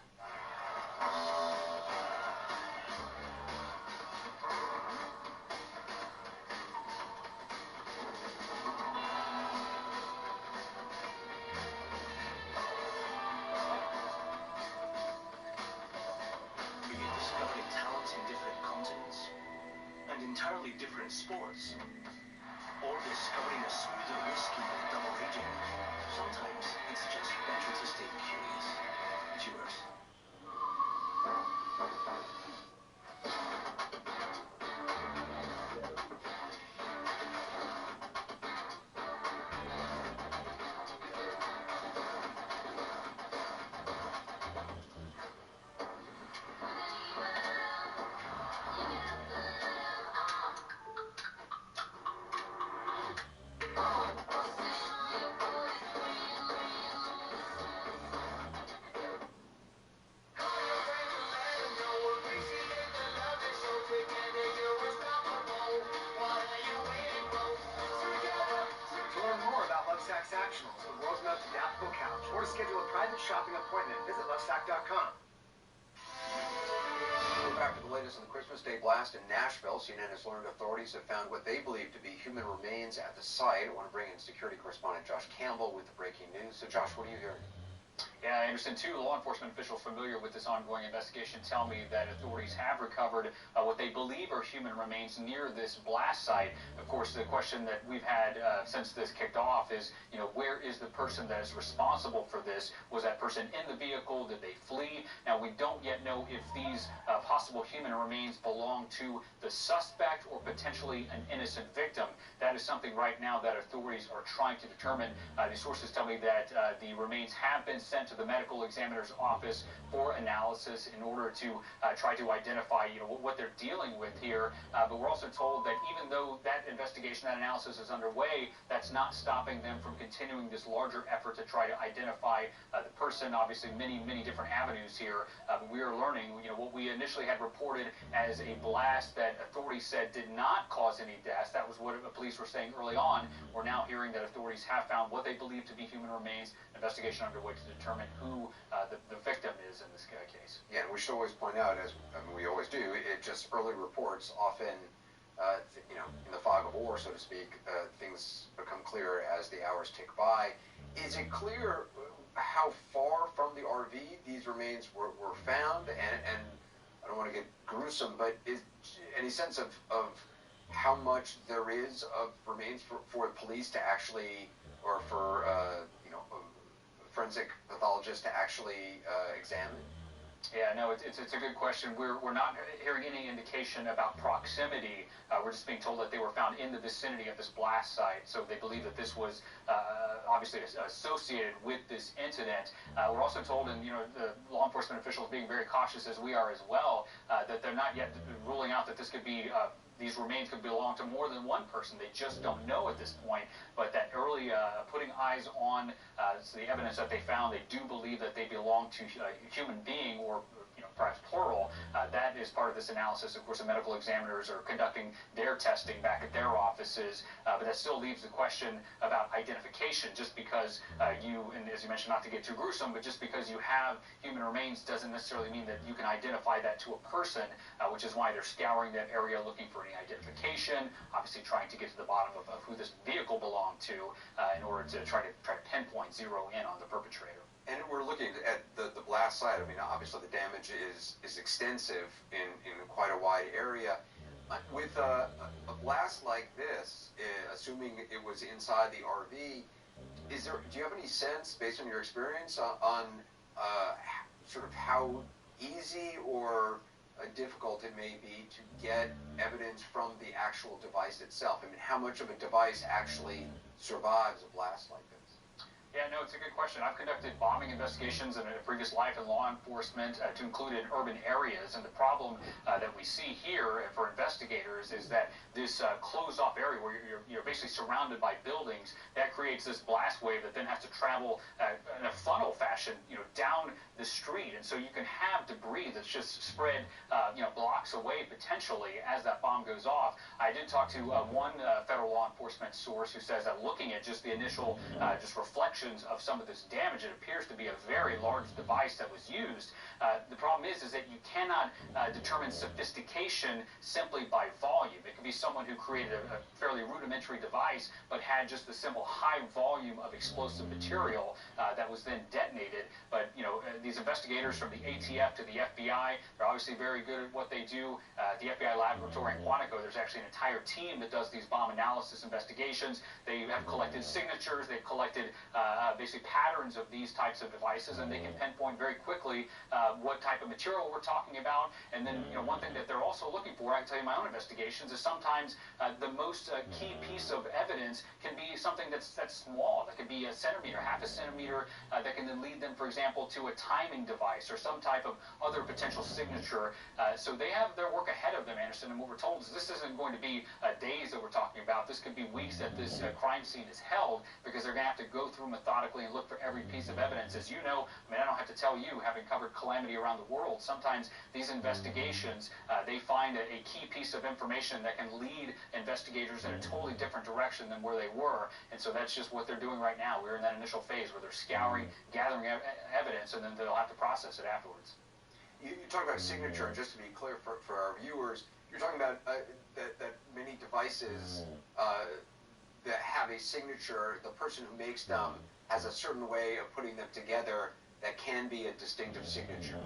Discovering talents in different continents and entirely different sports, or discovering a smoother whiskey with double aging. Sometimes it's just better to stay curious. Yours. Sectionals, the world's most adaptable couch, or to schedule a private shopping appointment, visit lovesac.com. We're back to the latest on the Christmas Day blast in Nashville. CNN has learned authorities have found what they believe to be human remains at the site. I want to bring in security correspondent Josh Campbell with the breaking news. So, Josh, what are you hearing? Yeah, Anderson, two law enforcement officials familiar with this ongoing investigation tell me that authorities have recovered what they believe are human remains near this blast site. Of course, the question that we've had since this kicked off is, where is the person that is responsible for this? Was that person in the vehicle? Did they flee? Now, we don't yet know if these possible human remains belong to the suspect or potentially an innocent victim. That is something right now that authorities are trying to determine. The sources tell me that the remains have been sent to the medical examiner's office for analysis in order to try to identify, what they're dealing with here. But we're also told that even though that investigation, that analysis is underway, that's not stopping them from continuing this larger effort to try to identify the person. Obviously, many, many different avenues here. But we are learning, what we initially had reported as a blast that authorities said did not cause any deaths. That was what the police were saying early on. We're now hearing that authorities have found what they believe to be human remains. Investigation underway to determine who the victim is in this case. Yeah, and we should always point out, as we always do, it just early reports often, in the fog of war, so to speak, things become clearer as the hours tick by. Is it clear how far from the RV these remains were found? And I don't want to get gruesome, but is any sense of how much there is of remains for police to actually, or for forensic pathologists to actually examine? Yeah, no, it's a good question. We're not hearing any indication about proximity. We're just being told that they were found in the vicinity of this blast site, so they believe that this was obviously associated with this incident. We're also told, and the law enforcement officials being very cautious as we are as well, that they're not yet ruling out that this could be these remains could belong to more than one person. They just don't know at this point. But that early putting eyes on the evidence that they found, they do believe that they belong to a human being, or perhaps plural. That is part of this analysis. Of course, the medical examiners are conducting their testing back at their offices, but that still leaves the question about identification. Just because and as you mentioned, not to get too gruesome, but just because you have human remains doesn't necessarily mean that you can identify that to a person, which is why they're scouring that area looking for any identification, obviously trying to get to the bottom of who this vehicle belonged to in order to try to pinpoint, zero in on the perpetrator. And we're looking at the blast site. I mean, obviously the damage is extensive in quite a wide area. With a blast like this, assuming it was inside the RV, do you have any sense, based on your experience, on sort of how easy or difficult it may be to get evidence from the actual device itself? I mean, how much of a device actually survives a blast like this? Yeah, no, it's a good question. I've conducted bombing investigations in a previous life in law enforcement to include in urban areas, and the problem that we see here for investigators is that this closed-off area where you're basically surrounded by buildings, that creates this blast wave that then has to travel in a funnel fashion, down the street, and so you can have debris that's just spread, blocks away potentially as that bomb goes off. I did talk to one federal law enforcement source who says that looking at just the initial just reflections of some of this damage, it appears to be a very large device that was used. The problem is that you cannot determine sophistication simply by volume. It could be someone who created a fairly rudimentary device but had just the simple high volume of explosive material that was then detonated. But these investigators from the ATF to the FBI, they're obviously very good at what they do. At the FBI laboratory in Quantico, there's actually an entire team that does these bomb analysis investigations. They have collected signatures, they've collected basically patterns of these types of devices, and they can pinpoint very quickly what type of material we're talking about. And then, one thing that they're also looking for, I can tell you my own investigations, is sometimes the most key piece of evidence can be something that's small. That could be a centimeter, half a centimeter, that can then lead them, for example, to a timing device or some type of other potential signature. So they have their work ahead of them, Anderson, and what we're told is this isn't going to be days that we're talking about. This could be weeks that this crime scene is held, because they're going to have to go through methodically and look for every piece of evidence. As you know, I don't have to tell you, having covered calamity around the world, sometimes these investigations, they find a key piece of information that can lead investigators in a totally different direction than where they were. And so that's just what they're doing right now. We're in that initial phase where they're scouring, gathering evidence, and then they'll have to process it afterwards. You talk about signature, and just to be clear for our viewers, you're talking about that many devices that have a signature, the person who makes them has a certain way of putting them together that can be a distinctive signature.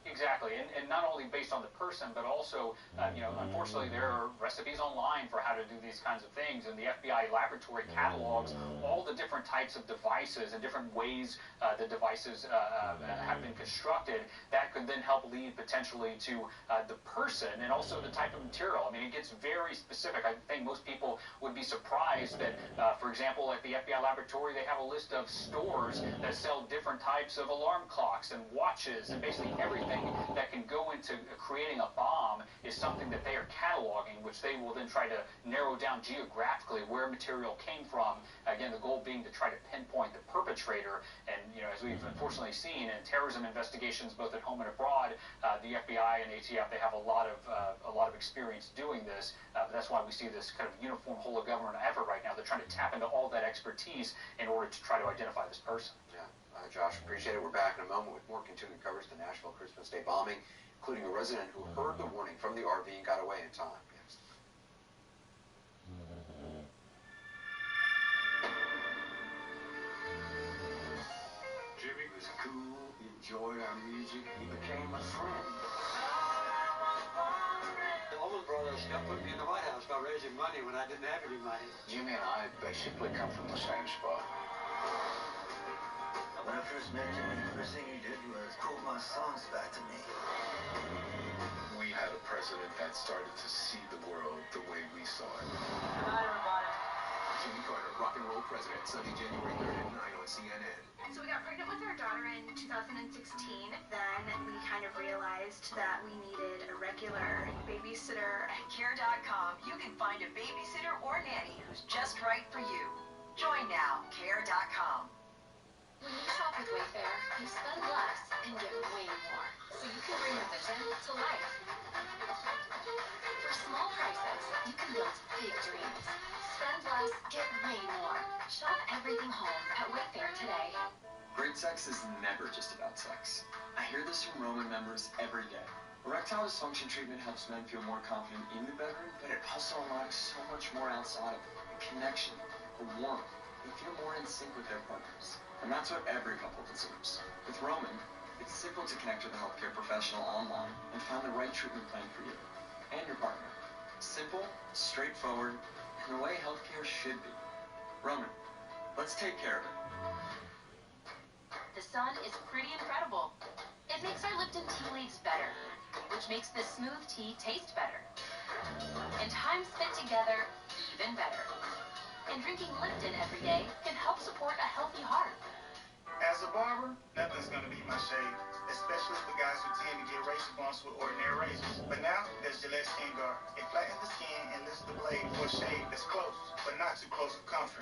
Exactly, and not only based on the person, but also, unfortunately, there are recipes online for how to do these kinds of things, and the FBI laboratory catalogs all the different types of devices and different ways the devices have been constructed that could then help lead potentially to the person and also the type of material. It gets very specific. I think most people would be surprised that, for example, at the FBI laboratory, they have a list of stores that sell different types of alarm clocks and watches, and basically everything that can go into creating a bomb is something that they are cataloging, which they will then try to narrow down geographically where material came from. Again, the goal being to try to pinpoint the perpetrator. And as we've unfortunately seen in terrorism investigations, both at home and abroad, the FBI and ATF, they have a lot of experience doing this. But that's why we see this kind of uniform whole of government effort right now. They're trying to tap into all that expertise in order to try to identify this person. Yeah. Josh, appreciate it. We're back in a moment with more continuing coverage of the Nashville Christmas Day bombing, including a resident who heard the warning from the RV and got away in time. Yes. Jimmy was cool, he enjoyed our music, he became a friend. The Allman Brothers got put me in the White House by raising money when I didn't have any money. Jimmy and I basically come from the same spot. When I first met Jimmy, the first thing he did was quote my songs back to me. We had a president that started to see the world the way we saw it. Good night, everybody. Jimmy Carter, rock and roll president, Sunday, January 3rd at 9 on CNN. So we got pregnant with our daughter in 2016. Then we kind of realized that we needed a regular babysitter. At Care.com, you can find a babysitter or nanny who's just right for you. Join now, Care.com. When you shop with Wayfair, you spend less and get way more, so you can bring your vision to life. For small prices, you can build big dreams. Spend less, get way more. Shop everything home at Wayfair today. Great sex is never just about sex. I hear this from Roman members every day. Erectile dysfunction treatment helps men feel more confident in the bedroom, but it also unlocks so much more outside of it. A connection, a warmth. They feel more in sync with their partners. And that's what every couple deserves. With Roman, it's simple to connect with a healthcare professional online and find the right treatment plan for you and your partner. Simple, straightforward, and the way healthcare should be. Roman, let's take care of it. The sun is pretty incredible. It makes our Lipton tea leaves better, which makes this smooth tea taste better. And times spent together even better. And drinking Lipton every day can help support a healthy heart. As a barber, nothing's gonna beat my shave, especially for guys who tend to get razor bumps with ordinary razors. But now, there's Gillette Skin Guard. It flattens the skin and lifts the blade for a shave that's close, but not too close for comfort.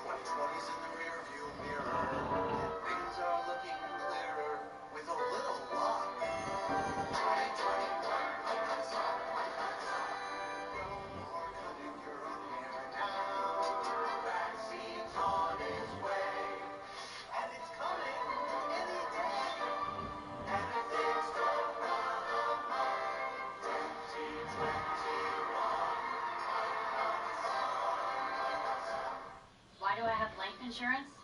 2020's in the rear view mirror. life insurance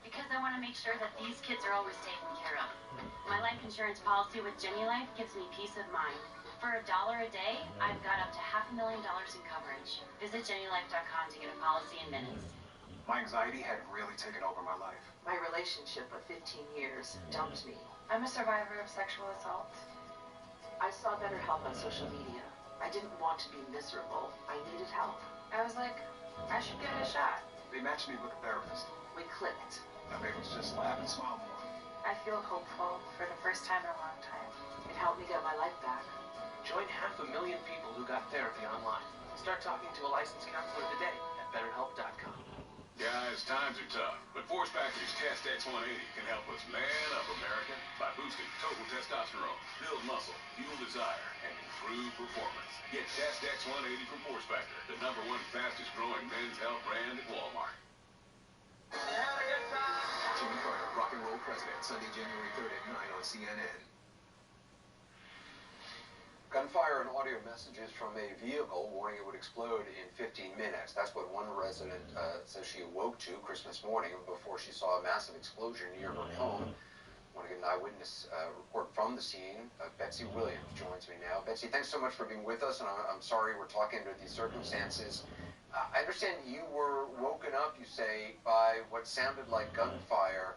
because I want to make sure that these kids are always taken care of. My life insurance policy with Jenny Life gives me peace of mind. For $1 a day, I've got up to $500,000 in coverage. Visit JennyLife.com to get a policy in minutes. My anxiety had really taken over my life. My relationship of 15 years dumped me. I'm a survivor of sexual assault. I saw better help on social media. I didn't want to be miserable. I needed help. I was like, I should give it a shot. They matched me with a therapist. We clicked. I made us just laugh and smile more. I feel hopeful for the first time in a long time. It helped me get my life back. Join 500,000 people who got therapy online. Start talking to a licensed counselor today at BetterHelp.com. Guys, times are tough, but Force Factory's Test X180 can help us man up America by boosting total testosterone, build muscle, fuel desire, and improve performance. Get Test X180 from Force Factor, the #1 fastest growing men's health brand at Walmart. Jimmy Carter, rock and roll president, Sunday, January 3rd at 9 on CNN. Gunfire and audio messages from a vehicle warning it would explode in 15 minutes. That's what one resident says she awoke to Christmas morning before she saw a massive explosion near her home. I want to get an eyewitness report from the scene. Betsy Williams joins me now. Betsy, thanks so much for being with us, and I'm sorry we're talking under these circumstances. I understand you were woken up, you say, by what sounded like gunfire.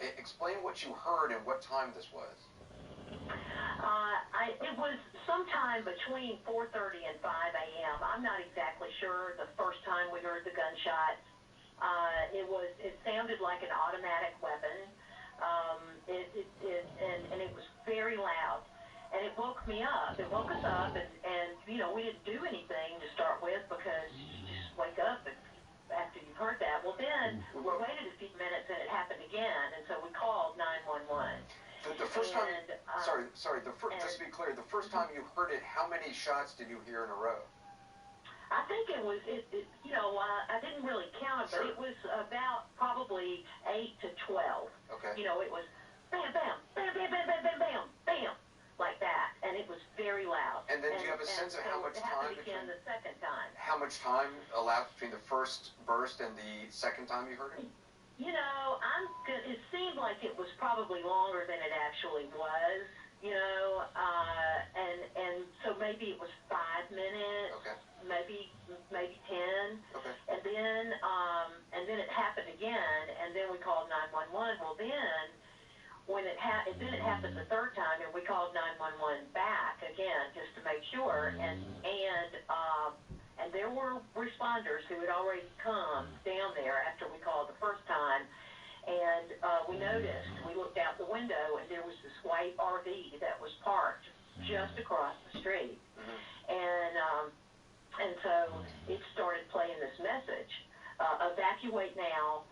Explain what you heard and what time this was. It was sometime between 4:30 and 5 a.m. I'm not exactly sure the first time we heard the gunshots. It sounded like an automatic weapon. And it was very loud. And it woke me up. It woke us up, and you know, we didn't do anything to start with because you just wake up after you've heard that. Well, then we waited a few minutes and it happened again, and so we called 911. The first time, just to be clear, the first time you heard it, how many shots did you hear in a row? I think it was, I didn't really count them, but it was about probably 8 to 12. Okay. You know, it was bam, bam, bam, bam, bam, bam, bam, bam, bam, like that, and it was very loud. And then do you have a sense of how much time between the second time? How much time elapsed between the first burst and the second time you heard it? You know, it seemed like it was probably longer than it actually was, you know, and so maybe it was 5 minutes, maybe 10, and then it happened again, and then we called 911. Well, then when it happened the third time, and we called 911 back again just to make sure, and there were responders who had already come down there after we called the first time, and we looked out the window, and there was this white RV that was parked just across the street, and so it started playing this message, evacuate now,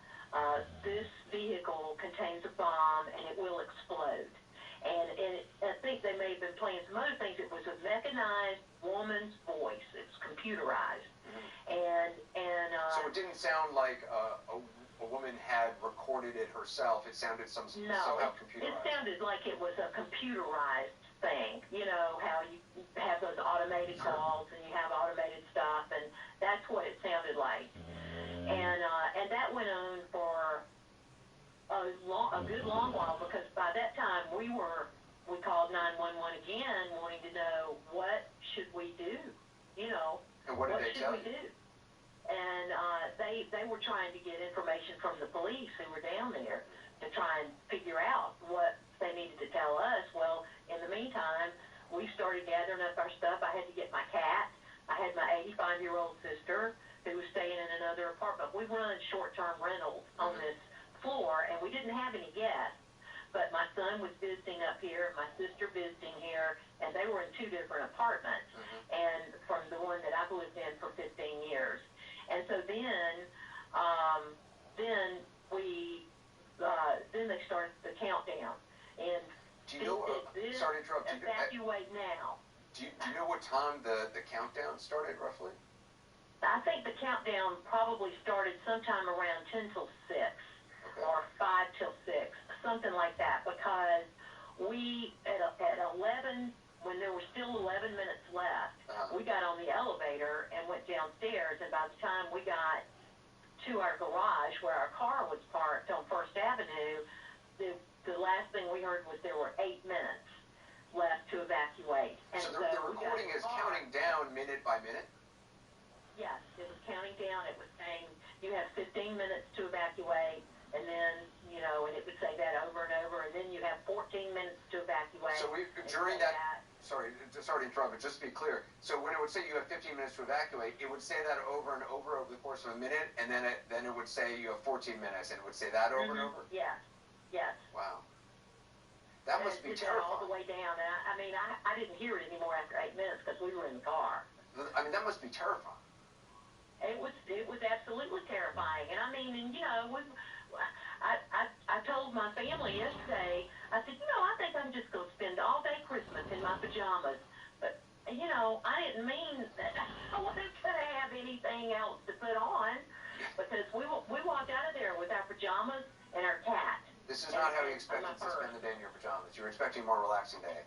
this vehicle contains a bomb, and it will explode. And I think they may have been playing some other things. It was a mechanized woman's voice. It's computerized. So it didn't sound like a woman had recorded it herself. It sounded somehow computerized. It sounded like it was a computerized thing. You know, how you have those automated calls and you have automated stuff, and that's what it sounded like. And that went on for a good long while, because by that time we called 911 again, wanting to know what should we do, you know, and what should we do? And they were trying to get information from the police who were down there to try and figure out what they needed to tell us. Well, in the meantime, we started gathering up our stuff. I had to get my cat. I had my 85-year-old sister who was staying in another apartment. We run short-term rentals on this floor, and we didn't have any guests, but my son was visiting up here, my sister visiting here, and they were in 2 different apartments, and from the one that I've lived in for 15 years. And so then they started the countdown, and do you know, sorry to interrupt you, evacuate now. Do you know what time the countdown started, roughly? I think the countdown probably started sometime around 10 till 6. Or 5 till 6, something like that, because we, at 11, when there were still 11 minutes left, we got on the elevator and went downstairs, and by the time we got to our garage where our car was parked on First Avenue, the last thing we heard was there were 8 minutes left to evacuate. And so the recording is counting down minute by minute? Yes, it was counting down. It was saying you have 15 minutes to evacuate, and then, you know, and it would say that over and over, and then you have 14 minutes to evacuate. So during that, sorry to interrupt, but just to be clear, so when it would say you have 15 minutes to evacuate, it would say that over and over the course of a minute, and then it would say you have 14 minutes, and it would say that over and over? Yes, yes. Wow. That must be terrifying. All the way down, and I mean, I didn't hear it anymore after 8 minutes because we were in the car. I mean, that must be terrifying. It was absolutely terrifying, and I mean, and you know, I told my family yesterday, I said, you know, I think I'm just going to spend all day Christmas in my pajamas, but you know, I didn't mean that I wasn't going to have anything else to put on, because we walked out of there with our pajamas and our cat. This is not how you expected to spend the day in your pajamas. You were expecting a more relaxing day.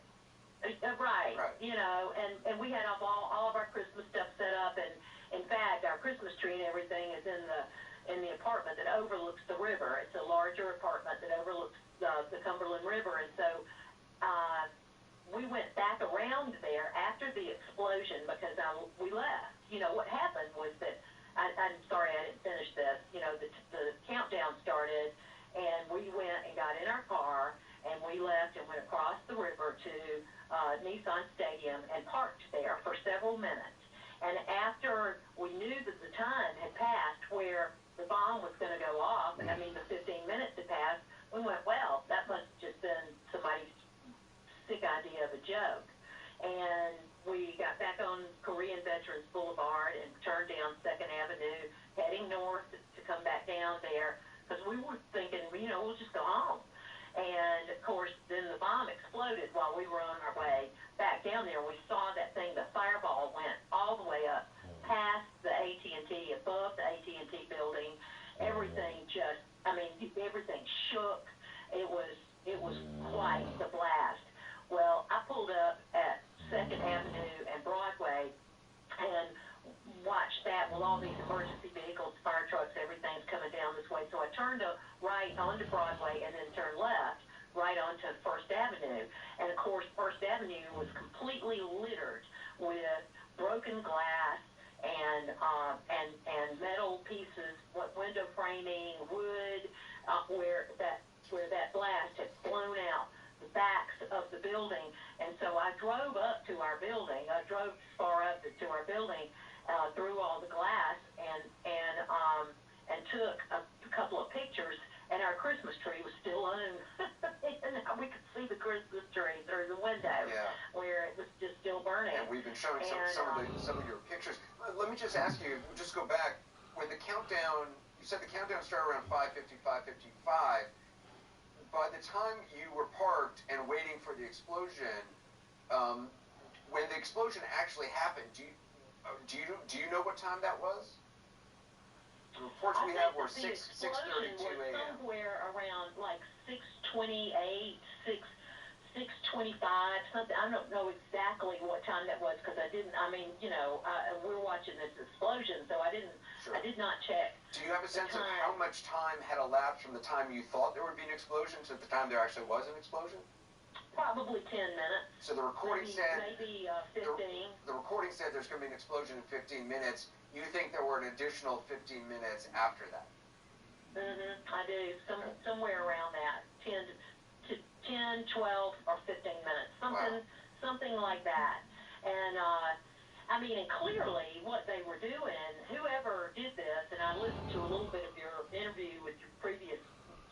Right. You know, and we had all of our Christmas stuff set up, and in fact, our Christmas tree and everything is in the apartment that overlooks the river. It's a larger apartment that overlooks the Cumberland River, and so we went back around there after the explosion because we left. You know, what happened was that I'm sorry I didn't finish this. You know, the countdown started. And we went and got in our car, and we left and went across the river to Nissan Stadium and parked there for several minutes. And after we knew that the time had passed where the bomb was going to go off, I mean, the 15 minutes had passed, we went, well, that must have just been somebody's sick idea of a joke. And we got back on Korean Veterans Boulevard and turned down 2nd Avenue, heading north to come back down there. Because we were thinking, you know, we'll just go home. And, of course, then the bomb exploded while we were on our way back down there. We saw that thing, the fireball went all the way up past the AT&T, above the AT&T building. Everything just, I mean, everything shook. It was quite the blast. Well, I pulled up at 2nd Avenue and Broadway and watched that with all these emergency vehicles, fire trucks, everything's coming down this way. So I turned right onto Broadway and then turned left right onto First Avenue. And of course, First Avenue was completely littered with broken glass and metal pieces, window framing, wood, where that blast had blown out the backs of the building. And so I drove up to our building. I drove far up to our building. Through all the glass and took a couple of pictures, and our Christmas tree was still on. And we could see the Christmas tree through the window where it was just still burning. And we've been showing some of your pictures. Let me just ask you, just go back, when the countdown, you said the countdown started around 5:50, 5:55. By the time you were parked and waiting for the explosion, when the explosion actually happened, do you know what time that was? The reports we have were 6:32 a.m. Somewhere around like 6:28, 6:25, something. I don't know exactly what time that was because I didn't. I mean, you know, we were watching this explosion, so I didn't. Sure. I did not check. Do you have a sense of how much time had elapsed from the time you thought there would be an explosion to the time there actually was an explosion? Probably 10 minutes. So the recording said maybe 15. The recording said there's going to be an explosion in 15 minutes. You think there were an additional 15 minutes after that? I do. Somewhere around that, 10, 12, or 15 minutes, something like that. And I mean, and clearly what they were doing, whoever did this, and I listened to a little bit of your interview with your previous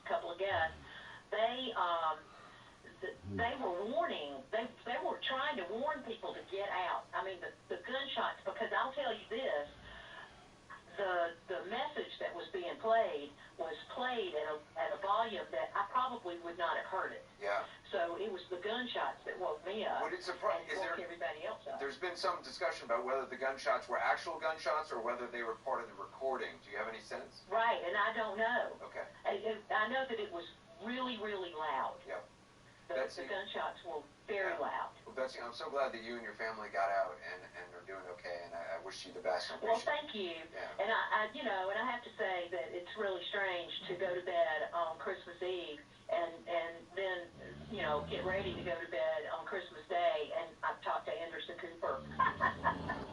couple of guests, they were warning, they were trying to warn people to get out. I mean, the gunshots, because I'll tell you this, the message that was being played was played at a volume that I probably would not have heard it. Yeah. So it was the gunshots that woke me up. Would it surprise? And woke everybody else up. There's been some discussion about whether the gunshots were actual gunshots or whether they were part of the recording. Do you have any sense? Right, and I don't know. Okay. I know that it was really, really loud. Yeah. The gunshots were very loud. Well, Betsy, I'm so glad that you and your family got out and are doing okay, and I wish you the best. Well, thank you. Yeah. And I have to say that it's really strange to go to bed on Christmas Eve and then, get ready to go to bed on Christmas Day, and I've talked to Anderson Cooper.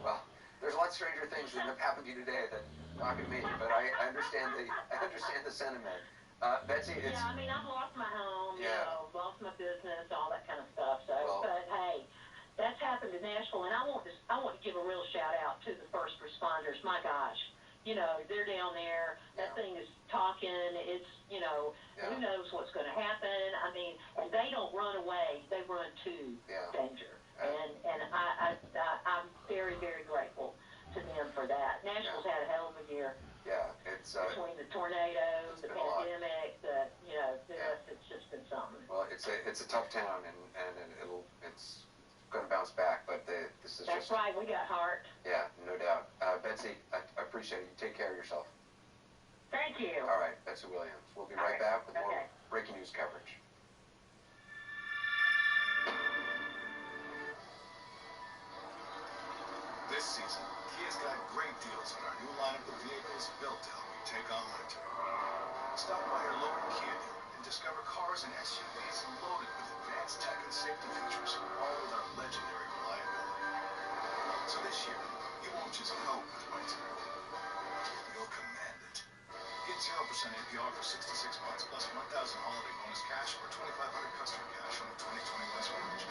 Well, there's a lot stranger things that have happened to you today than talking to me, but I understand the sentiment. Betsy, it's... Yeah, I mean, I've lost my home, lost my business, all that kind of stuff. So, but hey, that's happened in Nashville, and I want to give a real shout out to the first responders. My gosh, they're down there. That thing is talking. It's, who knows what's going to happen. I mean, and they don't run away. They run to danger. And I'm very, very grateful to them for that. Nashville's had a hell of a year. Yeah, it's... between the tornadoes, the pandemic, it's just been something. Well, it's a tough town, and it's going to bounce back, but this is That's right, we got heart. Yeah, no doubt. Betsy, I appreciate it. You take care of yourself. Thank you. All right, Betsy Williams. We'll be right back with more breaking news coverage. This season, Kia's got great deals on our new lineup of vehicles built to help you take on winter. Stop by your local Kia dealer and discover cars and SUVs loaded with advanced tech and safety features, all with our legendary reliability. So this year, you won't just cope with winter. You'll command it. Get 0% APR for 66 months plus 1,000 holiday bonus cash or 2,500 customer cash on the 2021 Sportage.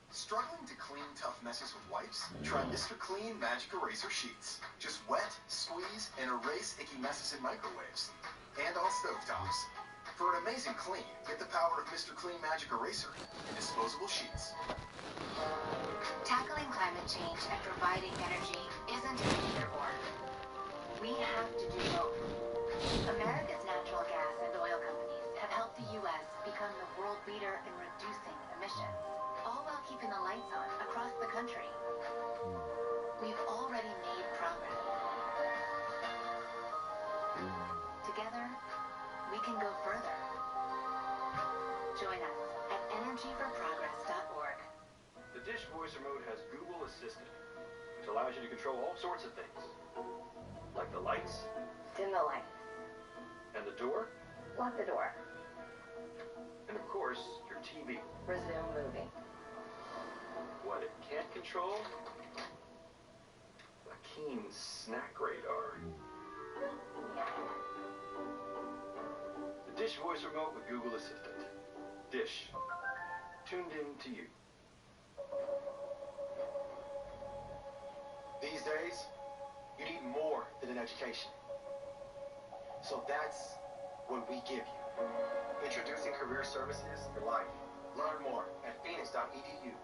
Struggling to clean tough messes with wipes? Try Mr. Clean Magic Eraser Sheets. Just wet, squeeze, and erase icky messes in microwaves. And on stovetops. For an amazing clean, get the power of Mr. Clean Magic Eraser in disposable sheets. Tackling climate change and providing energy isn't an either-or. We have to do both. America's natural gas and oil companies have helped the U.S. become the world leader in reducing emissions, all while keeping the lights on across the country. We've already made progress. Together, we can go further. Join us at energyforprogress.org. The Dish voice remote has Google Assistant, which allows you to control all sorts of things. Like the lights. Dim the lights. And the door. Lock the door. And of course, your TV. Resume movie. What it can't control? A keen snack radar. The Dish voice remote with Google Assistant. Dish. Tuned in to you. These days, you need more than an education. So that's what we give you. Introducing career services for life. Learn more at phoenix.edu.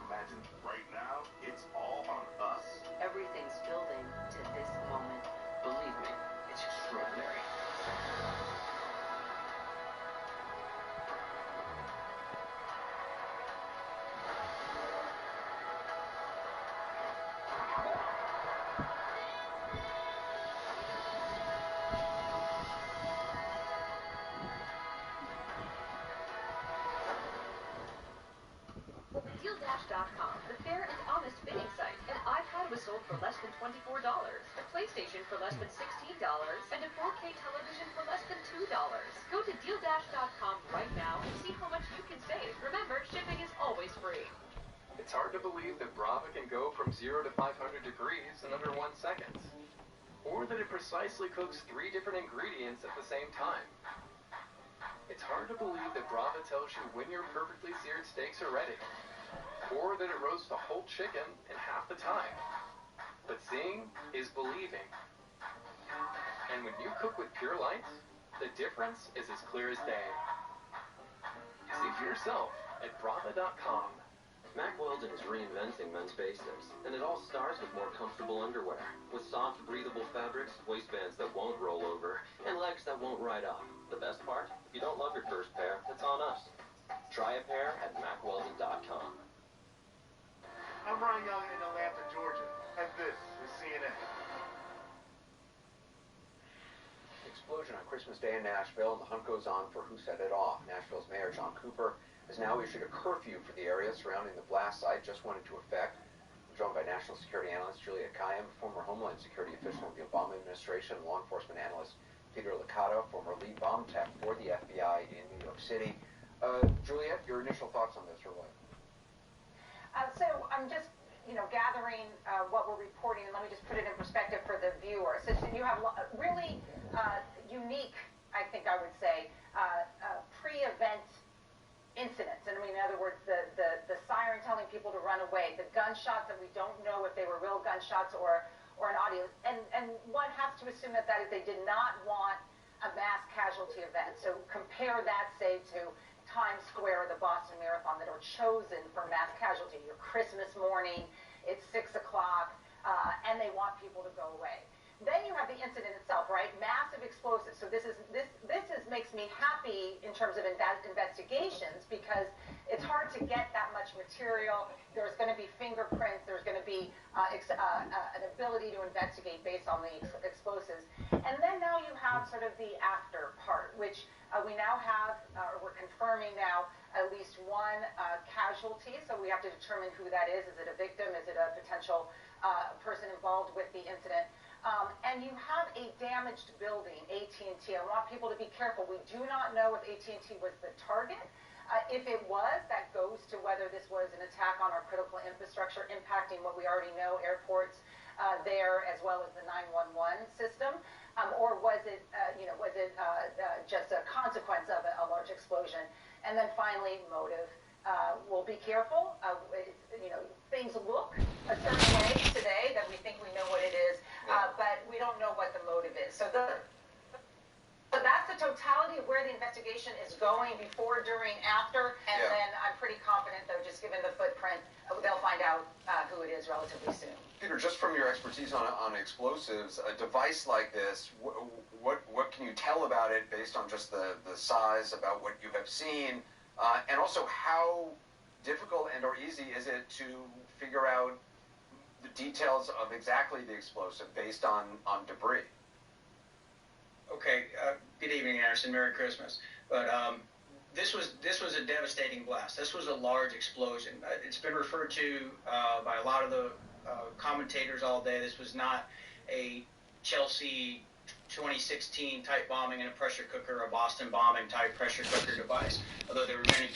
Imagine right now, it's all on us. Everything's building to this moment. Believe me, it's extraordinary. DealDash.com, the fair and honest bidding site. An iPad was sold for less than $24, a PlayStation for less than $16, and a 4K television for less than $2. Go to DealDash.com right now and see how much you can save. Remember, shipping is always free. It's hard to believe that Brava can go from 0 to 500 degrees in under 1 second. Or that it precisely cooks 3 different ingredients at the same time. It's hard to believe that Brava tells you when your perfectly seared steaks are ready. Or that it roasts a whole chicken in half the time. But seeing is believing. And when you cook with Pure Light, the difference is as clear as day. See for yourself at Brava.com. Mack Weldon is reinventing men's basics, and it all starts with more comfortable underwear, with soft, breathable fabrics, waistbands that won't roll over, and legs that won't ride up. The best part? If you don't love your first pair, it's on us. Try a pair at MackWeldon.com. I'm Ryan Young in Atlanta, Georgia, and this is CNN. explosion on Christmas Day in Nashville, and the hunt goes on for who set it off. Nashville's Mayor John Cooper has now issued a curfew for the area surrounding the blast site, just went into effect. I'm joined by national security analyst Juliet Kayyem, former Homeland Security official of the Obama administration, and law enforcement analyst Peter Licata, former lead bomb tech for the FBI in New York City. Juliet, your initial thoughts on this are what? So I'm just, gathering what we're reporting, and let me just put it in perspective for the viewer. So you have really unique, I think I would say, pre-event incidents. And I mean, in other words, the siren telling people to run away, the gunshots that we don't know if they were real gunshots or an audio. And one has to assume that is they did not want a mass casualty event. So compare that, say, to Times Square or the Boston Marathon that are chosen for mass casualty. Your Christmas morning, it's 6 o'clock, and they want people to go away. Then you have the incident itself, right? Massive explosives. So this makes me happy in terms of investigations because it's hard to get that much material. There's going to be fingerprints. There's going to be an ability to investigate based on the explosives. And then now you have sort of the after part, which we now have, we're confirming now, at least one casualty. So we have to determine who that is. Is it a victim? Is it a potential person involved with the incident? And you have a damaged building, AT&T. I want people to be careful. We do not know if AT&T was the target. If it was, that goes to whether this was an attack on our critical infrastructure impacting what we already know, airports there, as well as the 911 system. Or was it just a consequence of a large explosion? And then finally, motive. We'll be careful. Things look a certain way today that we think we know what it is, but we don't know what the motive is. So that's the totality of where the investigation is going before, during, after, and then I'm pretty confident, though, just given the footprint, they'll find out who it is relatively soon. Peter, just from your expertise on explosives, a device like this, what can you tell about it based on just the size, about what you have seen, and also how difficult and or easy is it to figure out the details of exactly the explosive based on debris? Okay, good evening, Anderson. Merry Christmas. But this was a devastating blast. This was a large explosion. It's been referred to by a lot of the commentators all day. This was not a Chelsea 2016 type bombing in a pressure cooker, a Boston bombing type pressure cooker device. Although there were many